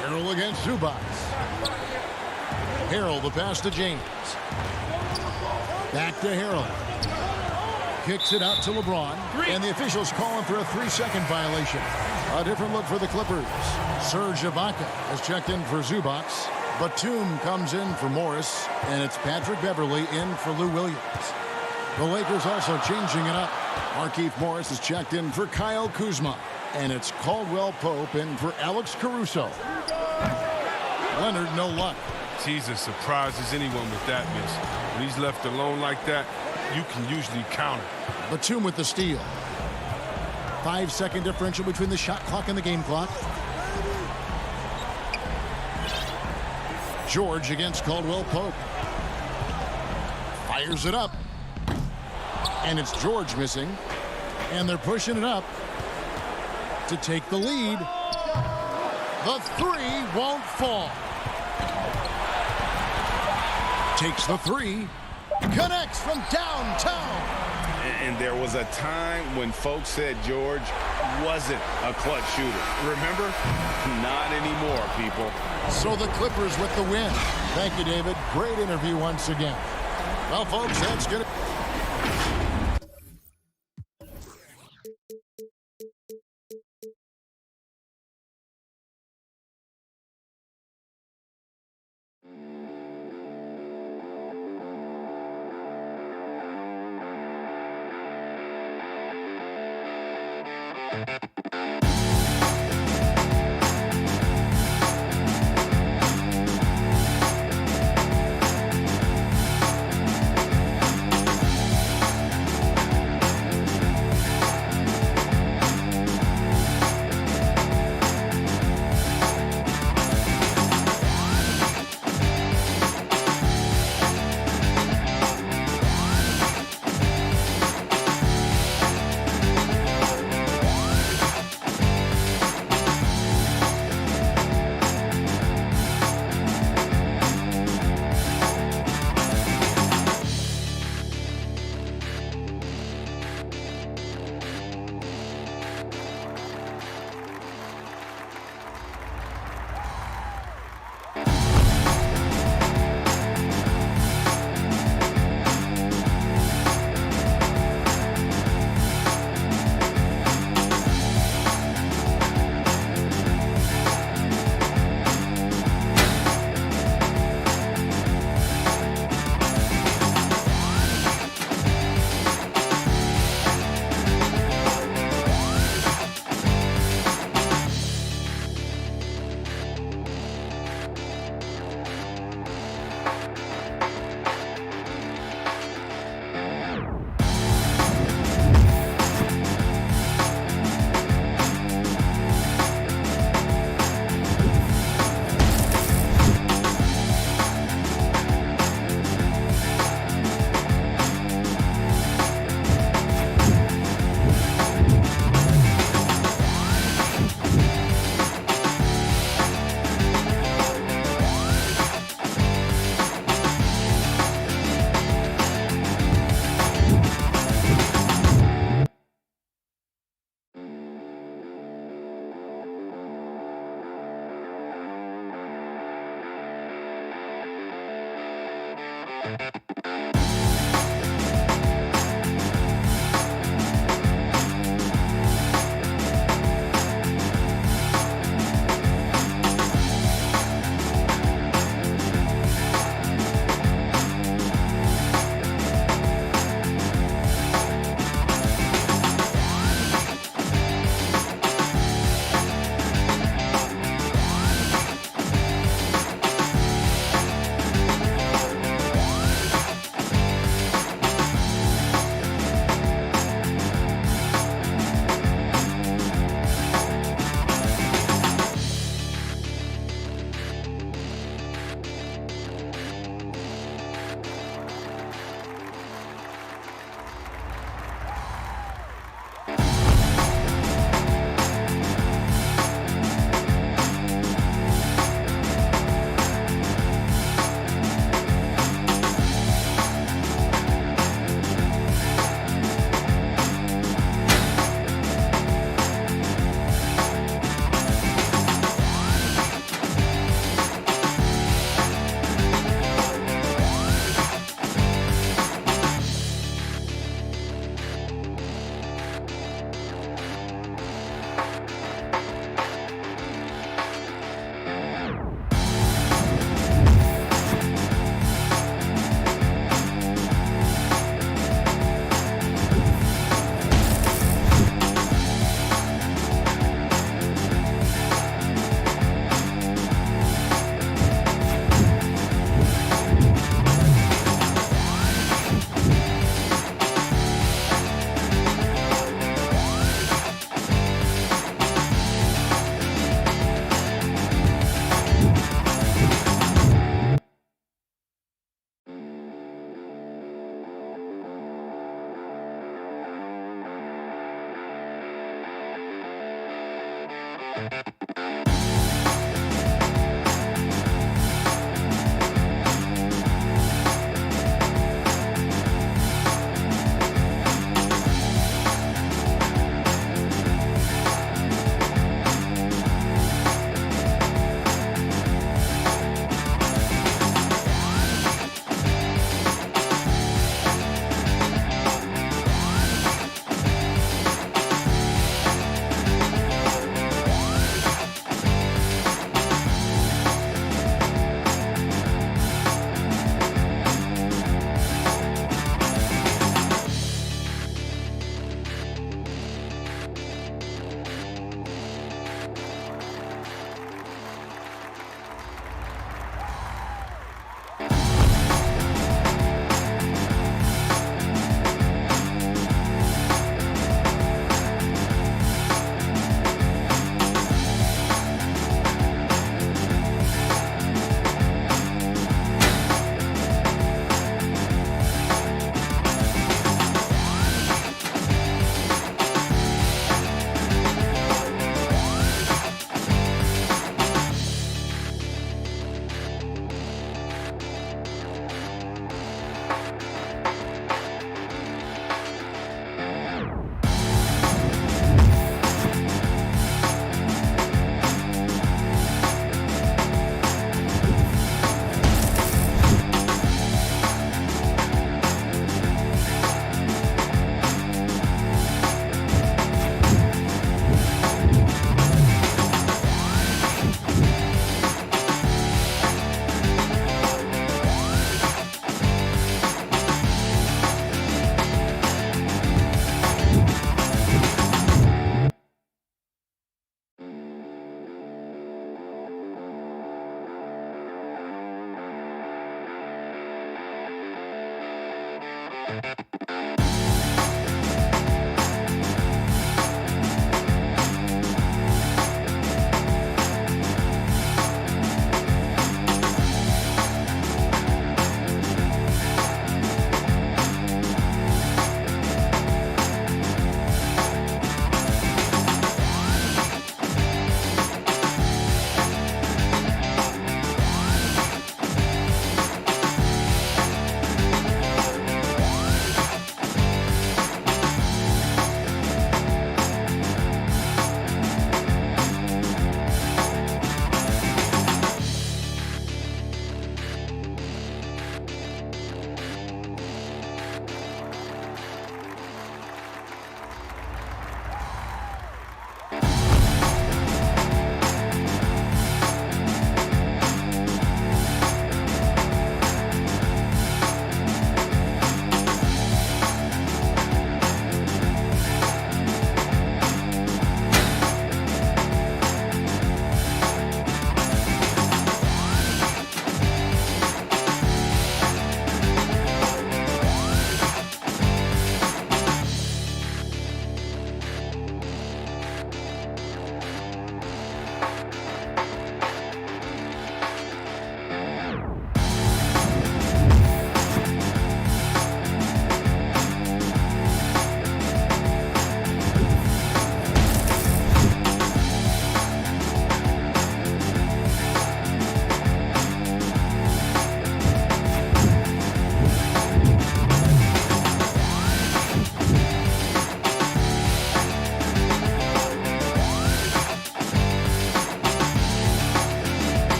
Harrell against Zubac. Harrell, the pass to James. Back to Harrell. Kicks it out to LeBron. And the officials calling for a 3-second violation. A different look for the Clippers. Serge Ibaka has checked in for Zubac. Batum comes in for Morris. And it's Patrick Beverley in for Lou Williams. The Lakers also changing it up. Markieff Morris is checked in for Kyle Kuzma. And it's Caldwell Pope in for Alex Caruso. Leonard, no luck. Jesus surprises anyone with that miss. When he's left alone like that, you can usually counter. Batum with the steal. 5-second differential between the shot clock and the game clock. George against Caldwell Pope. Fires it up. And it's George missing. And they're pushing it up to take the lead. The 3 won't fall. Takes the 3. Connects from downtown. And there was a time when folks said George wasn't a clutch shooter. Remember? Not anymore, people. So the Clippers with the win. Thank you, David. Great interview once again. Well, folks, that's going to...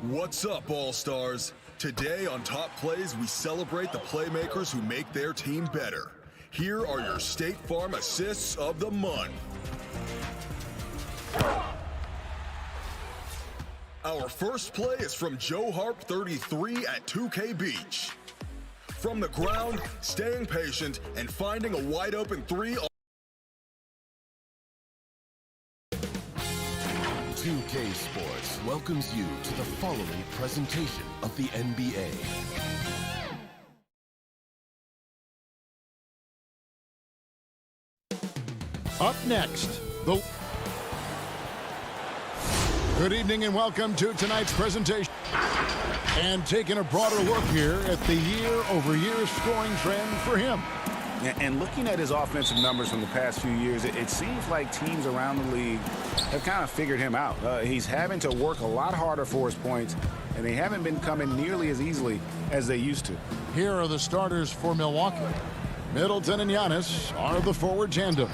What's up, All-Stars? Today on Top Plays, we celebrate the playmakers who make their team better. Here are your State Farm assists of the month. Our first play is from Joe Harp 33 at 2K Beach. From the ground, staying patient, and finding a wide open three. 2K Sports welcomes you to the following presentation of the NBA. Up next, Good evening and welcome to tonight's presentation. And taking a broader look here at the year-over-year scoring trend for him. And looking at his offensive numbers from the past few years, it seems like teams around the league have kind of figured him out. He's having to work a lot harder for his points, and they haven't been coming nearly as easily as they used to. Here are the starters for Milwaukee. Middleton and Giannis are the forward tandem.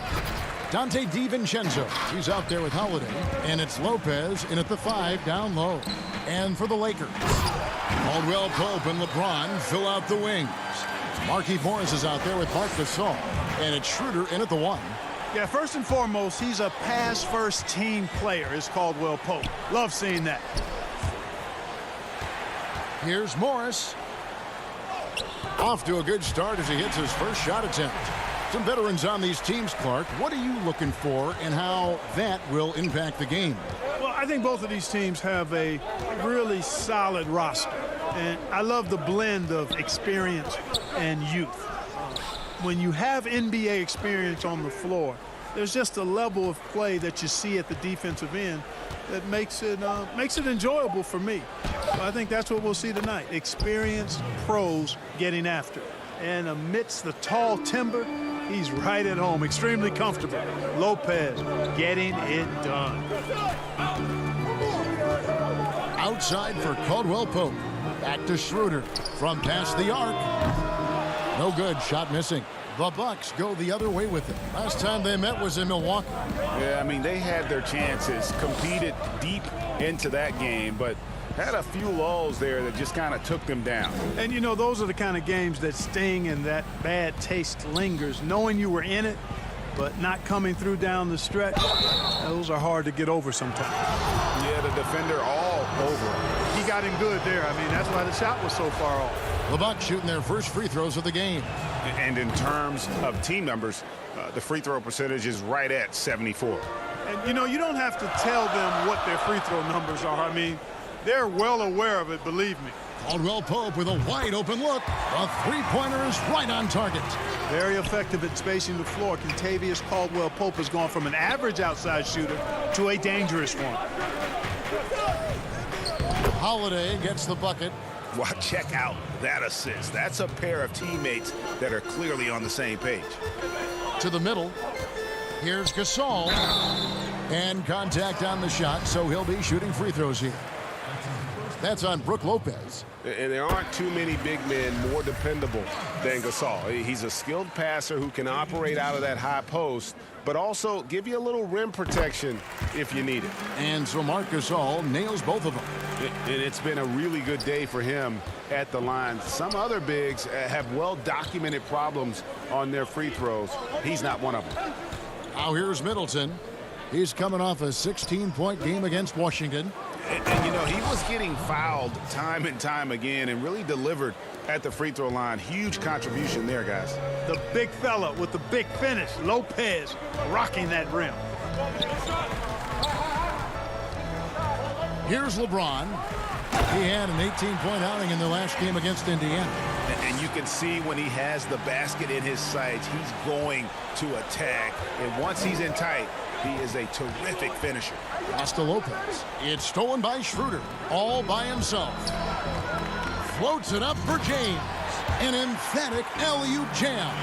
Dante DiVincenzo, he's out there with Holiday, and it's Lopez in at the 5 down low. And for the Lakers, Caldwell Pope and LeBron fill out the wings. Markieff Morris is out there with Marc Gasol, and it's Schroeder in at the 1. Yeah, first and foremost, he's a pass-first team player, is Caldwell Pope. Love seeing that. Here's Morris. Off to a good start as he hits his first shot attempt. Some veterans on these teams, Clark. What are you looking for and how that will impact the game? Well, I think both of these teams have a really solid roster. And I love the blend of experience and youth. When you have NBA experience on the floor, there's just a level of play that you see at the defensive end that makes it enjoyable for me. So I think that's what we'll see tonight. Experienced pros getting after it. And amidst the tall timber, he's right at home, extremely comfortable. Lopez getting it done. Outside for Caldwell Pope. Back to Schroeder from past the arc. No good, shot missing. The Bucks go the other way with it. Last time they met was in Milwaukee. Yeah, I mean, they had their chances, competed deep into that game, but had a few lulls there that just kind of took them down. And, you know, those are the kind of games that sting and that bad taste lingers. Knowing you were in it, but not coming through down the stretch, those are hard to get over sometimes. Yeah, the defender all over him. He got in good there. I mean, that's why the shot was so far off. The Bucks shooting their first free throws of the game. And in terms of team numbers, the free throw percentage is right at 74. And, you know, you don't have to tell them what their free throw numbers are. I mean, they're well aware of it, believe me. Caldwell Pope with a wide open look. The three-pointer is right on target. Very effective at spacing the floor. Kentavious Caldwell Pope has gone from an average outside shooter to a dangerous one. Holiday gets the bucket. Well, check out that assist. That's a pair of teammates that are clearly on the same page. To the middle. Here's Gasol. And contact on the shot, so he'll be shooting free throws here. That's on Brook Lopez. And there aren't too many big men more dependable than Gasol. He's a skilled passer who can operate out of that high post, but also give you a little rim protection if you need it. And so Marc Gasol nails both of them. And it's been a really good day for him at the line. Some other bigs have well-documented problems on their free throws. He's not one of them. Now here's Middleton. He's coming off a 16-point game against Washington. And, you know, he was getting fouled time and time again and really delivered at the free throw line. Huge contribution there, guys. The big fella with the big finish, Lopez, rocking that rim. Here's LeBron. He had an 18-point outing in the last game against Indiana. And you can see when he has the basket in his sights, he's going to attack. And once he's in tight, he is a terrific finisher. Costa Lopez. It's stolen by Schroeder, all by himself. Floats it up for James. An emphatic alley-oop jam.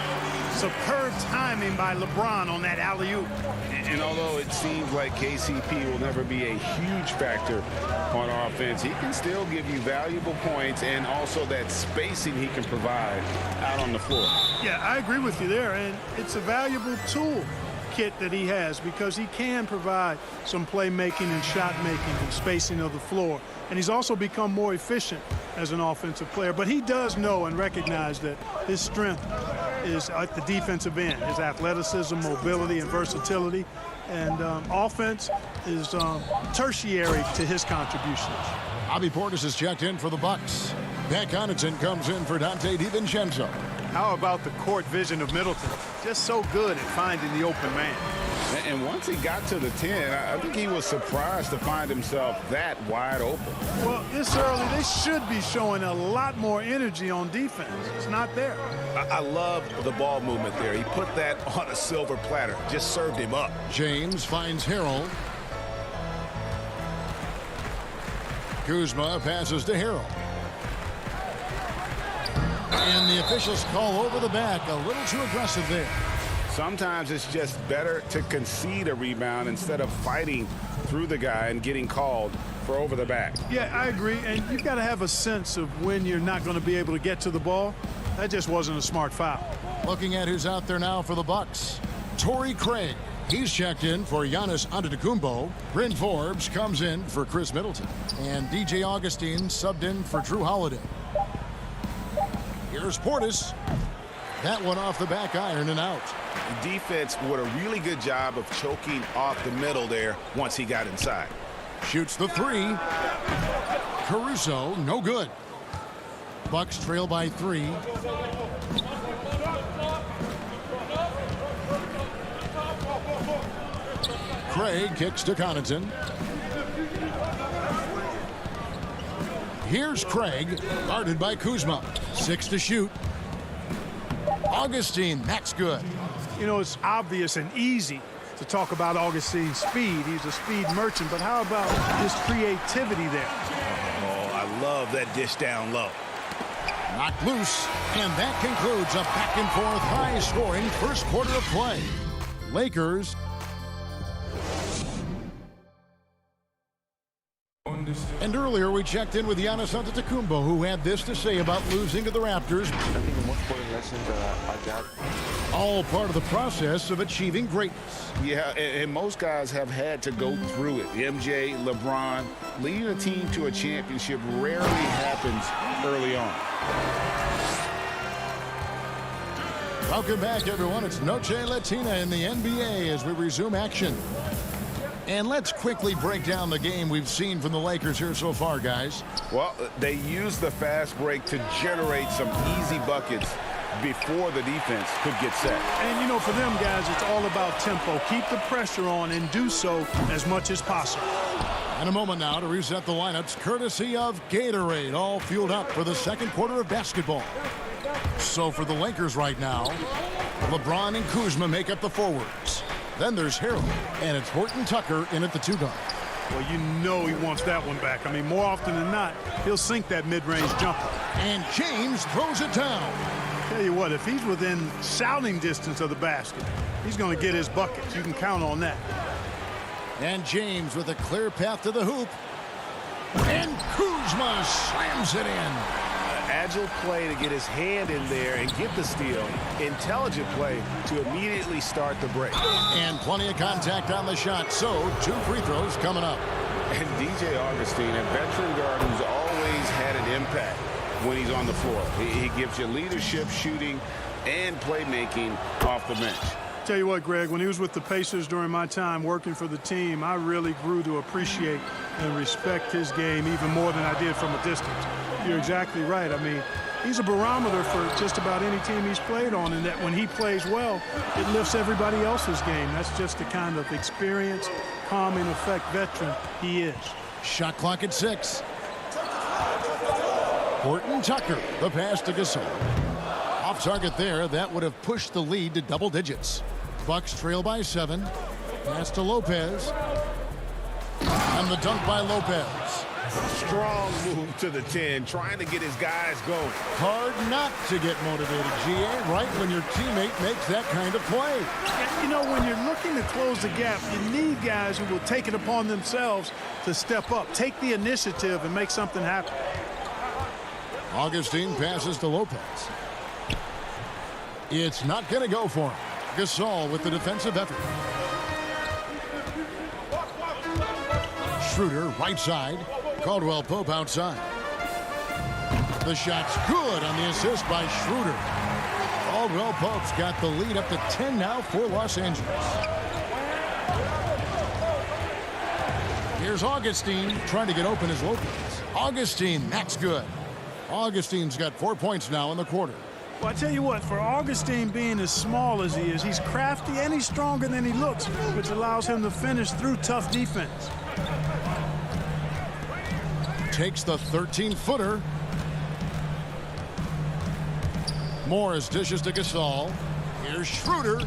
Superb timing by LeBron on that alley-oop. And although it seems like KCP will never be a huge factor on offense, he can still give you valuable points and also that spacing he can provide out on the floor. Yeah, I agree with you there, and it's a valuable tool. kit that he has because he can provide some playmaking and shot making and spacing of the floor. And he's also become more efficient as an offensive player. But he does know and recognize that his strength is at the defensive end, his athleticism, mobility, and versatility. And offense is tertiary to his contributions. Bobby Portis is checked in for the Bucks. Pat Connaughton comes in for Dante DiVincenzo. How about the court vision of Middleton? Just so good at finding the open man. And once he got to the 10, I think he was surprised to find himself that wide open. Well, this early, they should be showing a lot more energy on defense. It's not there. I love the ball movement there. He put that on a silver platter. Just served him up. James finds Harrell. Kuzma passes to Harrell. And the officials call over the back. A little too aggressive there. Sometimes it's just better to concede a rebound instead of fighting through the guy and getting called for over the back. Yeah, I agree. And you've got to have a sense of when you're not going to be able to get to the ball. That just wasn't a smart foul. Looking at who's out there now for the Bucks. Torrey Craig. He's checked in for Giannis Antetokounmpo. Bryn Forbes comes in for Chris Middleton. And DJ Augustine subbed in for Drew Holiday. Here's Portis. That one off the back iron and out. The defense did a really good job of choking off the middle there once he got inside. Shoots the three. Caruso, no good. Bucks trail by 3. Craig kicks to Connaughton. Here's Craig, guarded by Kuzma. 6 to shoot. Augustine, that's good. You know, it's obvious and easy to talk about Augustine's speed. He's a speed merchant, but how about his creativity there? Oh, I love that dish down low. Knocked loose, and that concludes a back-and-forth high-scoring first quarter of play. Lakers. And earlier we checked in with Giannis Antetokounmpo, who had this to say about losing to the Raptors. I think the most important lesson that I got. All part of the process of achieving greatness. Yeah, and most guys have had to go through it. MJ, LeBron, leading a team to a championship rarely happens early on. Welcome back, everyone. It's Noche Latina in the NBA as we resume action. And let's quickly break down the game we've seen from the Lakers here so far, guys. Well, they used the fast break to generate some easy buckets before the defense could get set. And, you know, for them guys, it's all about tempo. Keep the pressure on and do so as much as possible. And a moment now to reset the lineups, courtesy of Gatorade, all fueled up for the second quarter of basketball. So for the Lakers right now, LeBron and Kuzma make up the forwards. Then there's Harden, and it's Horton Tucker in at the 2 guard. Well, you know he wants that one back. I mean, more often than not, he'll sink that mid-range jumper. And James throws it down. Tell you what, if he's within shouting distance of the basket, he's going to get his buckets. You can count on that. And James with a clear path to the hoop. And Kuzma slams it in. Agile play to get his hand in there and get the steal. Intelligent play to immediately start the break. And plenty of contact on the shot. So 2 free throws coming up. And DJ Augustine, a veteran guard who's always had an impact when he's on the floor. He gives you leadership, shooting, and playmaking off the bench. Tell you what, Greg, when he was with the Pacers during my time working for the team, I really grew to appreciate and respect his game even more than I did from a distance. You're exactly right. I mean, he's a barometer for just about any team he's played on, and that when he plays well, it lifts everybody else's game. That's just the kind of experienced, calming effect veteran he is. Shot clock at 6. Horton Tucker, the pass to Gasol. Off target there, that would have pushed the lead to double digits. Bucks trail by 7. Pass to Lopez. And the dunk by Lopez. Strong move to the 10, trying to get his guys going. Hard not to get motivated, GA, right when your teammate makes that kind of play. You know, when you're looking to close the gap, you need guys who will take it upon themselves to step up, take the initiative, and make something happen. Augustine passes to Lopez. It's not going to go for him. Gasol with the defensive effort. Schroeder right side. Caldwell Pope outside. The shot's good on the assist by Schroeder. Caldwell Pope's got the lead up to 10 now for Los Angeles. Here's Augustine trying to get open as Lopez. Augustine, that's good. Augustine's got 4 points now in the quarter. Well, I tell you what, for Augustine being as small as he is, he's crafty and he's stronger than he looks, which allows him to finish through tough defense. Takes the 13-footer. Morris dishes to Gasol. Here's Schroeder.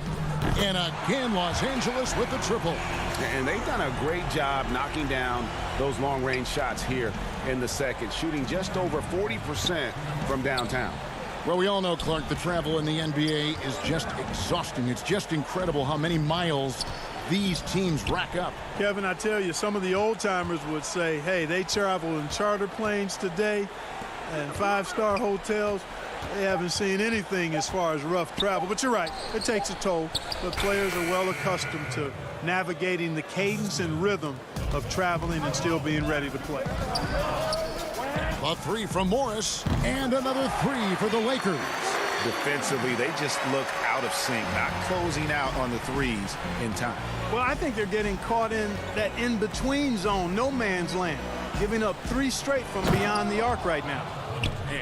And again, Los Angeles with the triple. And they've done a great job knocking down those long-range shots here in the second, shooting just over 40% from downtown. Well, we all know, Clark, the travel in the NBA is just exhausting. It's just incredible how many miles these teams rack up. Kevin, I tell you, some of the old-timers would say, hey, they travel in charter planes today and five-star hotels. They haven't seen anything as far as rough travel. But you're right, it takes a toll. But players are well accustomed to navigating the cadence and rhythm of traveling and still being ready to play. A three from Morris, and another three for the Lakers. Defensively, they just look out of sync, not closing out on the threes in time. Well, I think they're getting caught in that in-between zone, no man's land, giving up three straight from beyond the arc right now.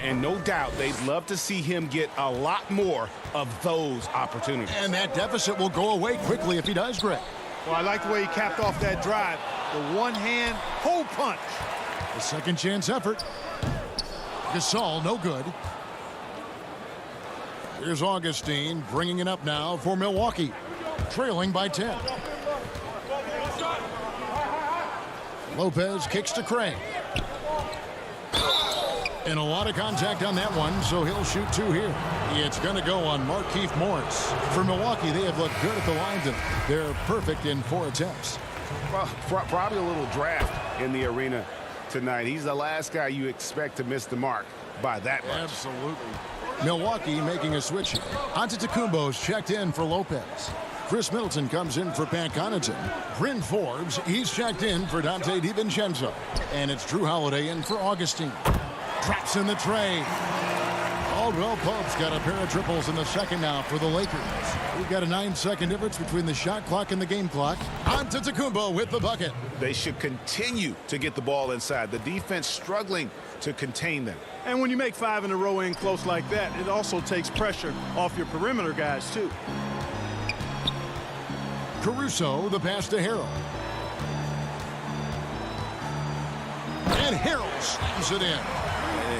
And no doubt they'd love to see him get a lot more of those opportunities. And that deficit will go away quickly if he does, Greg. Well, I like the way he capped off that drive. The one-hand hole punch. The second chance effort. Gasol, no good. Here's Augustine bringing it up now for Milwaukee, trailing by 10. Lopez kicks to Craig. And a lot of contact on that one, so he'll shoot two here. It's going to go on Markieff Morris. For Milwaukee, they have looked good at the line. They're perfect in 4 attempts. Well, probably a little draft in the arena tonight. He's the last guy you expect to miss the mark by that much. Absolutely. Milwaukee making a switch here. Antetokounmpo's checked in for Lopez. Chris Middleton comes in for Pat Connaughton. Bryn Forbes, he's checked in for Dante DiVincenzo. And it's Drew Holiday in for Augustine. Drops in the tray. Caldwell Pope's got a pair of triples in the second now for the Lakers. We've got a 9-second difference between the shot clock and the game clock. Antetokounmpo with the bucket. They should continue to get the ball inside. The defense struggling to contain them. And when you make 5 in a row in close like that, it also takes pressure off your perimeter guys, too. Caruso, the pass to Harrell. And Harrell slams it in.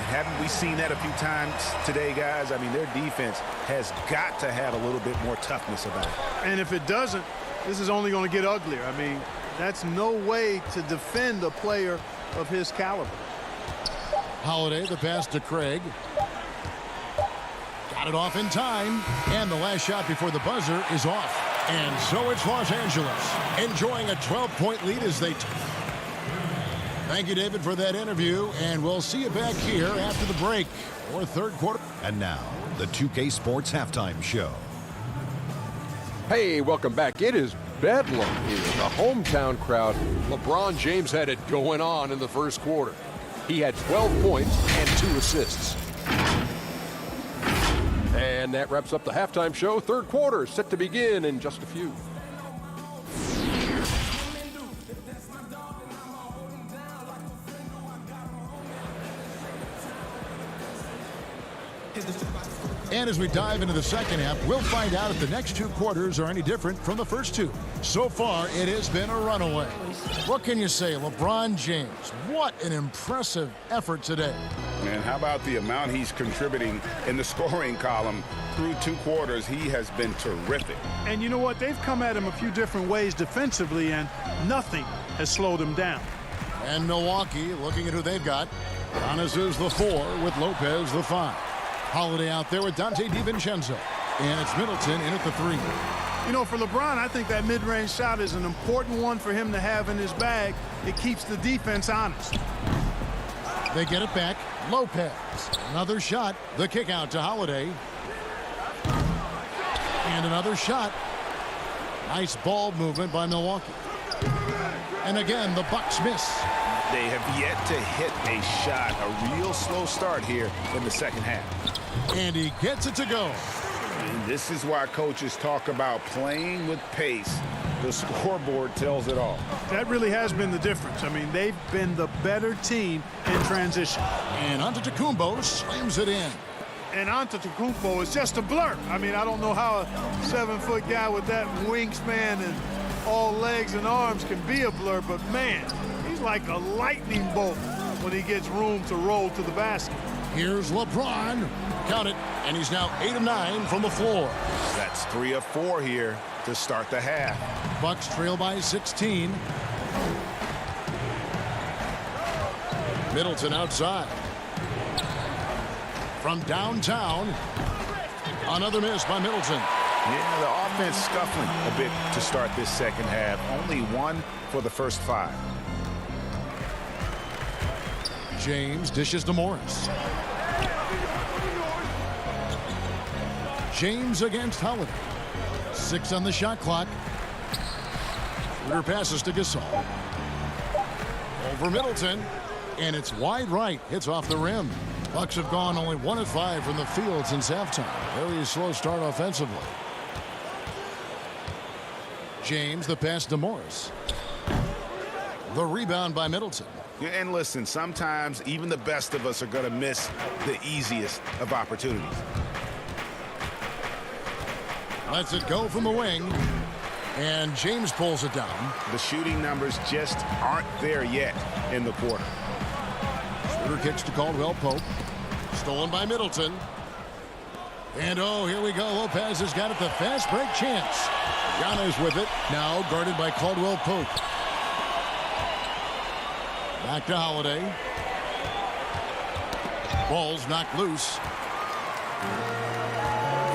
Haven't we seen that a few times today, guys? I mean, their defense has got to have a little bit more toughness about it. And if it doesn't, this is only going to get uglier. I mean, that's no way to defend a player of his caliber. Holiday, the pass to Craig. Got it off in time. And the last shot before the buzzer is off. And so it's Los Angeles enjoying a 12-point lead as they... Thank you, David, for that interview, and we'll see you back here after the break for third quarter. And now, the 2K Sports Halftime Show. Hey, welcome back. It is bedlam here. The hometown crowd. LeBron James had it going on in the first quarter. He had 12 points and 2 assists. And that wraps up the halftime show. Third quarter set to begin in just a few. And as we dive into the second half, we'll find out if the next 2 quarters are any different from the first 2. So far, it has been a runaway. What can you say? LeBron James, what an impressive effort today. And how about the amount he's contributing in the scoring column through 2 quarters? He has been terrific. And you know what? They've come at him a few different ways defensively, and nothing has slowed him down. And Milwaukee looking at who they've got. Giannis is the 4 with Lopez the 5. Holiday out there with Dante DiVincenzo. And it's Middleton in at the 3. You know, for LeBron, I think that mid-range shot is an important one for him to have in his bag. It keeps the defense honest. They get it back. Lopez. Another shot. The kick out to Holiday. And another shot. Nice ball movement by Milwaukee. And again, the Bucks miss. They have yet to hit a shot. A real slow start here in the second half. And he gets it to go. And this is why coaches talk about playing with pace. The scoreboard tells it all. That really has been the difference. I mean, they've been the better team in transition. And Antetokounmpo slams it in. And Antetokounmpo is just a blur. I mean, I don't know how a 7-foot guy with that wingspan and all legs and arms can be a blur, but man, he's like a lightning bolt when he gets room to roll to the basket. Here's LeBron. Count it. And he's now 8 of 9 from the floor. That's 3 of 4 here to start the half. Bucks trail by 16. Middleton outside. From downtown. Another miss by Middleton. Yeah, the offense scuffling a bit to start this second half. Only 1 for the first 5. James dishes to Morris. James against Holiday. 6 on the shot clock. Schroeder passes to Gasol. Over Middleton. And it's wide right. Hits off the rim. Bucks have gone only 1 of 5 from the field since halftime. Very slow start offensively. James, the pass to Morris. The rebound by Middleton. Yeah, and listen, sometimes even the best of us are going to miss the easiest of opportunities. Lets it go from the wing. And James pulls it down. The shooting numbers just aren't there yet in the quarter. Schroeder kicks to Caldwell Pope. Stolen by Middleton. And oh, here we go. Lopez has got it. The fast break chance. Giannis with it. Now guarded by Caldwell Pope. Back to Holiday. Ball's knocked loose.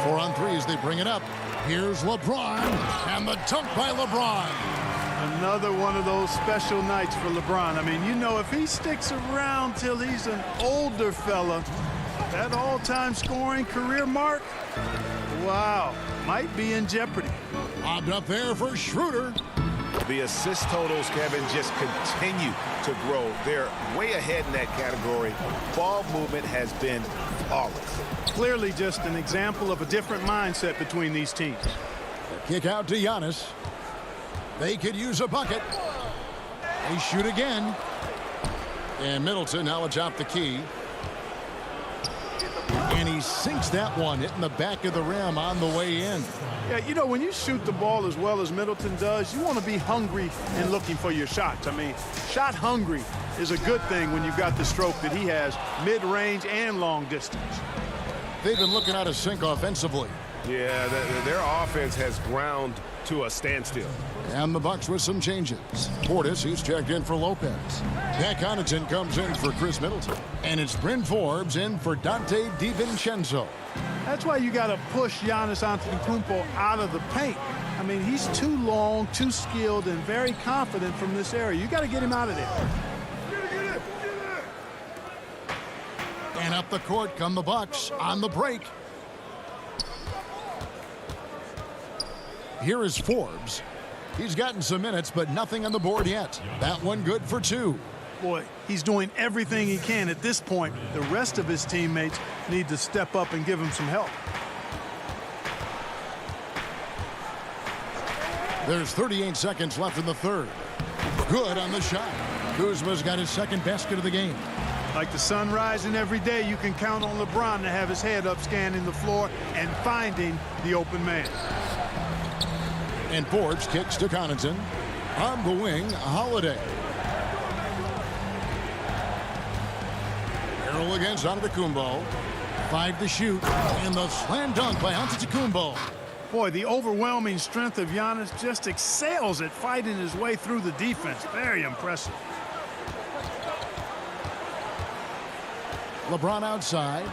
4 on 3 as they bring it up. Here's LeBron. And the dunk by LeBron. Another one of those special nights for LeBron. I mean, you know, if he sticks around till he's an older fella, that all-time scoring career mark, wow, might be in jeopardy. Lobbed up there for Schroeder. The assist totals, Kevin, just continue to grow. They're way ahead in that category. Ball movement has been flawless. Clearly just an example of a different mindset between these teams. Kick out to Giannis. They could use a bucket. They shoot again. And Middleton now atop the key. And he sinks that one, hitting the back of the rim on the way in. Yeah, you know, when you shoot the ball as well as Middleton does, you want to be hungry and looking for your shots. I mean, shot hungry is a good thing when you've got the stroke that he has, mid-range and long distance. They've been looking out of sync offensively. Yeah, their offense has ground to a standstill. And the Bucks with some changes. Portis, he's checked in for Lopez. Pat Connaughton comes in for Chris Middleton. And it's Bryn Forbes in for Dante DiVincenzo. That's why you got to push Giannis Antetokounmpo out of the paint. I mean, he's too long, too skilled, and very confident from this area. You got to get him out of there. And up the court come the Bucks on the break. Here is Forbes. He's gotten some minutes, but nothing on the board yet. That one good for 2. Boy, he's doing everything he can at this point. The rest of his teammates need to step up and give him some help. There's 38 seconds left in the third. Good on the shot. Kuzma's got his second basket of the game. Like the sun rising every day, you can count on LeBron to have his head up scanning the floor and finding the open man. And Forbes kicks to Connaughton. On the wing, Holiday. Harrell against Antetokounmpo. 5 to shoot. And the slam dunk by Antetokounmpo. Boy, the overwhelming strength of Giannis just excels at fighting his way through the defense. Very impressive. LeBron outside.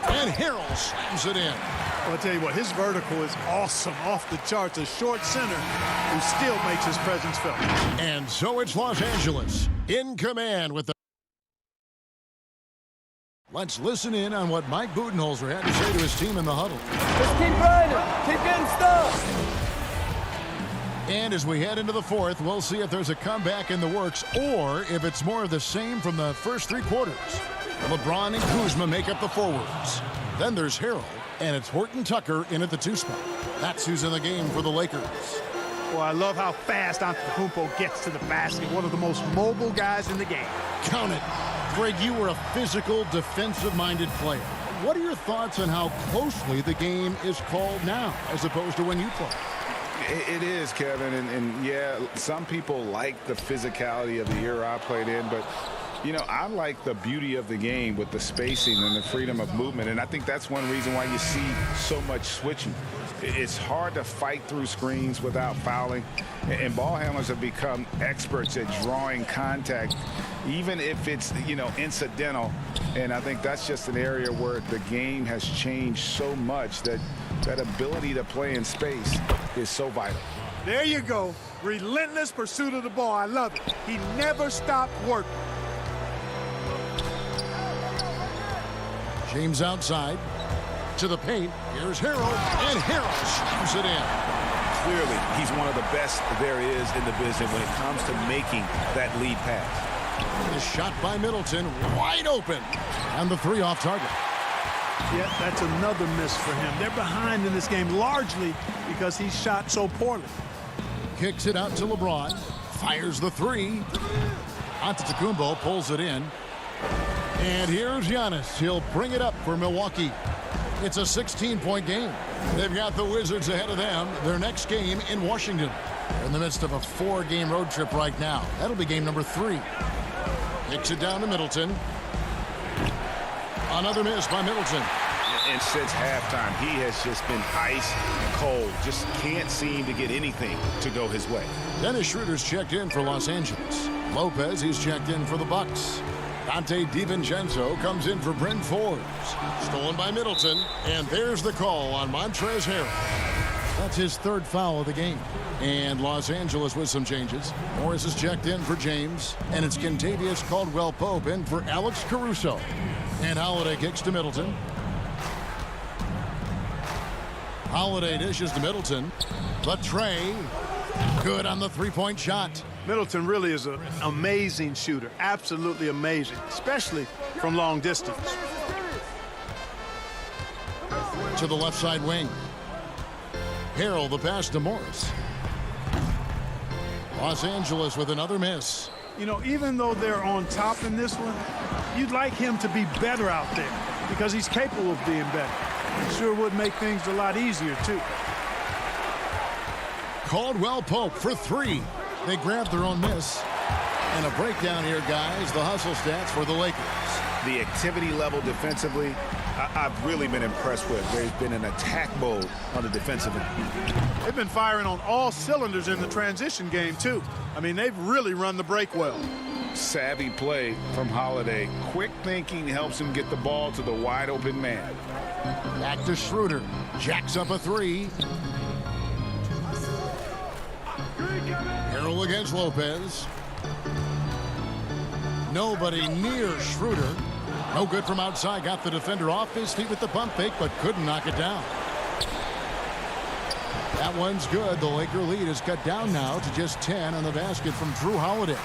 And Harrell slams it in. Well, I'll tell you what, his vertical is awesome, off the charts. A short center who still makes his presence felt. And so it's Los Angeles in command with the Let's listen in on what Mike Budenholzer had to say to his team in the huddle. Just keep grinding. Keep getting stuff. And as we head into the fourth, we'll see if there's a comeback in the works or if it's more of the same from the first three quarters. LeBron and Kuzma make up the forwards. Then there's Harrell, and it's Horton Tucker in at the 2 spot. That's who's in the game for the Lakers. Well, I love how fast Antetokounmpo gets to the basket. One of the most mobile guys in the game. Count it. Greg, you were a physical, defensive-minded player. What are your thoughts on how closely the game is called now as opposed to when you played? It is, Kevin, and yeah, some people like the physicality of the era I played in, but you know, I like the beauty of the game with the spacing and the freedom of movement, and I think that's one reason why you see so much switching. It's hard to fight through screens without fouling, and ball handlers have become experts at drawing contact, even if it's, you know, incidental, and I think that's just an area where the game has changed so much that that ability to play in space is so vital. There you go. Relentless pursuit of the ball. I love it. He never stopped working. James outside to the paint. Here's Harrell, and Harrell shoots it in. Clearly, he's one of the best there is in the business when it comes to making that lead pass. The shot by Middleton, wide open, and the 3 off target. Yep, that's another miss for him. They're behind in this game largely because he shot so poorly. Kicks it out to LeBron, fires the 3. Antetokounmpo pulls it in. And here's Giannis. He'll bring it up for Milwaukee. It's a 16-point game. They've got the Wizards ahead of them. Their next game in Washington. They're in the midst of a 4-game road trip right now. That'll be game number 3. Kicks it down to Middleton. Another miss by Middleton. And since halftime, he has just been ice cold. Just can't seem to get anything to go his way. Dennis Schroeder's checked in for Los Angeles. Lopez, he's checked in for the Bucks. Dante DiVincenzo comes in for Bryn Forbes. Stolen by Middleton. And there's the call on Montrezl Harrell. That's his 3rd foul of the game. And Los Angeles with some changes. Morris is checked in for James. And it's Kentavious Caldwell-Pope in for Alex Caruso. And Holiday kicks to Middleton. Holiday dishes to Middleton. The tray. Good on the 3-point shot. Middleton really is an amazing shooter. Absolutely amazing, especially from long distance. To the left side wing. Harrell the pass to Morris. Los Angeles with another miss. You know, even though they're on top in this one, you'd like him to be better out there because he's capable of being better. It sure would make things a lot easier, too. Caldwell-Pope for 3. They grabbed their own miss. And a breakdown here, guys. The hustle stats for the Lakers. The activity level defensively, I've really been impressed with. There's been an attack mode on the defensive end. They've been firing on all cylinders in the transition game, too. I mean, they've really run the break well. Savvy play from Holiday. Quick thinking helps him get the ball to the wide open man. Back to Schroeder. Jacks up a 3. Harrell against Lopez. Nobody near Schroeder. No good from outside. Got the defender off his feet with the pump fake, but couldn't knock it down. That one's good. The Laker lead is cut down now to just 10 on the basket from Drew Holiday.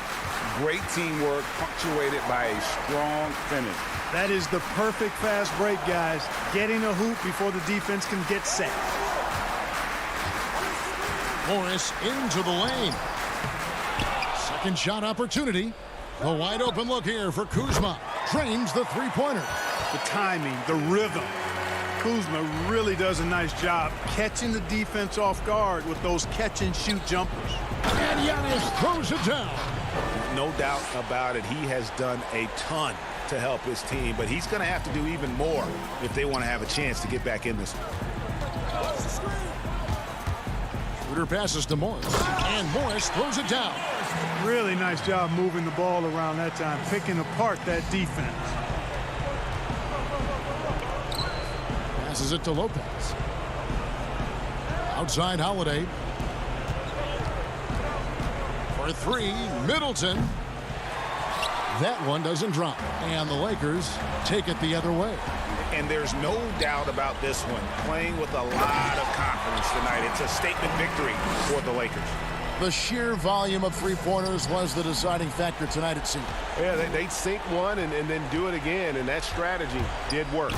Great teamwork, punctuated by a strong finish. That is the perfect fast break, guys. Getting a hoop before the defense can get set. Morris into the lane. Second shot opportunity. A wide open look here for Kuzma. Drains the 3-pointer. The timing, the rhythm. Kuzma really does a nice job catching the defense off guard with those catch-and-shoot jumpers. And Giannis throws it down. No doubt about it. He has done a ton to help his team, but he's going to have to do even more if they want to have a chance to get back in this one. Schroeder passes to Morris, and Morris throws it down. Really nice job moving the ball around that time, picking apart that defense. Passes it to Lopez. Outside Holiday. For 3, Middleton. That one doesn't drop. And the Lakers take it the other way. And there's no doubt about this one. Playing with a lot of confidence tonight. It's a statement victory for the Lakers. The sheer volume of three-pointers was the deciding factor tonight, it seemed. Yeah, they'd sink one and then do it again, and that strategy did work.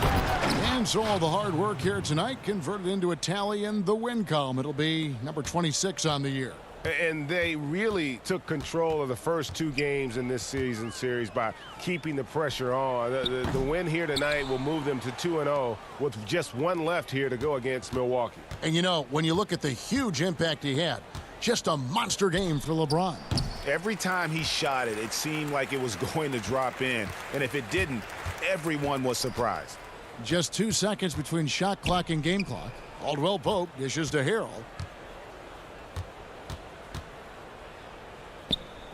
And so all the hard work here tonight converted into a tally in the win column. It'll be number 26 on the year. And they really took control of the first two games in this series by keeping the pressure on. The win here tonight will move them to 2-0 with just one left here to go against Milwaukee. And, you know, when you look at the huge impact he had, just a monster game for LeBron. Every time he shot it, it seemed like it was going to drop in. And if it didn't, everyone was surprised. Just 2 seconds between shot clock and game clock. Caldwell Pope dishes to Harrell.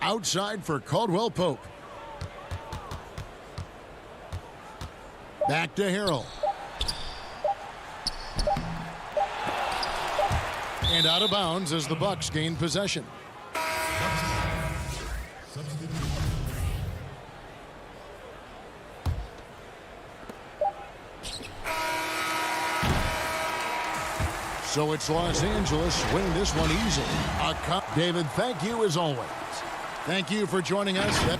Outside for Caldwell Pope. Back to Harrell. And out of bounds as the Bucks gain possession. So it's Los Angeles winning this one easily. David, thank you as always. Thank you for joining us.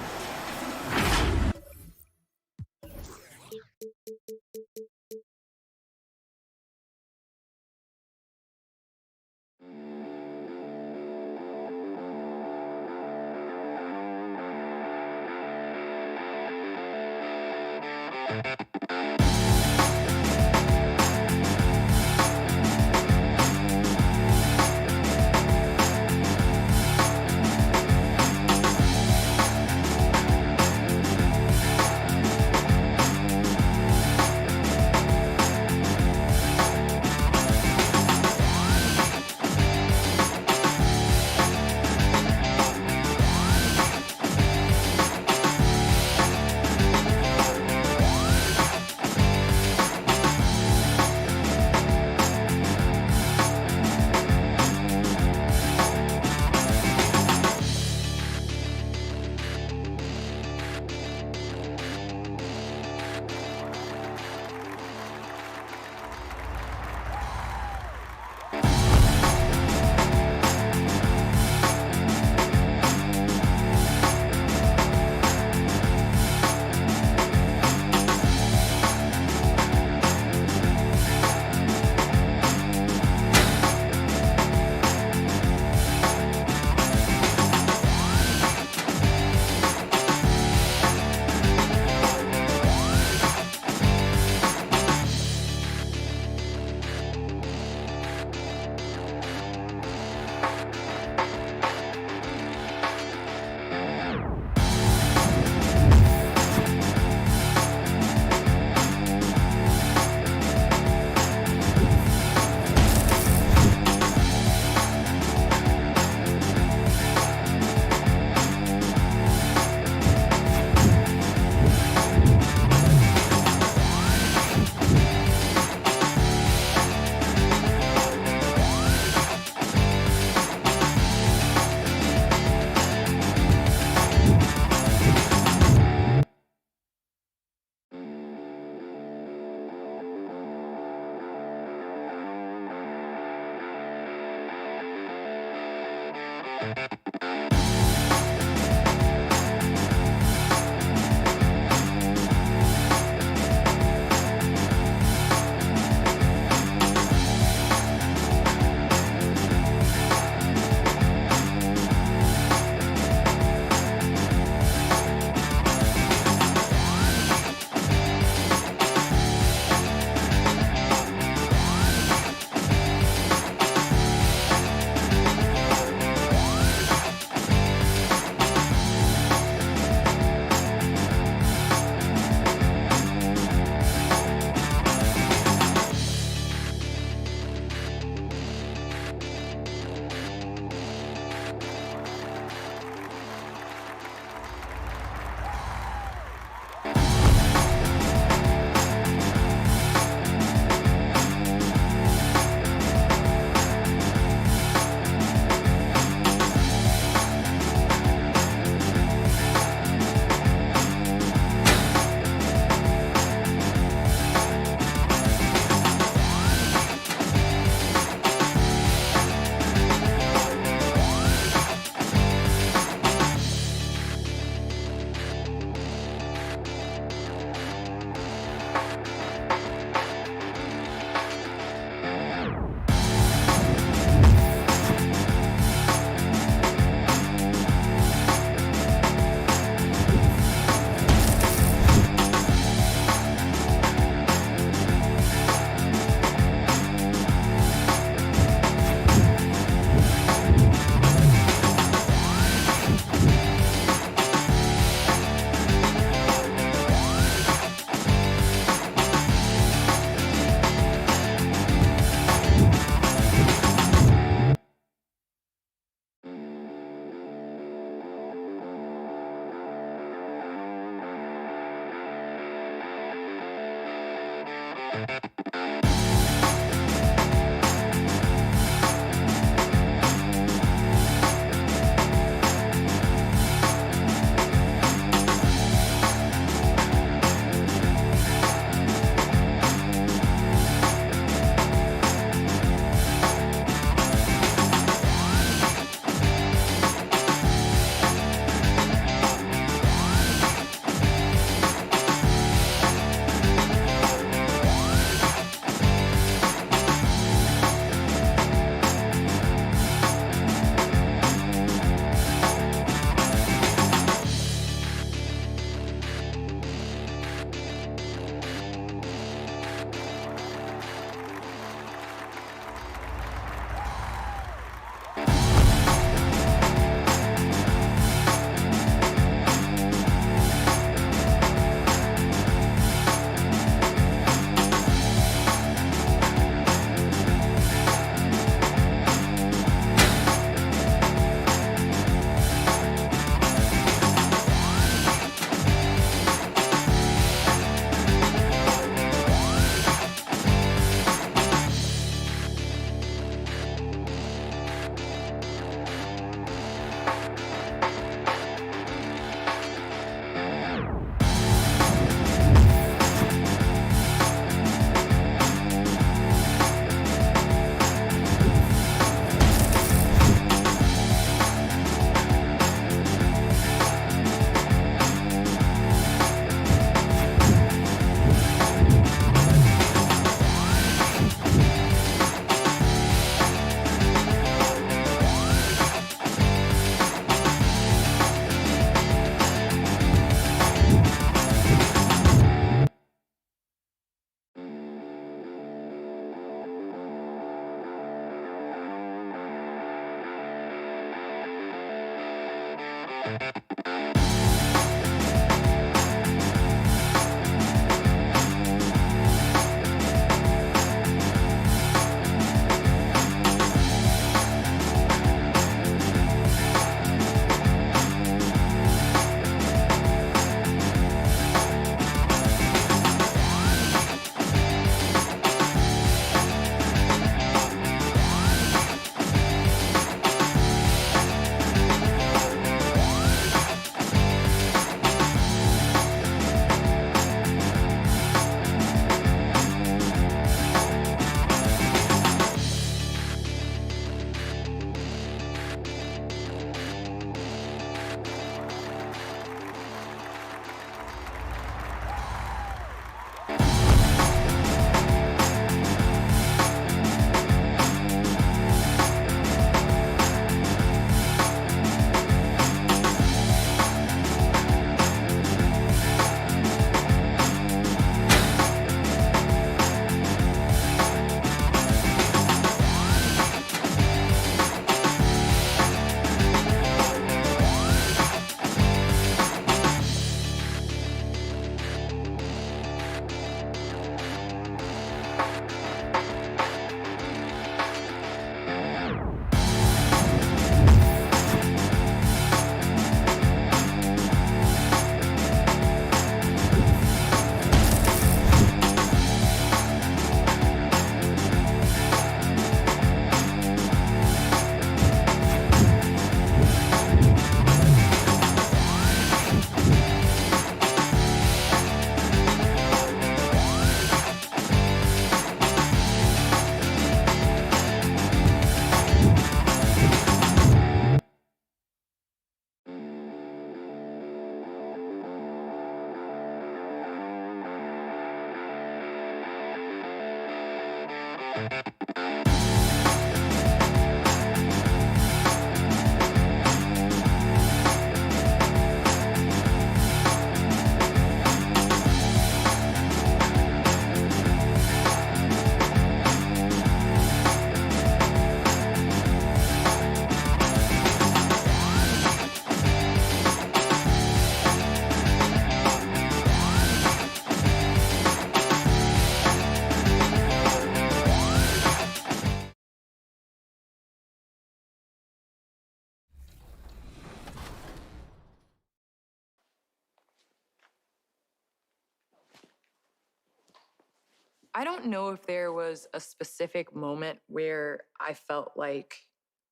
I don't know if there was a specific moment where I felt like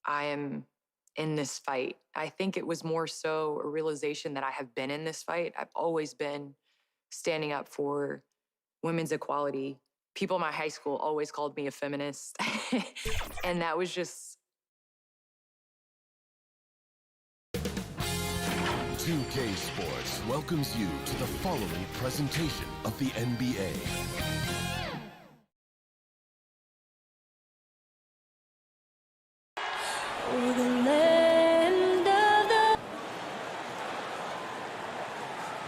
I am in this fight. I think it was more so a realization that I have been in this fight. I've always been standing up for women's equality. People in my high school always called me a feminist. And that was just... 2K Sports welcomes you to the following presentation of the NBA.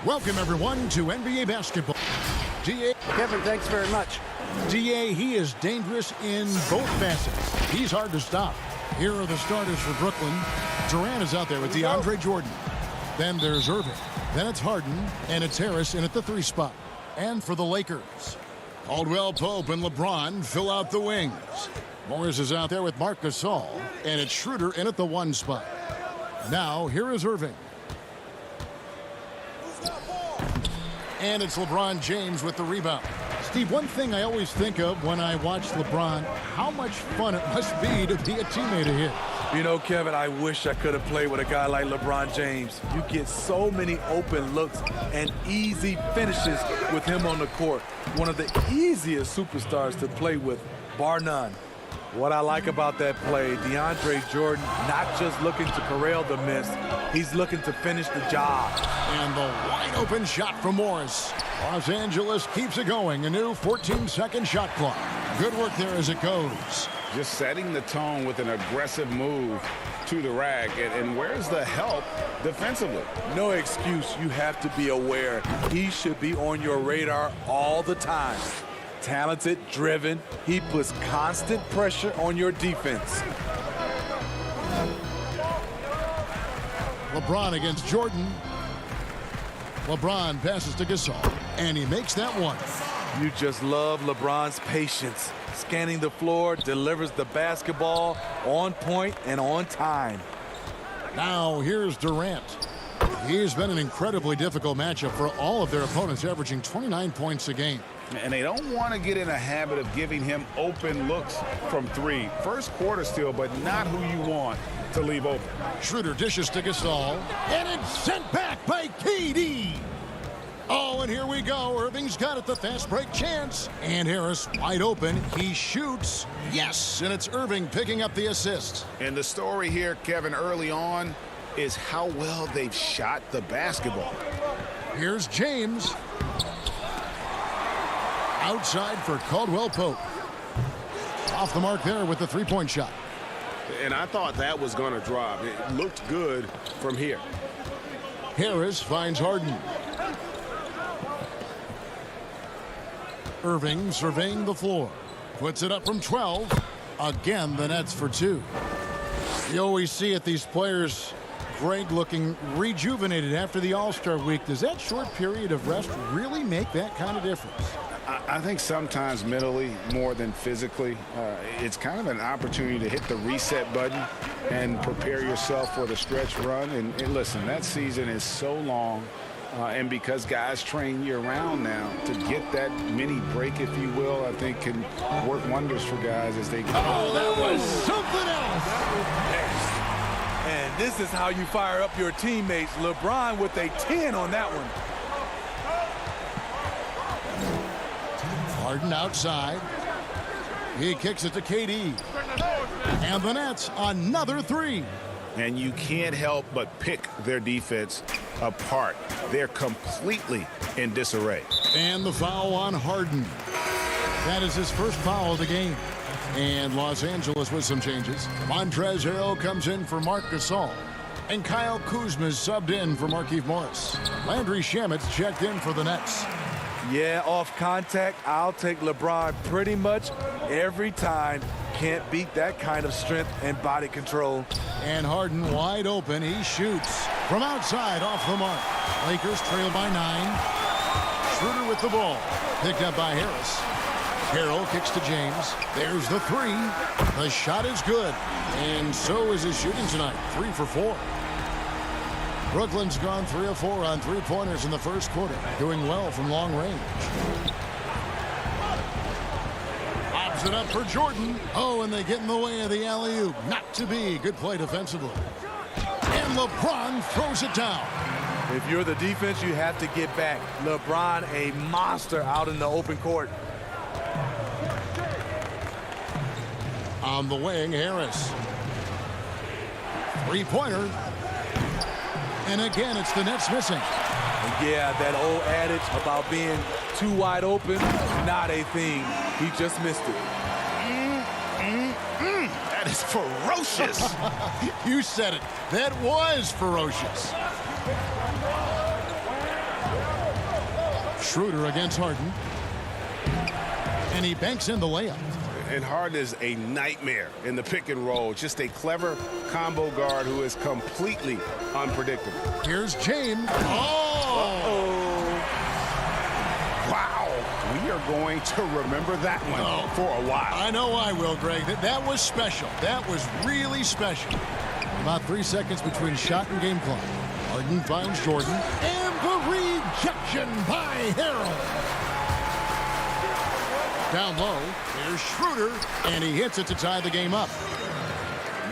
Welcome, everyone, to NBA basketball. DA. Kevin, thanks very much. DA, he is dangerous in both facets. He's hard to stop. Here are the starters for Brooklyn. Durant is out there with DeAndre Jordan. Then there's Irving. Then it's Harden. And it's Harris in at the 3 spot. And for the Lakers, Caldwell Pope and LeBron fill out the wings. Morris is out there with Marc Gasol. And it's Schroeder in at the 1 spot. Now, here is Irving. And it's LeBron James with the rebound. Steve, one thing I always think of when I watch LeBron, how much fun it must be to be a teammate of his. You know, Kevin, I wish I could have played with a guy like LeBron James. You get so many open looks and easy finishes with him on the court. One of the easiest superstars to play with, bar none. What I like about that play, DeAndre Jordan not just looking to corral the miss, he's looking to finish the job. And the wide open shot from Morris. Los Angeles keeps it going. A new 14-second shot clock. Good work there as it goes. Just setting the tone with an aggressive move to the rack. And where's the help defensively? No excuse. You have to be aware. He should be on your radar all the time. Talented, driven, he puts constant pressure on your defense. LeBron against Jordan. LeBron passes to Gasol, and he makes that one. You just love LeBron's patience. Scanning the floor, delivers the basketball on point and on time. Now here's Durant. He's been an incredibly difficult matchup for all of their opponents, averaging 29 points a game. And they don't want to get in a habit of giving him open looks from 3. First quarter still, but not who you want to leave open. Schroeder dishes to Gasol, and it's sent back by KD. Oh, and here we go. Irving's got it, the fast break chance. And Harris wide open. He shoots. Yes, and it's Irving picking up the assist. And the story here, Kevin, early on is how well they've shot the basketball. Here's James. Outside for Caldwell Pope. Off the mark there with the 3-point shot. And I thought that was going to drop. It looked good from here. Harris finds Harden. Irving surveying the floor. Puts it up from 12. Again, the Nets for 2. You always see it, these players, Greg, looking rejuvenated after the All-Star week. Does that short period of rest really make that kind of difference? I think sometimes mentally more than physically. It's kind of an opportunity to hit the reset button and prepare yourself for the stretch run. And listen, that season is so long. And because guys train year-round now, to get that mini break, if you will, I think can work wonders for guys as they go. Oh, that was something else. And this is how you fire up your teammates. LeBron with a 10 on that one. Harden outside. He kicks it to KD. And the Nets, another 3. And you can't help but pick their defense apart. They're completely in disarray. And the foul on Harden. That is his first foul of the game. And Los Angeles with some changes. Montrezl Harrell comes in for Marc Gasol. And Kyle Kuzma is subbed in for Markieff Morris. Landry Shamet's checked in for the Nets. Yeah, off contact, I'll take LeBron pretty much every time. Can't beat that kind of strength and body control. And Harden wide open. He shoots from outside off the mark. Lakers trail by 9. Schroeder with the ball. Picked up by Harris. Harrell kicks to James. There's the 3. The shot is good. And so is his shooting tonight. 3 for 4. Brooklyn's gone 3 of 4 on 3-pointers in the first quarter. Doing well from long range. Throws it up for Jordan. Oh, and they get in the way of the alley-oop. Not to be. Good play defensively. And LeBron throws it down. If you're the defense, you have to get back. LeBron, a monster out in the open court. On the wing, Harris. Three-pointer. And again, it's the Nets missing. Yeah, that old adage about being too wide open, not a thing. He just missed it. That is ferocious. You said it. That was ferocious. Schroeder against Harden. And he banks in the layup. And Harden is a nightmare in the pick and roll. Just a clever combo guard who is completely unpredictable. Here's James. Oh! Wow. We are going to remember that one for a while. I know I will, Greg. That was special. That was really special. About 3 seconds between shot and game clock. Harden finds Jordan. And the rejection by Harold. Down low, there's Schroeder, and he hits it to tie the game up.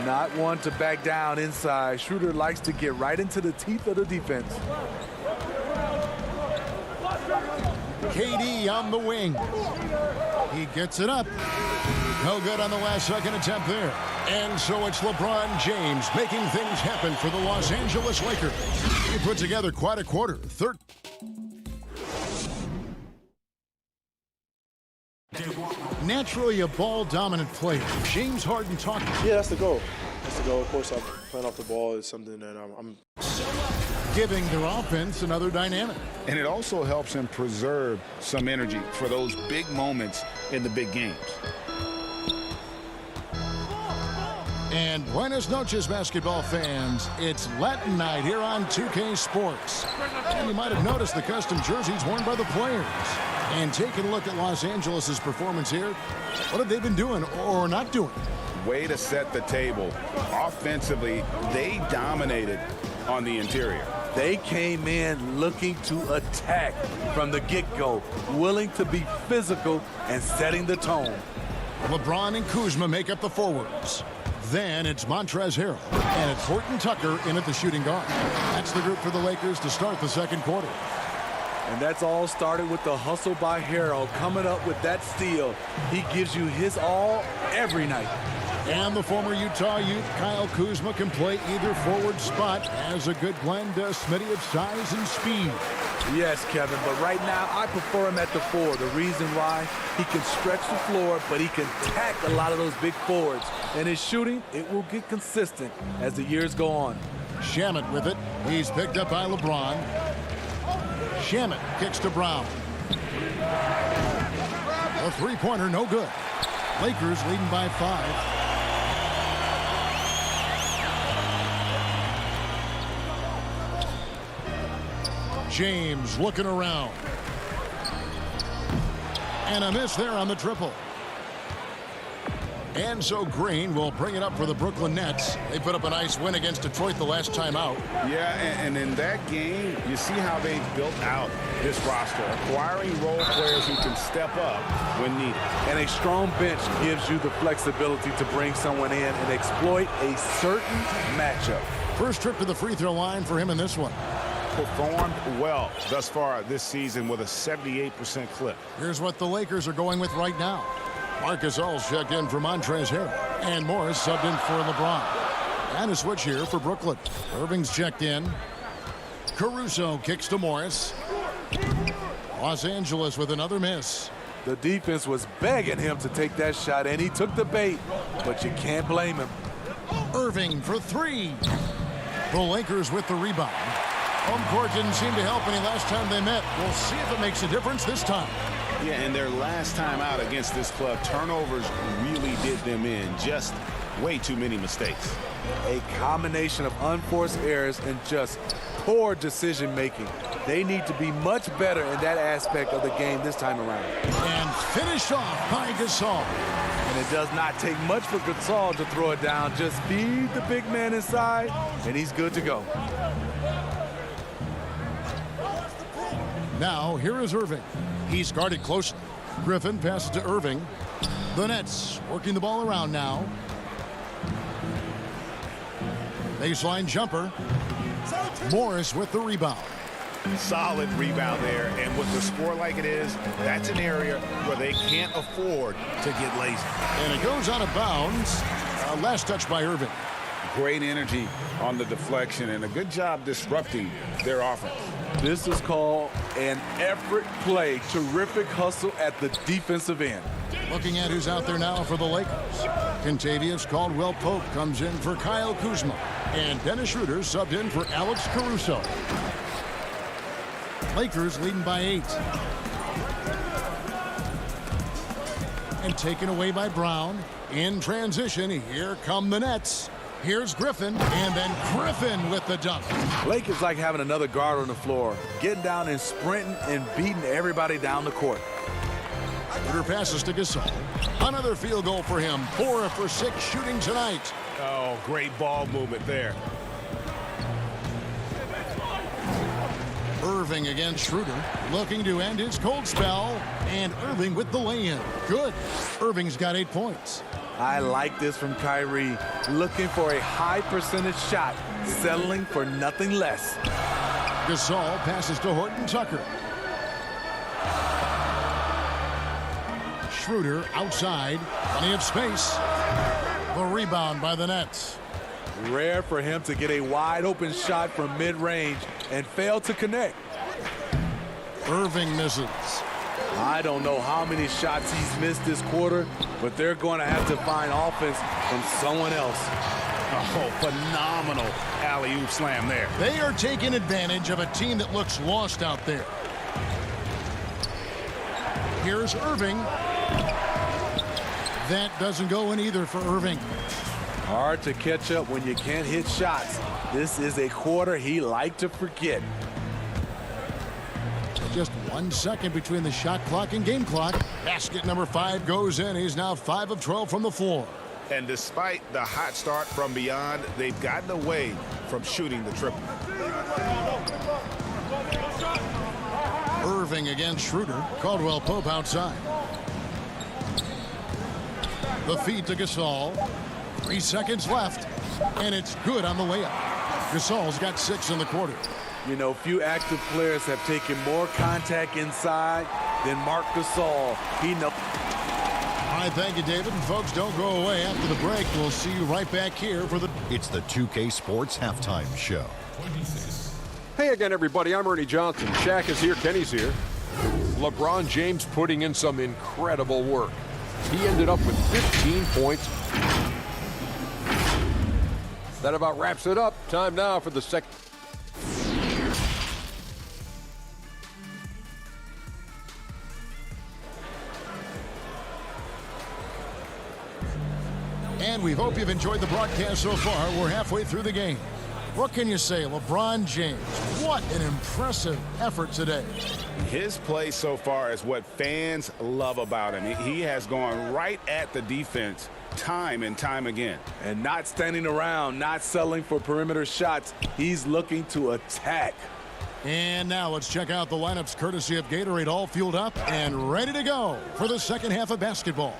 Not one to back down inside. Schroeder likes to get right into the teeth of the defense. KD on the wing. He gets it up. No good on the last second attempt there. And so it's LeBron James making things happen for the Los Angeles Lakers. He put together quite a quarter. Naturally a ball-dominant player. James Harden talking. Yeah, that's the goal. That's the goal. Of course, playing off the ball is something that I'm giving their offense another dynamic. And it also helps him preserve some energy for those big moments in the big games. And buenas noches, basketball fans. It's Latin night here on 2K Sports. And you might have noticed the custom jerseys worn by the players. And taking a look at Los Angeles' performance here, what have they been doing or not doing? Way to set the table. Offensively, they dominated on the interior. They came in looking to attack from the get-go, willing to be physical and setting the tone. LeBron and Kuzma make up the forwards. Then it's Montrezl Harrell, and it's Horton Tucker in at the shooting guard. That's the group for the Lakers to start the second quarter. And that's all started with the hustle by Harrell coming up with that steal. He gives you his all every night. And the former Utah youth, Kyle Kuzma, can play either forward spot. Has a good blend, Smitty, of size and speed. Yes, Kevin, but right now I prefer him at the 4. The reason why, he can stretch the floor, but he can tack a lot of those big forwards. And his shooting, it will get consistent as the years go on. Shamet with it. He's picked up by LeBron. Shamet kicks to Brown. A three-pointer, no good. Lakers leading by 5. James looking around. And a miss there on the triple. And so Green will bring it up for the Brooklyn Nets. They put up a nice win against Detroit the last time out. Yeah, and in that game, you see how they've built out this roster, acquiring role players who can step up when needed. And a strong bench gives you the flexibility to bring someone in and exploit a certain matchup. First trip to the free throw line for him in this one. Performed well thus far this season with a 78% clip. Here's what the Lakers are going with right now. Marcus All's checked in for Montrezl Harrell. And Morris subbed in for LeBron. And a switch here for Brooklyn. Irving's checked in. Caruso kicks to Morris. Los Angeles with another miss. The defense was begging him to take that shot, and he took the bait, but you can't blame him. Irving for 3. The Lakers with the rebound. Home court didn't seem to help any last time they met. We'll see if it makes a difference this time. Yeah, and their last time out against this club, turnovers really did them in. Just way too many mistakes. A combination of unforced errors and just poor decision-making. They need to be much better in that aspect of the game this time around. And finished off by Gasol. And it does not take much for Gasol to throw it down. Just feed the big man inside, and he's good to go. Now, here is Irving. He's guarded closely. Griffin passes to Irving. The Nets working the ball around now. Baseline jumper. Morris with the rebound. Solid rebound there, and with the score like it is, that's an area where they can't afford to get lazy. And it goes out of bounds. Last touch by Irving. Great energy on the deflection and a good job disrupting their offense. This is called an effort play. Terrific hustle at the defensive end. Looking at who's out there now for the Lakers. Kentavious Caldwell-Pope comes in for Kyle Kuzma. And Dennis Schroeder subbed in for Alex Caruso. Lakers leading by 8. And taken away by Brown. In transition, here come the Nets. Here's Griffin, and then Griffin with the dunk. Lakers like having another guard on the floor, getting down and sprinting and beating everybody down the court. Schroeder passes to Gasol. Another field goal for him. 4 for 6 shooting tonight. Oh, great ball movement there. Irving against Schroeder, looking to end his cold spell, and Irving with the lay-in. Good. Irving's got 8 points. I like this from Kyrie, looking for a high percentage shot, settling for nothing less. Gasol passes to Horton Tucker. Schroeder outside, plenty of space. The rebound by the Nets. Rare for him to get a wide open shot from mid-range and fail to connect. Irving misses. I don't know how many shots he's missed this quarter, but they're going to have to find offense from someone else. Oh, phenomenal alley-oop slam there. They are taking advantage of a team that looks lost out there. Here's Irving. That doesn't go in either for Irving. Hard to catch up when you can't hit shots. This is a quarter he liked to forget. Just 1 second between the shot clock and game clock. Basket number 5 goes in. He's now 5 of 12 from the floor. And despite the hot start from beyond, they've gotten away from shooting the triple. Irving against Schroeder. Caldwell-Pope outside. The feed to Gasol. 3 seconds left. And it's good on the layup. Gasol's got 6 in the quarter. You know, few active players have taken more contact inside than Marc Gasol. He knows. All right, thank you, David. And folks, don't go away. After the break, we'll see you right back here for the... It's the 2K Sports Halftime Show. Hey again, everybody. I'm Ernie Johnson. Shaq is here. Kenny's here. LeBron James putting in some incredible work. He ended up with 15 points. That about wraps it up. Time now for the second. And we hope you've enjoyed the broadcast so far. We're halfway through the game. What can you say? LeBron James, what an impressive effort today. His play so far is what fans love about him. He has gone right at the defense time and time again. And not standing around, not settling for perimeter shots. He's looking to attack. And now let's check out the lineups courtesy of Gatorade, all fueled up and ready to go for the second half of basketball.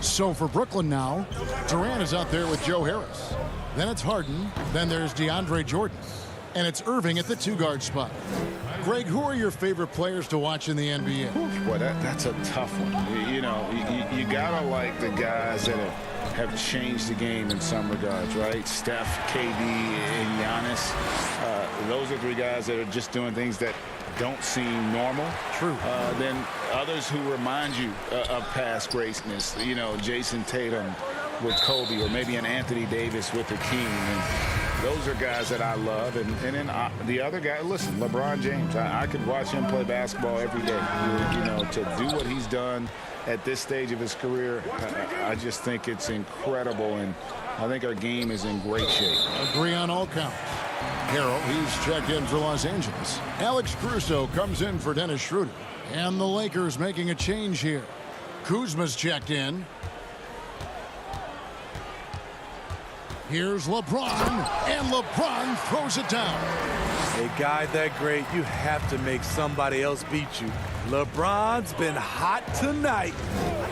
So for Brooklyn now, Durant is out there with Joe Harris. Then it's Harden. Then there's DeAndre Jordan. And it's Irving at the 2-guard spot. Greg, who are your favorite players to watch in the NBA? Boy, that's a tough one. You know, you gotta like the guys that have changed the game in some regards, right? Steph, KD, and Giannis. Those are 3 guys that are just doing things that don't seem normal. True. Then others who remind you of past greatness. You know, Jason Tatum with Kobe, or maybe an Anthony Davis with the King. And those are guys that I love. And then the other guy, listen, LeBron James. I could watch him play basketball every day. You know, to do what he's done at this stage of his career, I just think it's incredible. And I think our game is in great shape. Agree on all counts. Harrell, he's checked in for Los Angeles. Alex Caruso comes in for Dennis Schroeder. And the Lakers making a change here. Kuzma's checked in. Here's LeBron, and LeBron throws it down. A guy that great, you have to make somebody else beat you. LeBron's been hot tonight.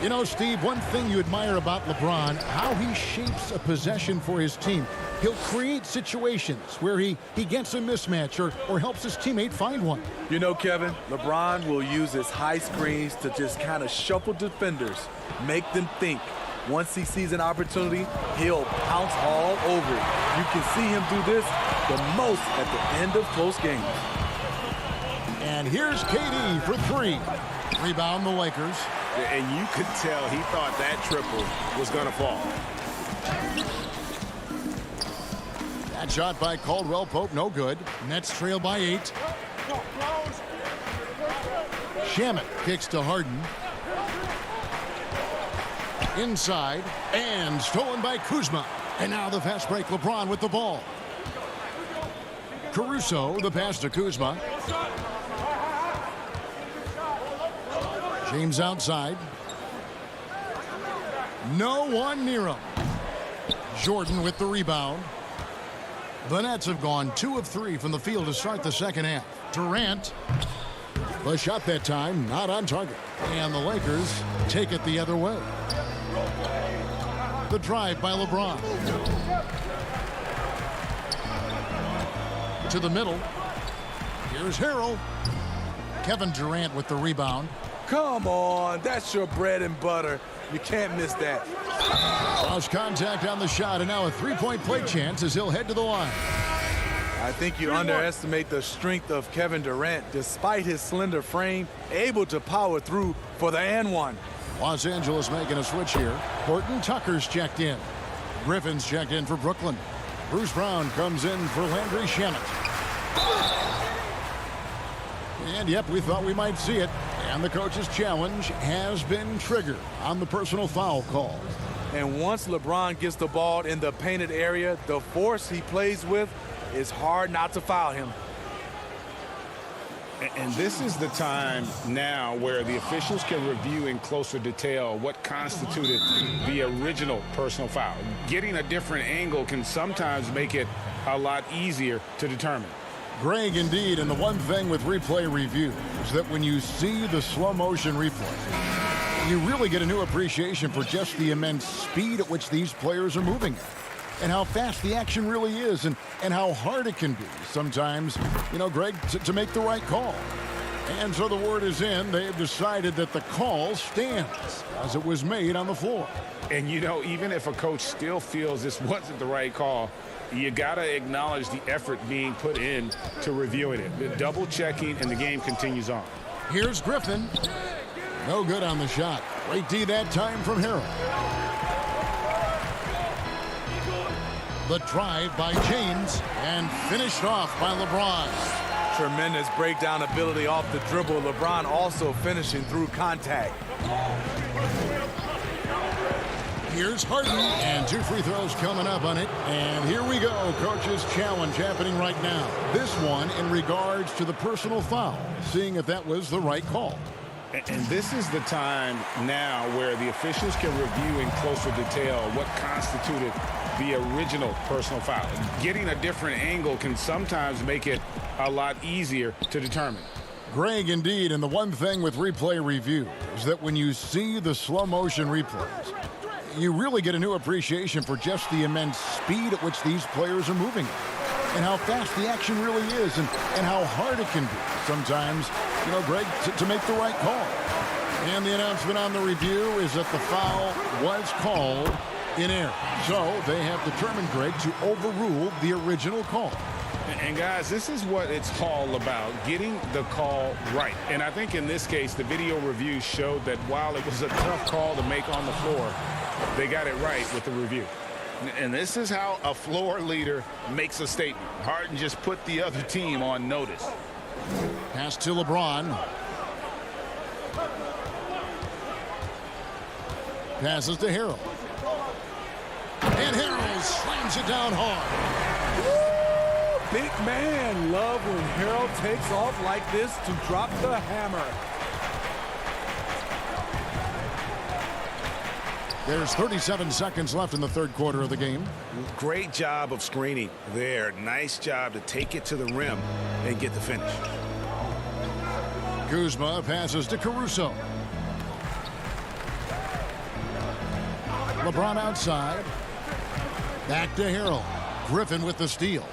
You know, Steve, one thing you admire about LeBron, how he shapes a possession for his team. He'll create situations where he gets a mismatch or helps his teammate find one. You know, Kevin, LeBron will use his high screens to just kind of shuffle defenders, make them think. Once he sees an opportunity, he'll pounce all over it. You can see him do this the most at the end of close games. And here's KD for three. Rebound the Lakers. And you could tell he thought that triple was going to fall. That shot by Caldwell Pope, no good. Nets trail by 8. Shamet kicks to Harden. Inside, and stolen by Kuzma. And now the fast break, LeBron with the ball. Caruso, the pass to Kuzma. James outside. No one near him. Jordan with the rebound. The Nets have gone 2 of 3 from the field to start the second half. Durant, the shot that time, not on target. And the Lakers take it the other way. The drive by LeBron. To the middle. Here's Harrell. Kevin Durant with the rebound. Come on, that's your bread and butter. You can't miss that. Lost contact on the shot, and now a three-point play chance as he'll head to the line. I think you underestimate the strength of Kevin Durant. Despite his slender frame, able to power through for the and one. Los Angeles making a switch here. Horton Tucker's checked in. Griffin's checked in for Brooklyn. Bruce Brown comes in for Landry Shamet. And yep, we thought we might see it. And the coach's challenge has been triggered on the personal foul call. And once LeBron gets the ball in the painted area, the force he plays with, it's hard not to foul him. And this is the time now where the officials can review in closer detail what constituted the original personal foul. Getting a different angle can sometimes make it a lot easier to determine. Greg, indeed, and the one thing with replay review is that when you see the slow motion replay, you really get a new appreciation for just the immense speed at which these players are moving at. And how fast the action really is, and how hard it can be sometimes, you know, Greg, to make the right call. And so the word is in. They've decided that the call stands as it was made on the floor. And, you know, even if a coach still feels this wasn't the right call, you got to acknowledge the effort being put in to reviewing it. The double checking, and the game continues on. Here's Griffin. No good on the shot. Great D that time from Harrell. The drive by James, and finished off by LeBron. Tremendous breakdown ability off the dribble. LeBron also finishing through contact. Here's Harden, and 2 free throws coming up on it. And here we go, coach's challenge happening right now. This one in regards to the personal foul, seeing if that was the right call. And this is the time now where the officials can review in closer detail what constituted the original personal foul. Getting a different angle can sometimes make it a lot easier to determine. Greg, indeed, and the one thing with replay review is that when you see the slow motion replays, you really get a new appreciation for just the immense speed at which these players are moving at, and how fast the action really is, and how hard it can be sometimes, you know, Greg, to make the right call. And the announcement on the review is that the foul was called in error. So they have determined, Greg, to overrule the original call. And guys, this is what it's all about, getting the call right. And I think in this case, the video review showed that while it was a tough call to make on the floor, they got it right with the review. And this is how a floor leader makes a statement. Harden just put the other team on notice. Pass to LeBron. Passes to Harrell. And Harrell slams it down hard. Woo! Big man. Love when Harrell takes off like this to drop the hammer. There's 37 seconds left in the third quarter of the game. Great job of screening there. Nice job to take it to the rim and get the finish. Kuzma passes to Caruso. LeBron outside. Back to Harrell. Griffin with the steal.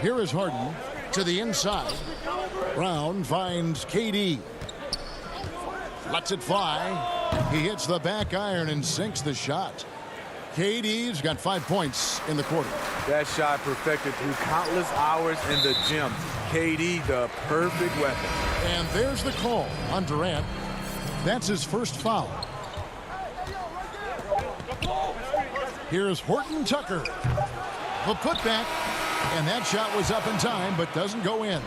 Here is Harden to the inside. Brown finds KD. Lets it fly. He hits the back iron and sinks the shot. KD's got 5 points in the quarter. That shot perfected through countless hours in the gym. KD, the perfect weapon. And there's the call on Durant. That's his first foul. Here's Horton Tucker. The putback. And that shot was up in time, but doesn't go in.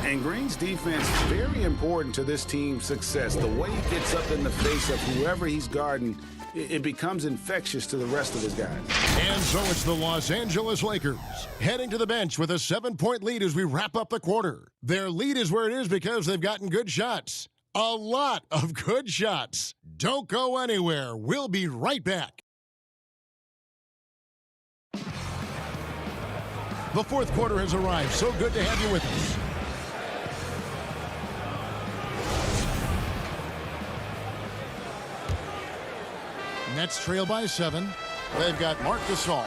And Green's defense, very important to this team's success. The way he gets up in the face of whoever he's guarding, it becomes infectious to the rest of his guys. And so it's the Los Angeles Lakers heading to the bench with a 7-point lead as we wrap up the quarter. Their lead is where it is because they've gotten good shots. A lot of good shots. Don't go anywhere. We'll be right back. The fourth quarter has arrived. So good to have you with us. Nets trail by 7. They've got Marc Gasol.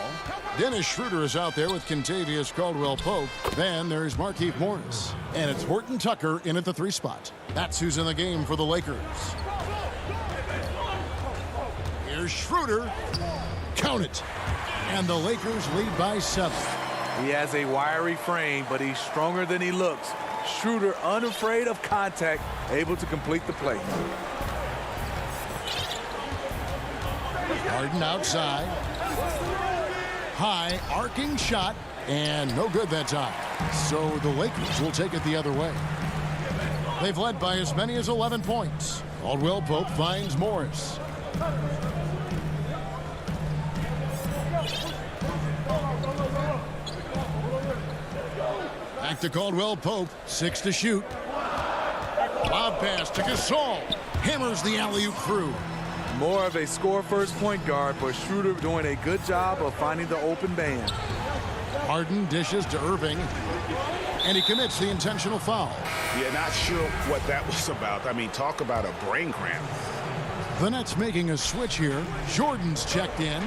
Dennis Schroeder is out there with Kentavious Caldwell-Pope. Then there's Markieff Morris. And it's Horton Tucker in at the 3 spot. That's who's in the game for the Lakers. Here's Schroeder. Count it. And the Lakers lead by 7. He has a wiry frame, but he's stronger than he looks. Schroeder, unafraid of contact, able to complete the play. Harden outside. High, arcing shot, and no good that time. So the Lakers will take it the other way. They've led by as many as 11 points. Caldwell-Pope finds Morris. Back to Caldwell-Pope, 6 to shoot. Lob pass to Gasol. Hammers the alley-oop through. More of a score-first point guard, but Schroeder doing a good job of finding the open man. Harden dishes to Irving, and he commits the intentional foul. Yeah, not sure what that was about. I mean, talk about a brain cramp. The Nets making a switch here. Jordan's checked in.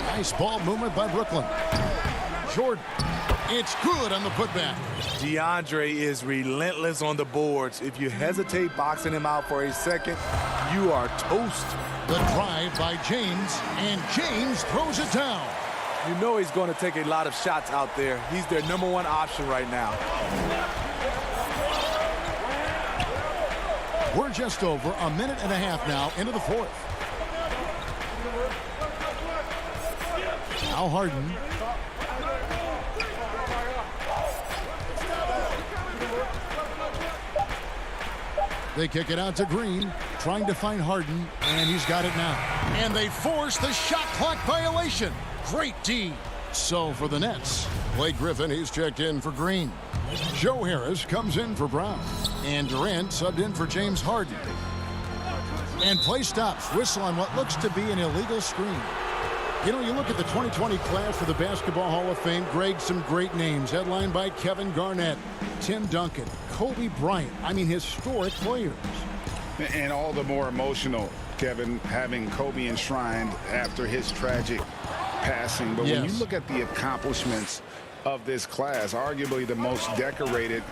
Nice ball movement by Brooklyn. Jordan. It's good on the putback. DeAndre is relentless on the boards. If you hesitate boxing him out for a second, you are toast. The drive by James, and James throws it down. You know he's going to take a lot of shots out there. He's their #1 option right now. We're just over a minute and a half now into the fourth. Now Harden. They kick it out to Green, trying to find Harden, and he's got it now. And they force the shot clock violation. Great D. So for the Nets, Blake Griffin, he's checked in for Green. Joe Harris comes in for Brown. And Durant subbed in for James Harden. And play stops. Whistle on what looks to be an illegal screen. You know, you look at the 2020 class for the Basketball Hall of Fame, Greg, some great names, headlined by Kevin Garnett, Tim Duncan, Kobe Bryant. I mean, historic players. And all the more emotional, Kevin, having Kobe enshrined after his tragic passing. But when you look at the accomplishments of this class, arguably the most decorated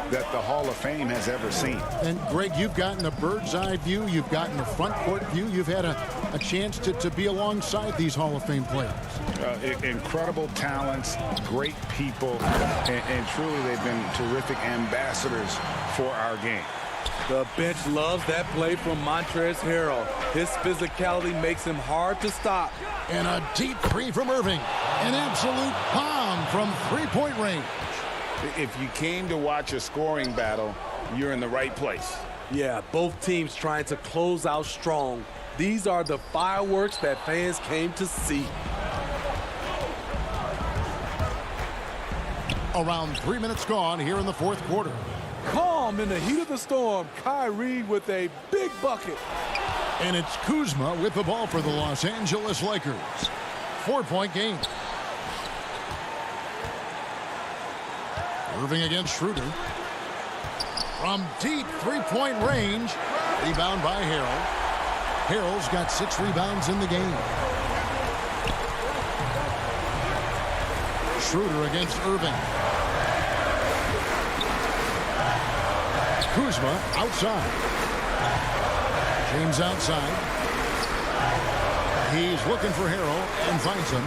that the Hall of Fame has ever seen. And Greg, you've gotten a bird's eye view, you've gotten a front court view, you've had a chance to be alongside these Hall of Fame players. Incredible talents, great people, and truly they've been terrific ambassadors for our game. The bench loves that play from Montrezl Harrell. His physicality makes him hard to stop. And a deep three from Irving. An absolute bomb from three-point range. If you came to watch a scoring battle, you're in the right place. Yeah, both teams trying to close out strong. These are the fireworks that fans came to see. Around 3 minutes gone here in the fourth quarter. Calm in the heat of the storm, Kyrie with a big bucket. And it's Kuzma with the ball for the Los Angeles Lakers. 4-point game. Irving against Schroeder. From deep three-point range. Rebound by Harrell. Harrell's got 6 rebounds in the game. Schroeder against Irving. Kuzma outside. James outside. He's looking for Harrell and finds him.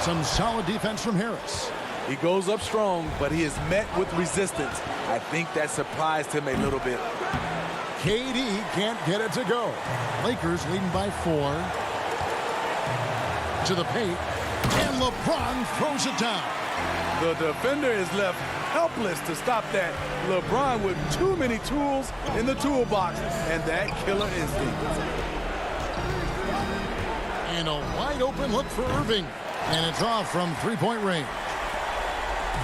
Some solid defense from Harris. He goes up strong, but he is met with resistance. I think that surprised him a little bit. KD can't get it to go. Lakers leading by 4. To the paint. And LeBron throws it down. The defender is left helpless to stop that. LeBron with too many tools in the toolbox and that killer instinct. And a wide open look for Irving. And it's off from three-point range.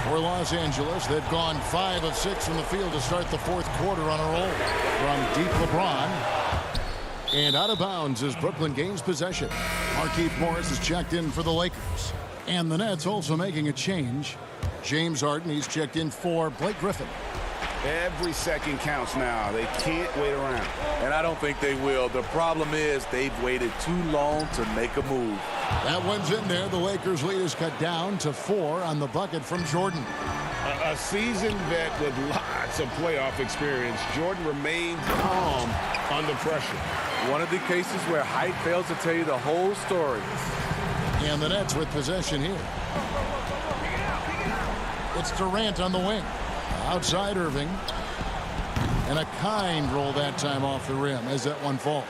For Los Angeles, they've gone 5 of 6 from the field to start the fourth quarter on a roll. From deep, LeBron. And out of bounds as Brooklyn gains possession. Markieff Morris is checked in for the Lakers. And the Nets also making a change. James Harden, he's checked in for Blake Griffin. Every second counts now. They can't wait around. And I don't think they will. The problem is they've waited too long to make a move. That one's in there. The Lakers' lead is cut down to 4 on the bucket from Jordan. A seasoned vet with lots of playoff experience. Jordan remained calm under pressure. One of the cases where height fails to tell you the whole story. And the Nets with possession here. It's Durant on the wing. Outside Irving. And a kind roll that time off the rim as that one falls.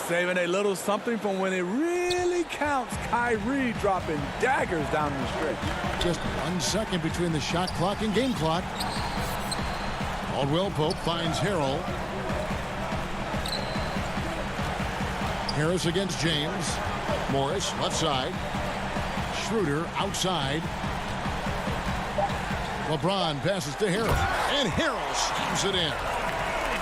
Saving a little something from when it really counts. Kyrie dropping daggers down the stretch. Just 1 second between the shot clock and game clock. Caldwell Pope finds Harrell. Harris against James. Morris left side. Schroeder outside. LeBron passes to Harrell. And Harrell slams it in.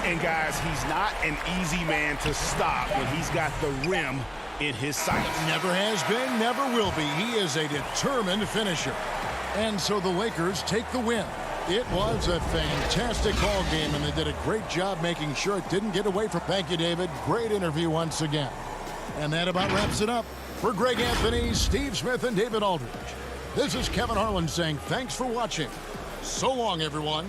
And guys, he's not an easy man to stop when he's got the rim in his sights. Never has been, never will be. He is a determined finisher. And so the Lakers take the win. It was a fantastic ball game, and they did a great job making sure it didn't get away from. Thank you, David. Great interview once again. And that about wraps it up. For Greg Anthony, Steve Smith, and David Aldridge, this is Kevin Harlan saying thanks for watching. So long, everyone.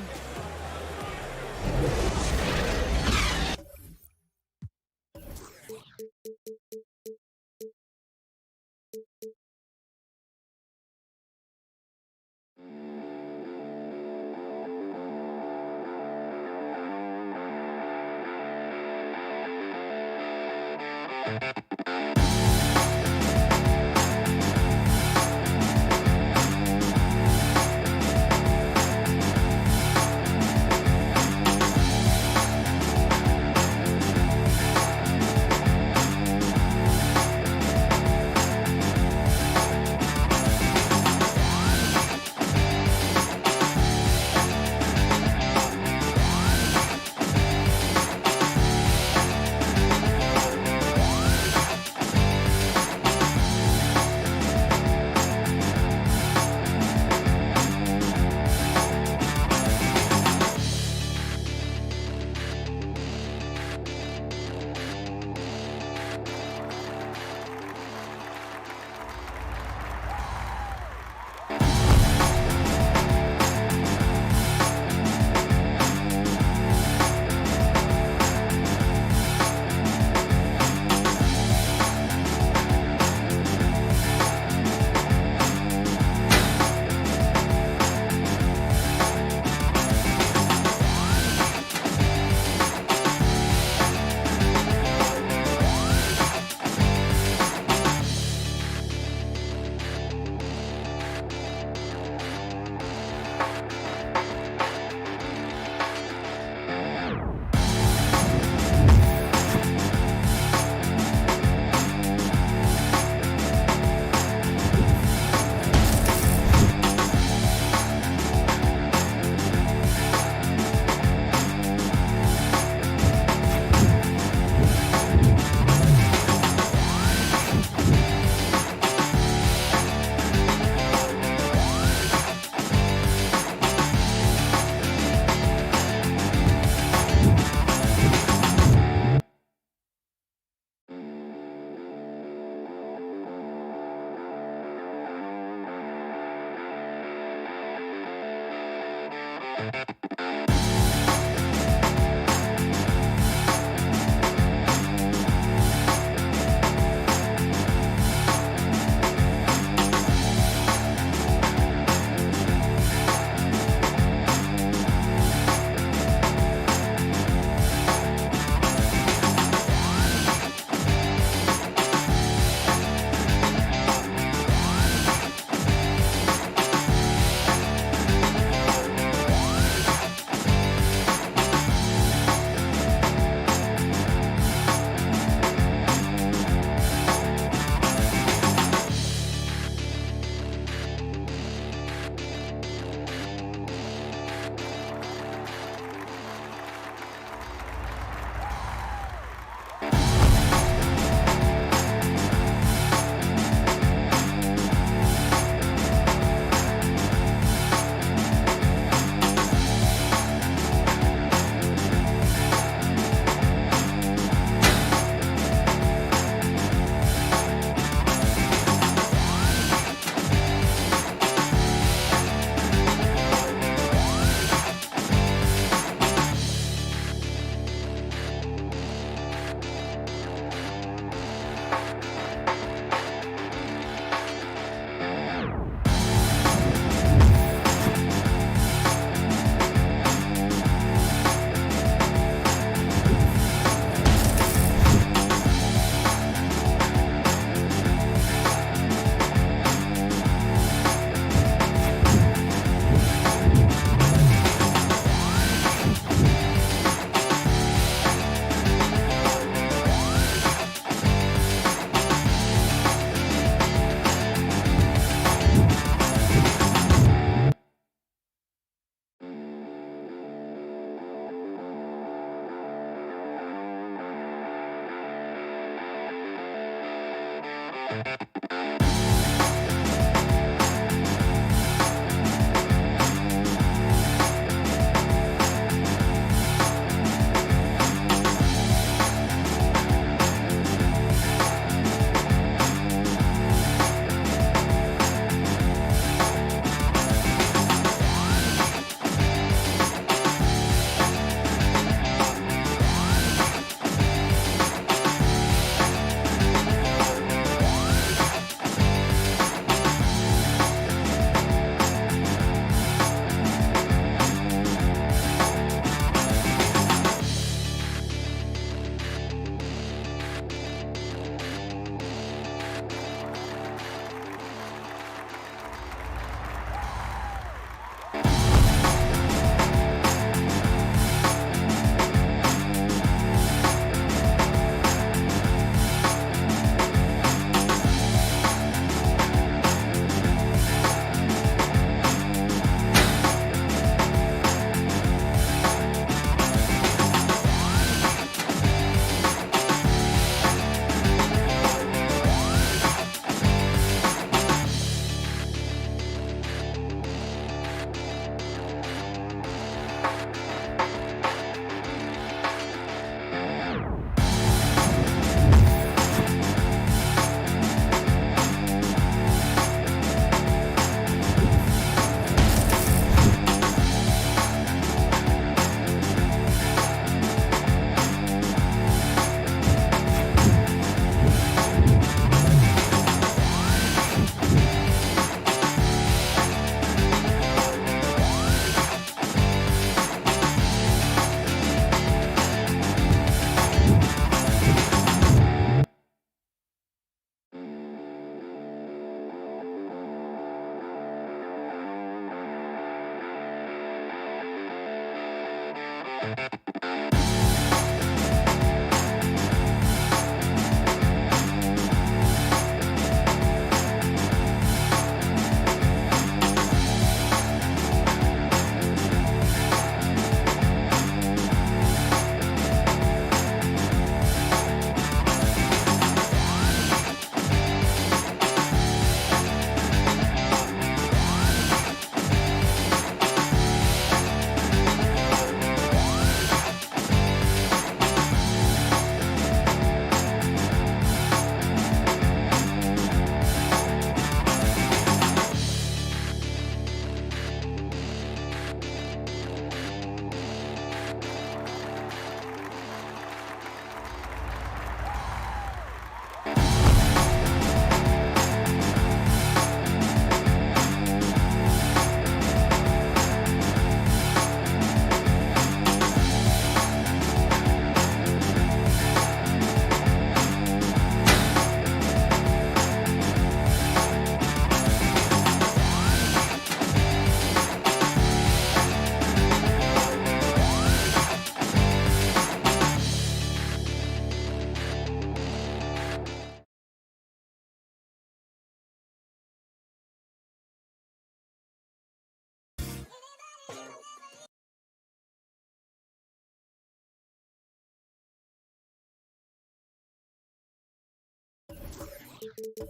The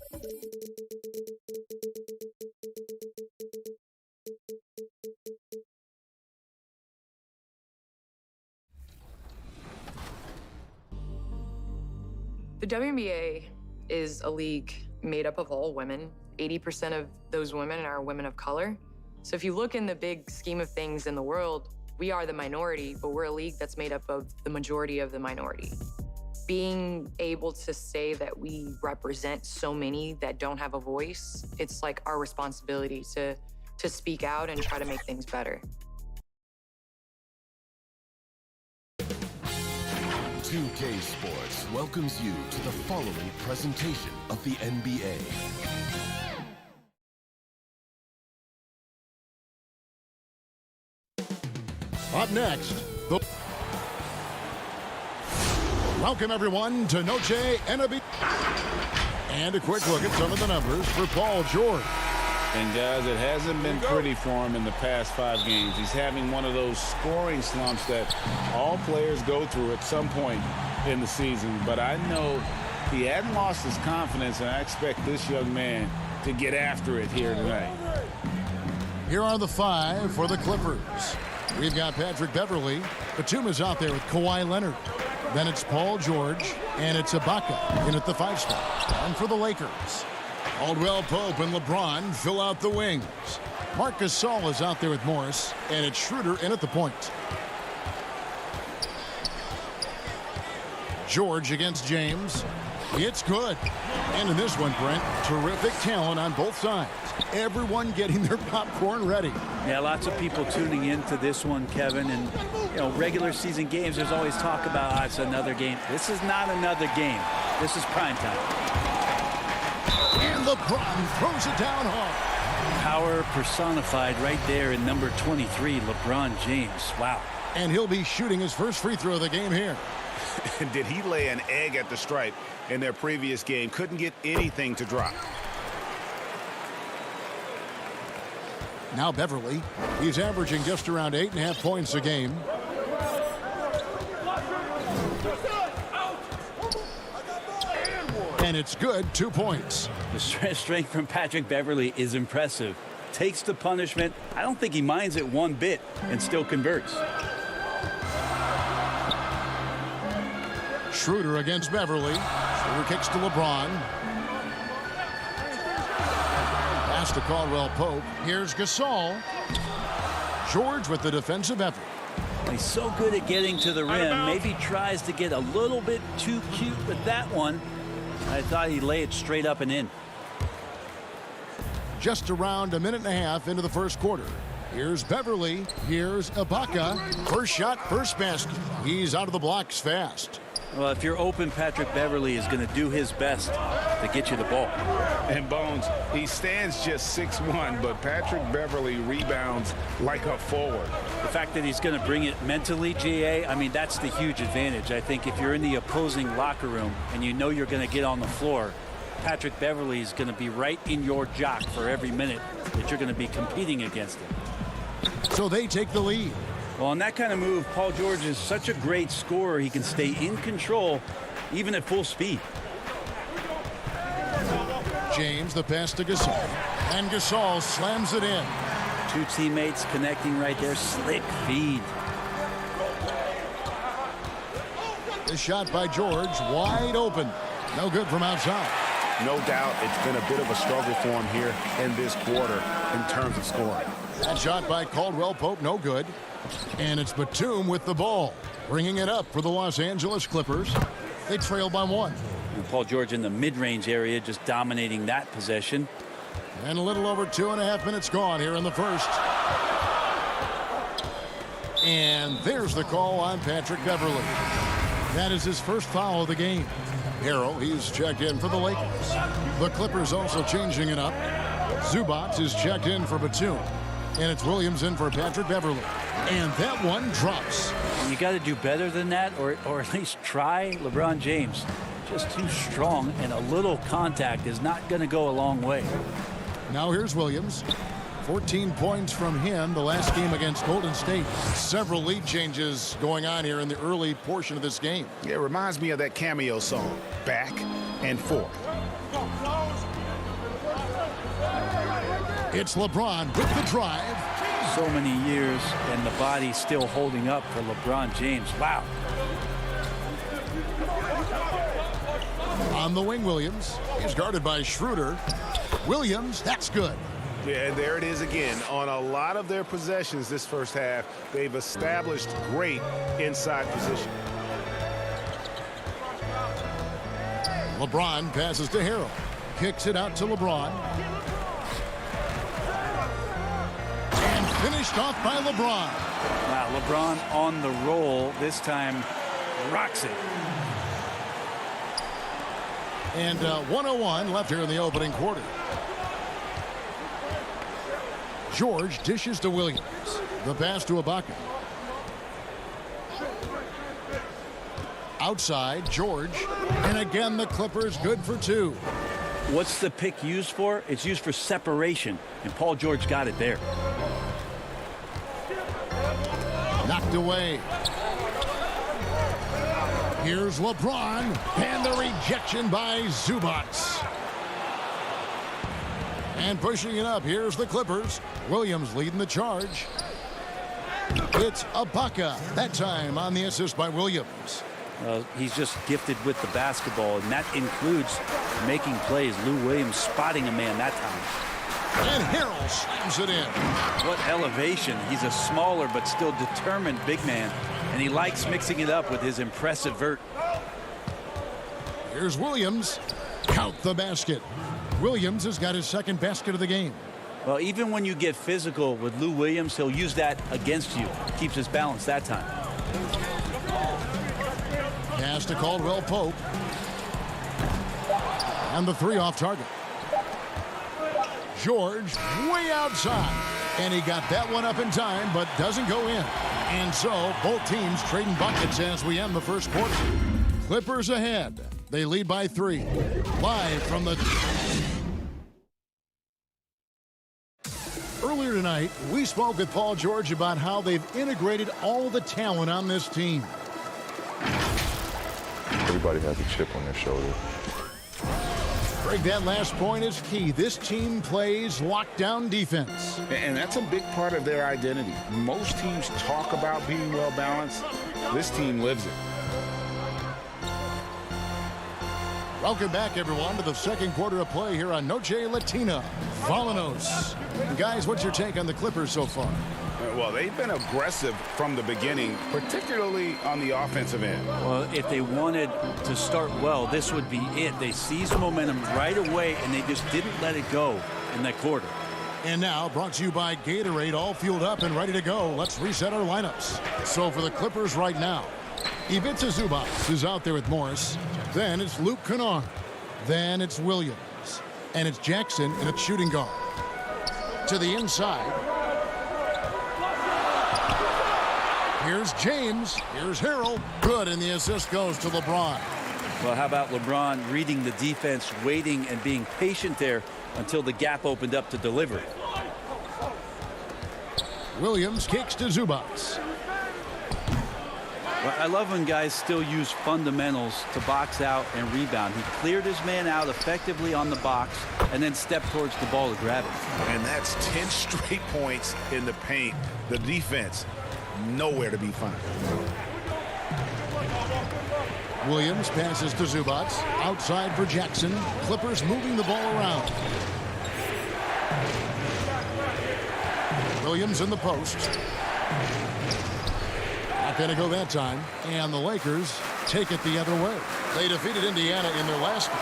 WNBA is a league made up of all women. 80% of those women are women of color. So if you look in the big scheme of things in the world, we are the minority, but we're a league that's made up of the majority of the minority. Being able to say that we represent so many that don't have a voice, it's like our responsibility to speak out and try to make things better. 2K Sports welcomes you to the following presentation of the NBA. Up next, welcome everyone to Noche NBA. And a quick look at some of the numbers for Paul George. And guys, it hasn't been pretty for him in the past 5 games. He's having one of those scoring slumps that all players go through at some point in the season. But I know he hadn't lost his confidence, and I expect this young man to get after it here tonight. Here are the 5 for the Clippers. We've got Patrick Beverley. Batum is out there with Kawhi Leonard. Then it's Paul George, and it's Ibaka in at the 5 spot. And for the Lakers, Caldwell Pope and LeBron fill out the wings. Marc Gasol is out there with Morris, and it's Schroeder in at the point. George against James. It's good. And in this one, Brent, terrific talent on both sides. Everyone getting their popcorn ready. Yeah, lots of people tuning into this one, Kevin. And, you know, regular season games, there's always talk about, it's another game. This is not another game. This is prime time. And LeBron throws it down hard. Power personified right there in number 23, LeBron James. Wow. And he'll be shooting his first free throw of the game here. Did he lay an egg at the stripe in their previous game? Couldn't get anything to drop. Now Beverley. He's averaging just around 8.5 points a game. And it's good, 2 points. The strength from Patrick Beverley is impressive. Takes the punishment. I don't think he minds it one bit and still converts. Schroeder against Beverley. Schroeder kicks to LeBron. Pass to Caldwell Pope. Here's Gasol. George with the defensive effort. He's so good at getting to the rim. Maybe tries to get a little bit too cute with that one. I thought he'd lay it straight up and in. Just around a minute and a half into the first quarter. Here's Beverley. Here's Ibaka. First shot, first basket. He's out of the blocks fast. Well, if you're open, Patrick Beverley is going to do his best to get you the ball. And Bones, he stands just 6'1", but Patrick Beverley rebounds like a forward. The fact that he's going to bring it mentally, GA, I mean, that's the huge advantage. I think if you're in the opposing locker room and you know you're going to get on the floor, Patrick Beverley is going to be right in your jock for every minute that you're going to be competing against him. So they take the lead. Well, on that kind of move, Paul George is such a great scorer. He can stay in control even at full speed. James, the pass to Gasol. And Gasol slams it in. 2 teammates connecting right there. Slick feed. The shot by George, wide open. No good from outside. No doubt it's been a bit of a struggle for him here in this quarter in terms of scoring. That shot by Caldwell Pope, no good. And it's Batum with the ball, bringing it up for the Los Angeles Clippers. They trail by 1. And Paul George in the mid-range area, just dominating that possession. And a little over 2.5 minutes gone here in the first. And there's the call on Patrick Beverley. That is his first foul of the game. Harrow, he's checked in for the Lakers. The Clippers also changing it up. Zubac is checked in for Batum. And it's Williams in for Patrick Beverley. And that one drops. You got to do better than that, or at least try LeBron James. Just too strong, and a little contact is not going to go a long way. Now here's Williams. 14 points from him the last game against Golden State. Several lead changes going on here in the early portion of this game. Yeah, it reminds me of that cameo song, Back and Forth. It's LeBron with the drive. So many years, and the body still holding up for LeBron James. Wow. On the wing, Williams. He's guarded by Schroeder. Williams, that's good. Yeah, and there it is again. On a lot of their possessions this first half, they've established great inside position. LeBron passes to Harrell. Kicks it out to LeBron. And finished off by LeBron. Wow, LeBron on the roll. This time rocks it. And 1:01 left here in the opening quarter. George dishes to Williams. The pass to Ibaka. Outside, George. And again, the Clippers good for two. What's the pick used for? It's used for separation, and Paul George got it there. Knocked away. Here's LeBron, and the rejection by Zubac. And pushing it up, here's the Clippers. Williams leading the charge. It's Ibaka, that time on the assist by Williams. He's just gifted with the basketball, and that includes making plays. Lou Williams spotting a man that time. And Harrell slams it in. What elevation. He's a smaller but still determined big man, and he likes mixing it up with his impressive vert. Here's Williams. Count the basket. Williams has got his second basket of the game. Well, even when you get physical with Lou Williams, he'll use that against you. Keeps his balance that time. Pass to Caldwell Pope. And the three off target. George way outside. And he got that one up in time, but doesn't go in. And so both teams trading buckets as we end the first quarter. Clippers ahead. They lead by 3. Live from the... Earlier tonight, we spoke with Paul George about how they've integrated all the talent on this team. Everybody has a chip on their shoulder. Greg, that last point is key. This team plays lockdown defense. And that's a big part of their identity. Most teams talk about being well balanced. This team lives it. Welcome back, everyone, to the second quarter of play here on Noche Latina. Vamonos. Guys, what's your take on the Clippers so far? Well, they've been aggressive from the beginning, particularly on the offensive end. Well, if they wanted to start well, this would be it. They seized momentum right away, and they just didn't let it go in that quarter. And now, brought to you by Gatorade, all fueled up and ready to go. Let's reset our lineups. So for the Clippers right now, Ivica Zubac is out there with Morris. Then it's Luke Kennard. Then it's Williams. And it's Jackson, and it's shooting guard. To the inside. Here's James. Here's Harrell. Good, and the assist goes to LeBron. Well, how about LeBron reading the defense, waiting and being patient there until the gap opened up to deliver. Williams kicks to Zubac. Well, I love when guys still use fundamentals to box out and rebound. He cleared his man out effectively on the box and then stepped towards the ball to grab it. And that's 10 straight points in the paint. The defense, nowhere to be found. Williams passes to Zubac. Outside for Jackson. Clippers moving the ball around. Williams in the post. Not going to go that time. And the Lakers take it the other way. They defeated Indiana in their last game.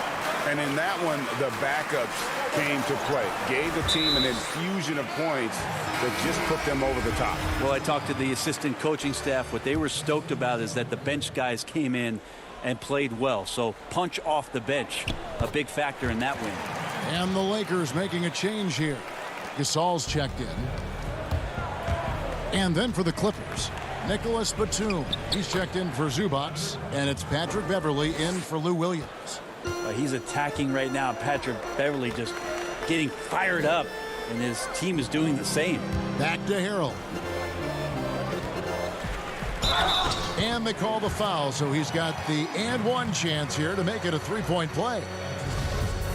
And in that one, the backups came to play. Gave the team an infusion of points that just put them over the top. Well, I talked to the assistant coaching staff. What they were stoked about is that the bench guys came in and played well. So punch off the bench, a big factor in that win. And the Lakers making a change here. Gasol's checked in. And then for the Clippers, Nicholas Batum. He's checked in for Zubac. And it's Patrick Beverley in for Lou Williams. He's attacking right now. Patrick Beverley just getting fired up, and his team is doing the same. Back to Harrell. And they call the foul, so he's got the and one chance here to make it a three-point play.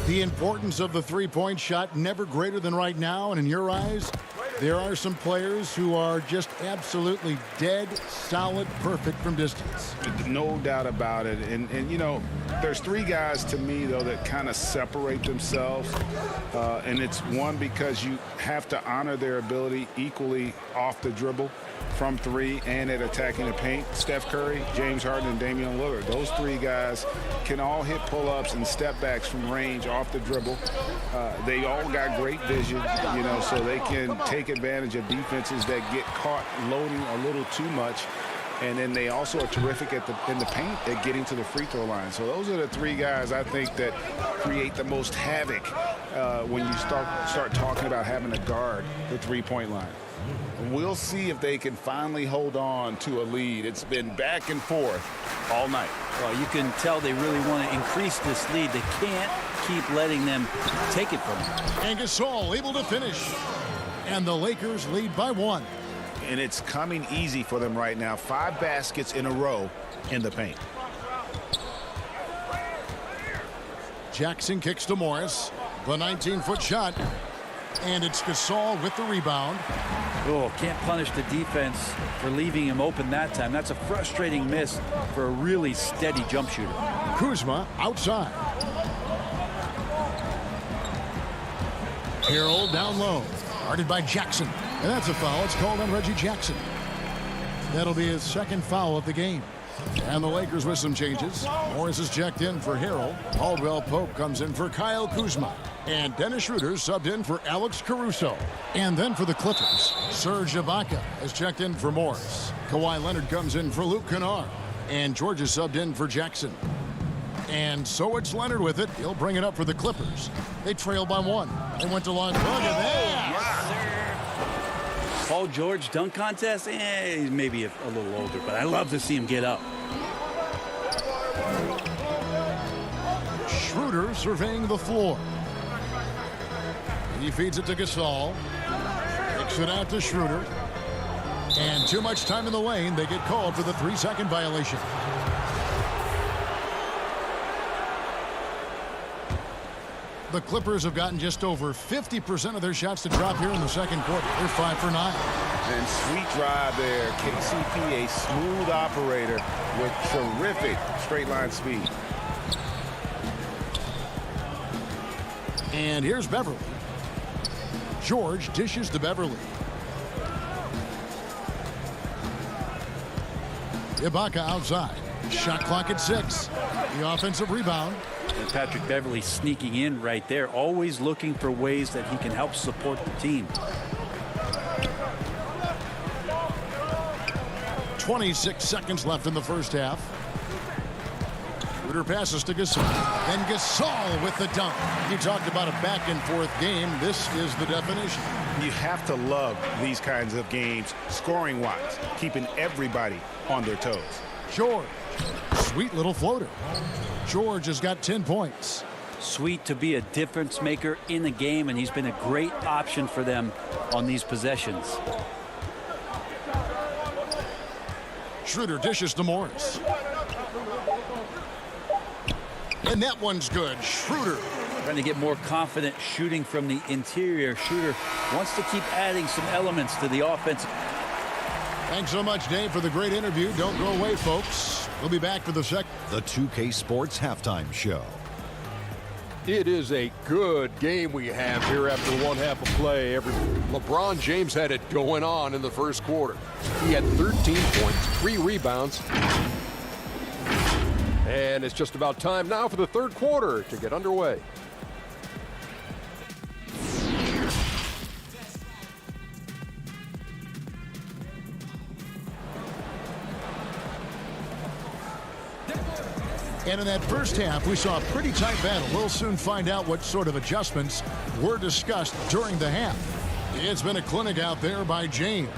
The importance of the three-point shot never greater than right now, and in your eyes, there are some players who are just absolutely dead, solid, perfect from distance. No doubt about it. And you know, there's three guys to me, though, that kind of separate themselves. And it's one, because you have to honor their ability equally off the dribble, from three, and at attacking the paint. Steph Curry, James Harden, and Damian Lillard. Those three guys can all hit pull-ups and step-backs from range off the dribble. They all got great vision, you know, so they can take advantage of defenses that get caught loading a little too much. And then they also are terrific in the paint at getting to the free throw line. So those are the three guys I think that create the most havoc when you start talking about having to guard the three-point line. We'll see if they can finally hold on to a lead. It's been back and forth all night. Well, you can tell they really want to increase this lead. They can't keep letting them take it from them. And Gasol able to finish. And the Lakers lead by 1. And it's coming easy for them right now. 5 baskets in a row in the paint. Jackson kicks to Morris. The 19-foot shot. And it's Gasol with the rebound. Oh, can't punish the defense for leaving him open that time. That's a frustrating miss for a really steady jump shooter. Kuzma outside. Harold down low. Guarded by Jackson. And that's a foul. It's called on Reggie Jackson. That'll be his second foul of the game. And the Lakers with some changes. Morris is checked in for Harold. Caldwell Pope comes in for Kyle Kuzma. And Dennis Schroeder subbed in for Alex Caruso. And then for the Clippers, Serge Ibaka has checked in for Morris. Kawhi Leonard comes in for Luke Kennard. And George is subbed in for Jackson. And so it's Leonard with it. He'll bring it up for the Clippers. They trail by 1. They went to line. Look at that. Paul George dunk contest? He's maybe a little older, but I love to see him get up. Schroeder surveying the floor. He feeds it to Gasol. Kicks it out to Schroeder. And too much time in the lane. They get called for the 3-second violation. The Clippers have gotten just over 50% of their shots to drop here in the second quarter. They're 5 for 9. And sweet drive there. KCP, a smooth operator with terrific straight line speed. And here's Beverly. George dishes to Beverly. Ibaka outside. Shot clock at 6. The offensive rebound. And Patrick Beverly sneaking in right there, always looking for ways that he can help support the team. 26 seconds left in the first half. Schroeder passes to Gasol. Then Gasol with the dunk. You talked about a back-and-forth game. This is the definition. You have to love these kinds of games, scoring-wise, keeping everybody on their toes. George, sweet little floater. George has got 10 points. Sweet to be a difference maker in the game, and he's been a great option for them on these possessions. Schroeder dishes to Morris. And that one's good. Schroeder. Trying to get more confident shooting from the interior. Schroeder wants to keep adding some elements to the offense. Thanks so much, Dave, for the great interview. Don't go away, folks. We'll be back for the second. The 2K Sports Halftime Show. It is a good game we have here after one half of play. LeBron James had it going on in the first quarter. He had 13 points, 3 rebounds. And it's just about time now for the third quarter to get underway. And in that first half, we saw a pretty tight battle. We'll soon find out what sort of adjustments were discussed during the half. It's been a clinic out there by James.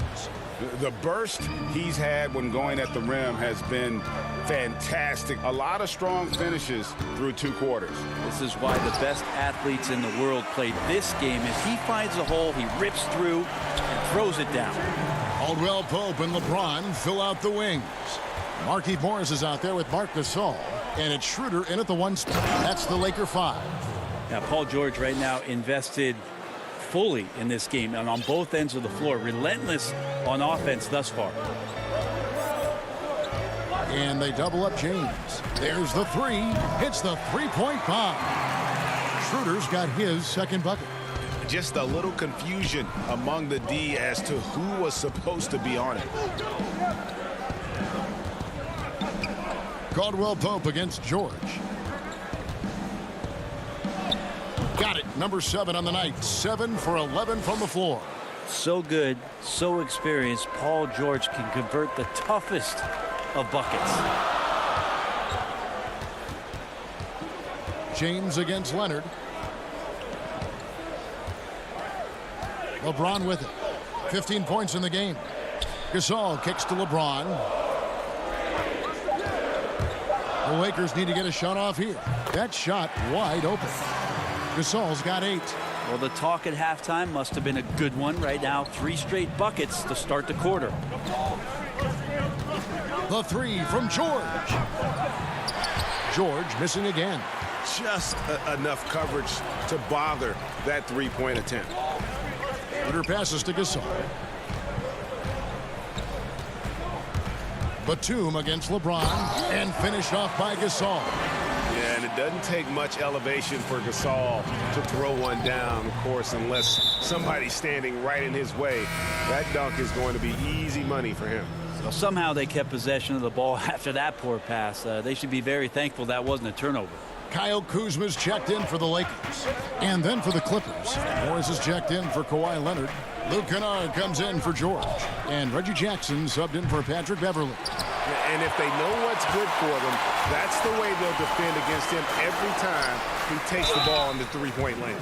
The burst he's had when going at the rim has been fantastic. A lot of strong finishes through 2 quarters. This is why the best athletes in the world play this game. If he finds a hole, he rips through and throws it down. Caldwell Pope and LeBron fill out the wings. Markieff Morris is out there with Marc Gasol. And it's Schroeder in at the 1 spot. That's the Laker 5. Now, Paul George right now invested fully in this game and on both ends of the floor. Relentless on offense thus far. And they double up James. There's the three. Hits the three-point bomb. Schroeder's got his second bucket. Just a little confusion among the D as to who was supposed to be on it. Caldwell Pope against George. Got it. Number 7 on the night. 7 for 11 from the floor. So good, so experienced. Paul George can convert the toughest of buckets. James against Leonard. LeBron with it. 15 points in the game. Gasol kicks to LeBron. The Lakers need to get a shot off here. That shot wide open. Gasol's got 8. Well, the talk at halftime must have been a good one. Right now, 3 straight buckets to start the quarter. The three from George. George missing again. Just enough coverage to bother that three-point attempt. Schroeder passes to Gasol. Batum against LeBron and finished off by Gasol. Yeah, and it doesn't take much elevation for Gasol to throw one down, of course, unless somebody's standing right in his way. That dunk is going to be easy money for him. So somehow they kept possession of the ball after that poor pass. They should be very thankful that wasn't a turnover. Kyle Kuzma's checked in for the Lakers. And then for the Clippers. Morris is checked in for Kawhi Leonard. Luke Kennard comes in for George. And Reggie Jackson subbed in for Patrick Beverly. And if they know what's good for them, that's the way they'll defend against him every time he takes the ball in the three-point lane.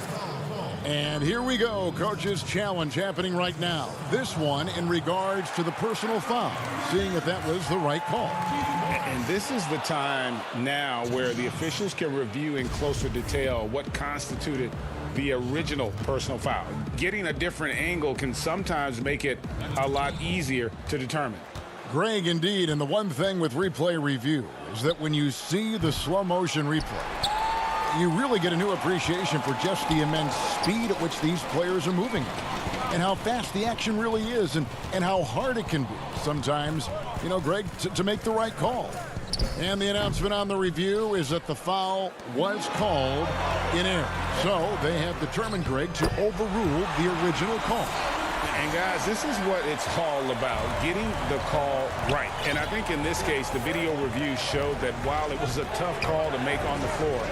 And here we go. Coach's challenge happening right now. This one in regards to the personal foul. Seeing if that was the right call. And this is the time now where the officials can review in closer detail what constituted the original personal foul. Getting a different angle can sometimes make it a lot easier to determine. Greg, indeed, and the one thing with replay review is that when you see the slow motion replay, you really get a new appreciation for just the immense speed at which these players are moving and how fast the action really is and how hard it can be sometimes, you know, Greg, to make the right call. And the announcement on the review is that the foul was called in error. So they have determined, Greg, to overrule the original call. And guys, this is what it's all about, getting the call right. And I think in this case, the video review showed that while it was a tough call to make on the floor,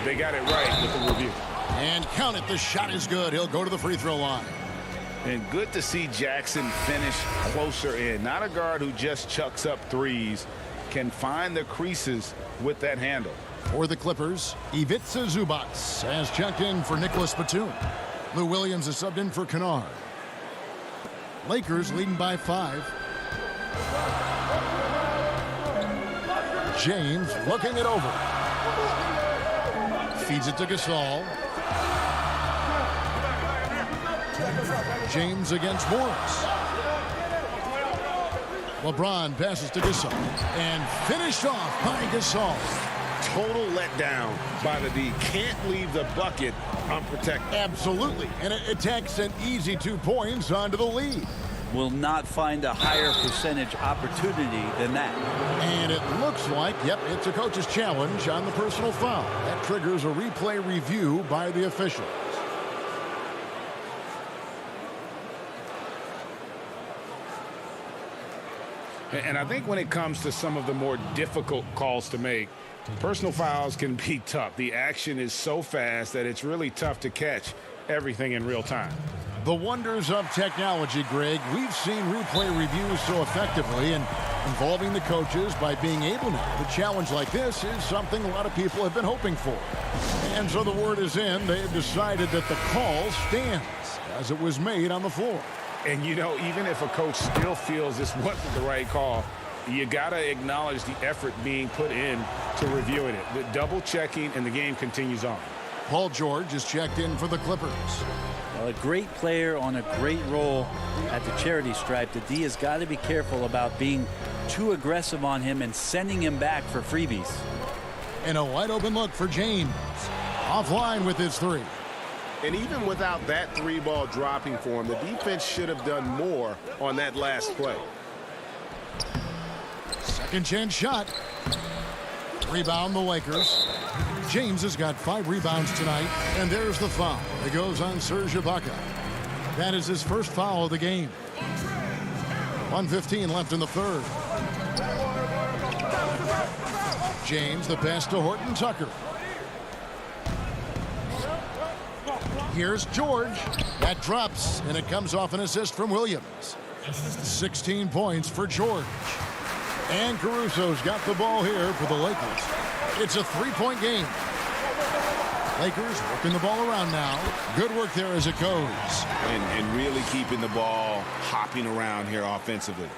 they got it right with the review. And count it, the shot is good. He'll go to the free throw line. And good to see Jackson finish closer in. Not a guard who just chucks up threes, can find the creases with that handle. For the Clippers, Ivica Zubac has checked in for Nicholas Batum. Lou Williams is subbed in for Kennard. Lakers leading by 5. James looking it over. Feeds it to Gasol. James against Morris. LeBron passes to Gasol. And finished off by Gasol. Total letdown by the D. Can't leave the bucket unprotected. Absolutely. And it takes an easy 2 points onto the lead. Will not find a higher percentage opportunity than that. And it looks like, yep, it's a coach's challenge on the personal foul. That triggers a replay review by the officials. And I think when it comes to some of the more difficult calls to make, personal fouls can be tough. The action is so fast that it's really tough to catch everything in real time. The wonders of technology, Greg. We've seen replay reviews so effectively, and involving the coaches by being able to challenge like this is something a lot of people have been hoping for. And so the word is in. They have decided that the call stands as it was made on the floor. And, you know, even if a coach still feels this wasn't the right call, you got to acknowledge the effort being put in to reviewing it. The double checking, and the game continues on. Paul George is checked in for the Clippers. Well, a great player on a great role at the charity stripe. The D has got to be careful about being too aggressive on him and sending him back for freebies. And a wide open look for James. Offline with his three. And even without that three ball dropping for him, the defense should have done more on that last play. Second chance shot. Rebound the Lakers. James has got 5 rebounds tonight, and there's the foul. It goes on Serge Ibaka. That is his first foul of the game. 1:15 left in the third. James, the pass to Horton Tucker. Here's George. That drops, and it comes off an assist from Williams. 16 points for George. And Caruso's got the ball here for the Lakers. It's a 3-point game. Lakers working the ball around now. Good work there as it goes. And really keeping the ball hopping around here offensively.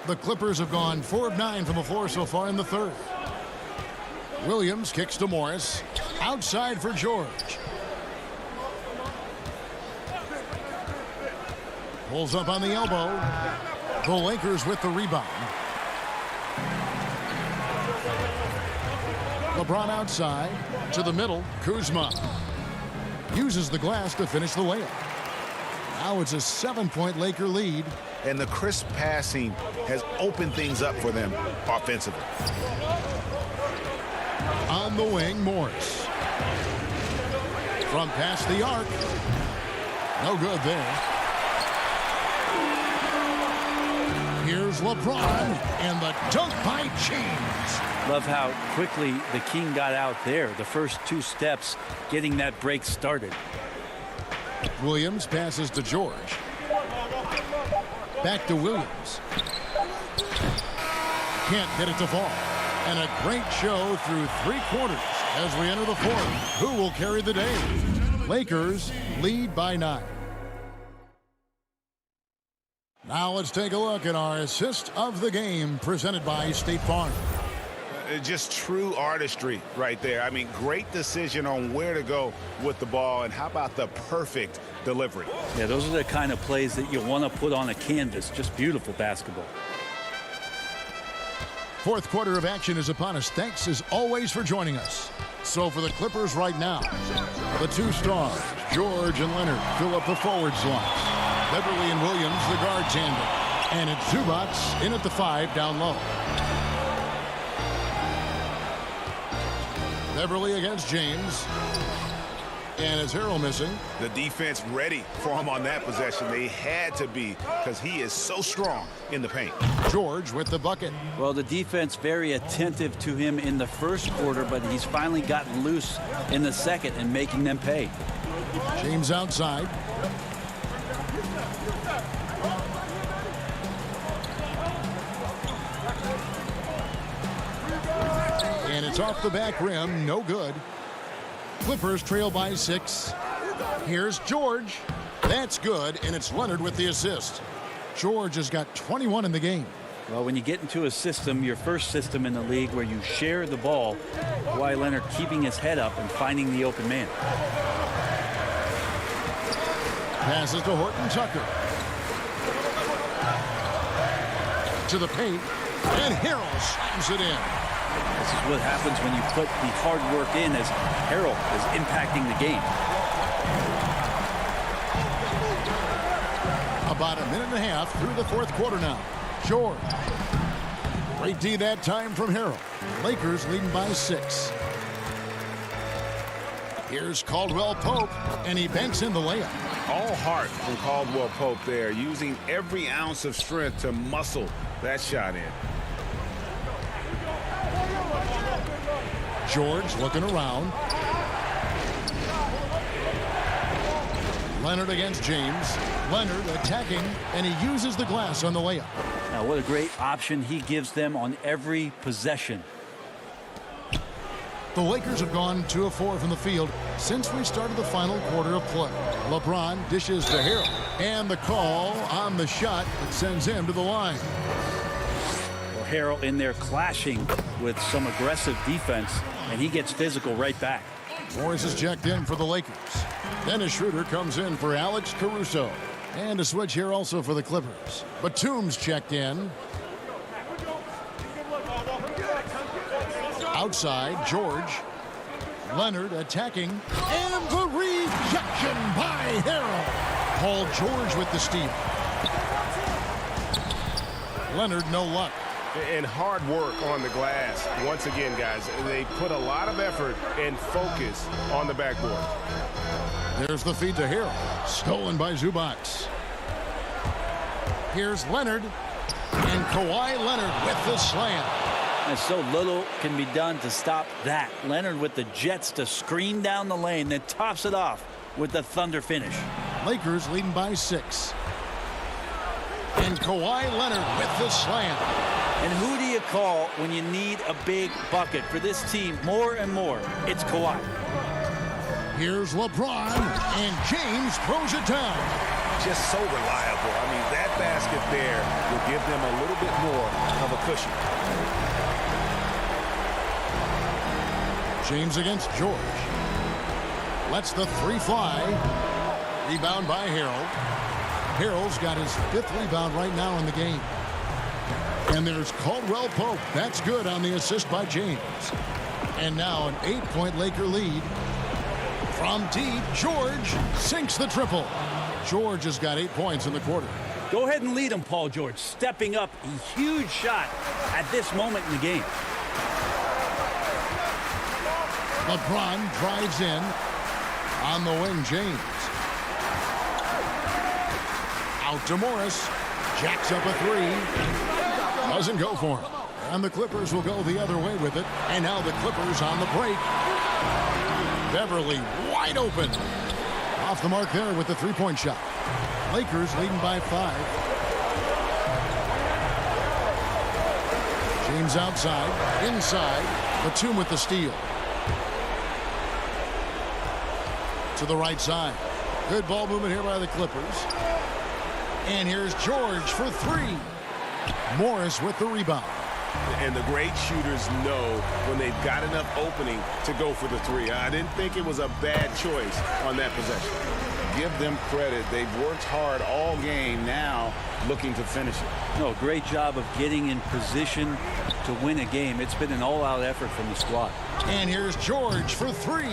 The Clippers have gone 4 of 9 from the floor so far in the third. Williams kicks to Morris. Outside for George. Pulls up on the elbow. The Lakers with the rebound. LeBron outside to the middle. Kuzma uses the glass to finish the layup. Now it's a 7-point Laker lead. And the crisp passing has opened things up for them offensively. On the wing, Morris. From past the arc. No good there. Here's LeBron and the dunk by James. Love how quickly the King got out there. The first 2 steps getting that break started. Williams passes to George. Back to Williams. Can't get it to fall. And a great show through 3 quarters as we enter the fourth. Who will carry the day? Lakers lead by 9. Now let's take a look at our assist of the game presented by State Farm. Just true artistry right there. I mean, great decision on where to go with the ball, and how about the perfect delivery? Yeah, those are the kind of plays that you want to put on a canvas. Just beautiful basketball. Fourth quarter of action is upon us. Thanks as always for joining us. So for the Clippers right now, the 2 stars, George and Leonard, fill up the forward slots. Beverly and Williams, the guard tandem. And it's Zubats in at the 5 down low. Beverly against James. And is Harrell missing? The defense ready for him on that possession. They had to be, because he is so strong in the paint. George with the bucket. Well, the defense very attentive to him in the first quarter, but he's finally gotten loose in the second and making them pay. James outside. And it's off the back rim. No good. Clippers trail by 6. Here's George. That's good, and it's Leonard with the assist. George has got 21 in the game. Well, when you get into a system, your first system in the league where you share the ball, Kawhi Leonard keeping his head up and finding the open man. Passes to Horton Tucker. To the paint, and Harrell slams it in. This is what happens when you put the hard work in, as Harrell is impacting the game. About a minute and a half through the fourth quarter now. George. Great D that time from Harrell. Lakers leading by 6. Here's Caldwell Pope, and he banks in the layup. All heart from Caldwell Pope there, using every ounce of strength to muscle that shot in. George looking around. Leonard against James. Leonard attacking, and he uses the glass on the layup. Now, what a great option he gives them on every possession. The Lakers have gone 2 of 4 from the field since we started the final quarter of play. LeBron dishes to Harrell, and the call on the shot that sends him to the line. Well, Harrell in there clashing with some aggressive defense, and he gets physical right back. Morris is checked in for the Lakers. Dennis Schroeder comes in for Alex Caruso. And a switch here also for the Clippers. Batum's checked in. Outside, George. Leonard attacking, and the rejection by Harrell. Paul George with the steal. Leonard, no luck. And hard work on the glass. Once again, guys, they put a lot of effort and focus on the backboard. There's the feed to Harrell. Stolen by Zubac. Here's Leonard. And Kawhi Leonard with the slam. And so little can be done to stop that. Leonard with the jets to screen down the lane, then tops it off with the thunder finish. Lakers leading by 6. And Kawhi Leonard with the slam. And who do you call when you need a big bucket? For this team, more and more, it's Kawhi. Here's LeBron, and James throws it down. Just so reliable. I mean, that basket there will give them a little bit more of a cushion. James against George. Lets the 3 fly. Rebound by Harrell. Harrell's got his 5th rebound right now in the game. And there's Caldwell Pope. That's good on the assist by James. And now an 8-point Laker lead. From deep, George sinks the triple. George has got 8 points in the quarter. Go ahead and lead him, Paul George. Stepping up, a huge shot at this moment in the game. LeBron drives in. On the wing, James. Out to Morris. Jacks up a 3. Doesn't go for him. And the Clippers will go the other way with it. And now the Clippers on the break. Beverly wide open. Off the mark there with the 3-point shot. Lakers leading by 5. James outside. Inside. Batum with the steal. To the right side. Good ball movement here by the Clippers. And here's George for 3. Morris with the rebound. And the great shooters know when they've got enough opening to go for the 3. I didn't think it was a bad choice on that possession. Give them credit. They've worked hard all game, now looking to finish it. No, great job of getting in position to win a game. It's been an all-out effort from the squad. And here's George for 3.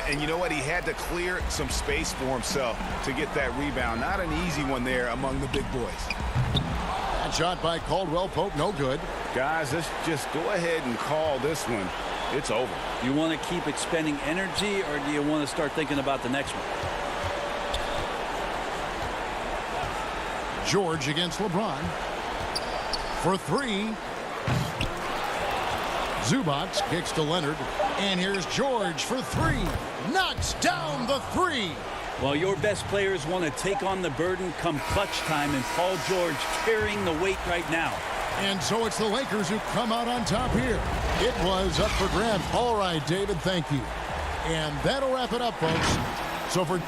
And you know what? He had to clear some space for himself to get that rebound. Not an easy one there among the big boys. That shot by Caldwell Pope, no good. Guys, let's just go ahead and call this one. It's over. You want to keep expending energy, or do you want to start thinking about the next one? George against LeBron. For 3. Zubac kicks to Leonard. And here's George for 3. Knocks down the 3. Well, your best players want to take on the burden come clutch time, and Paul George carrying the weight right now. And so it's the Lakers who come out on top here. It was up for grabs. All right, David, thank you. And that'll wrap it up, folks. So for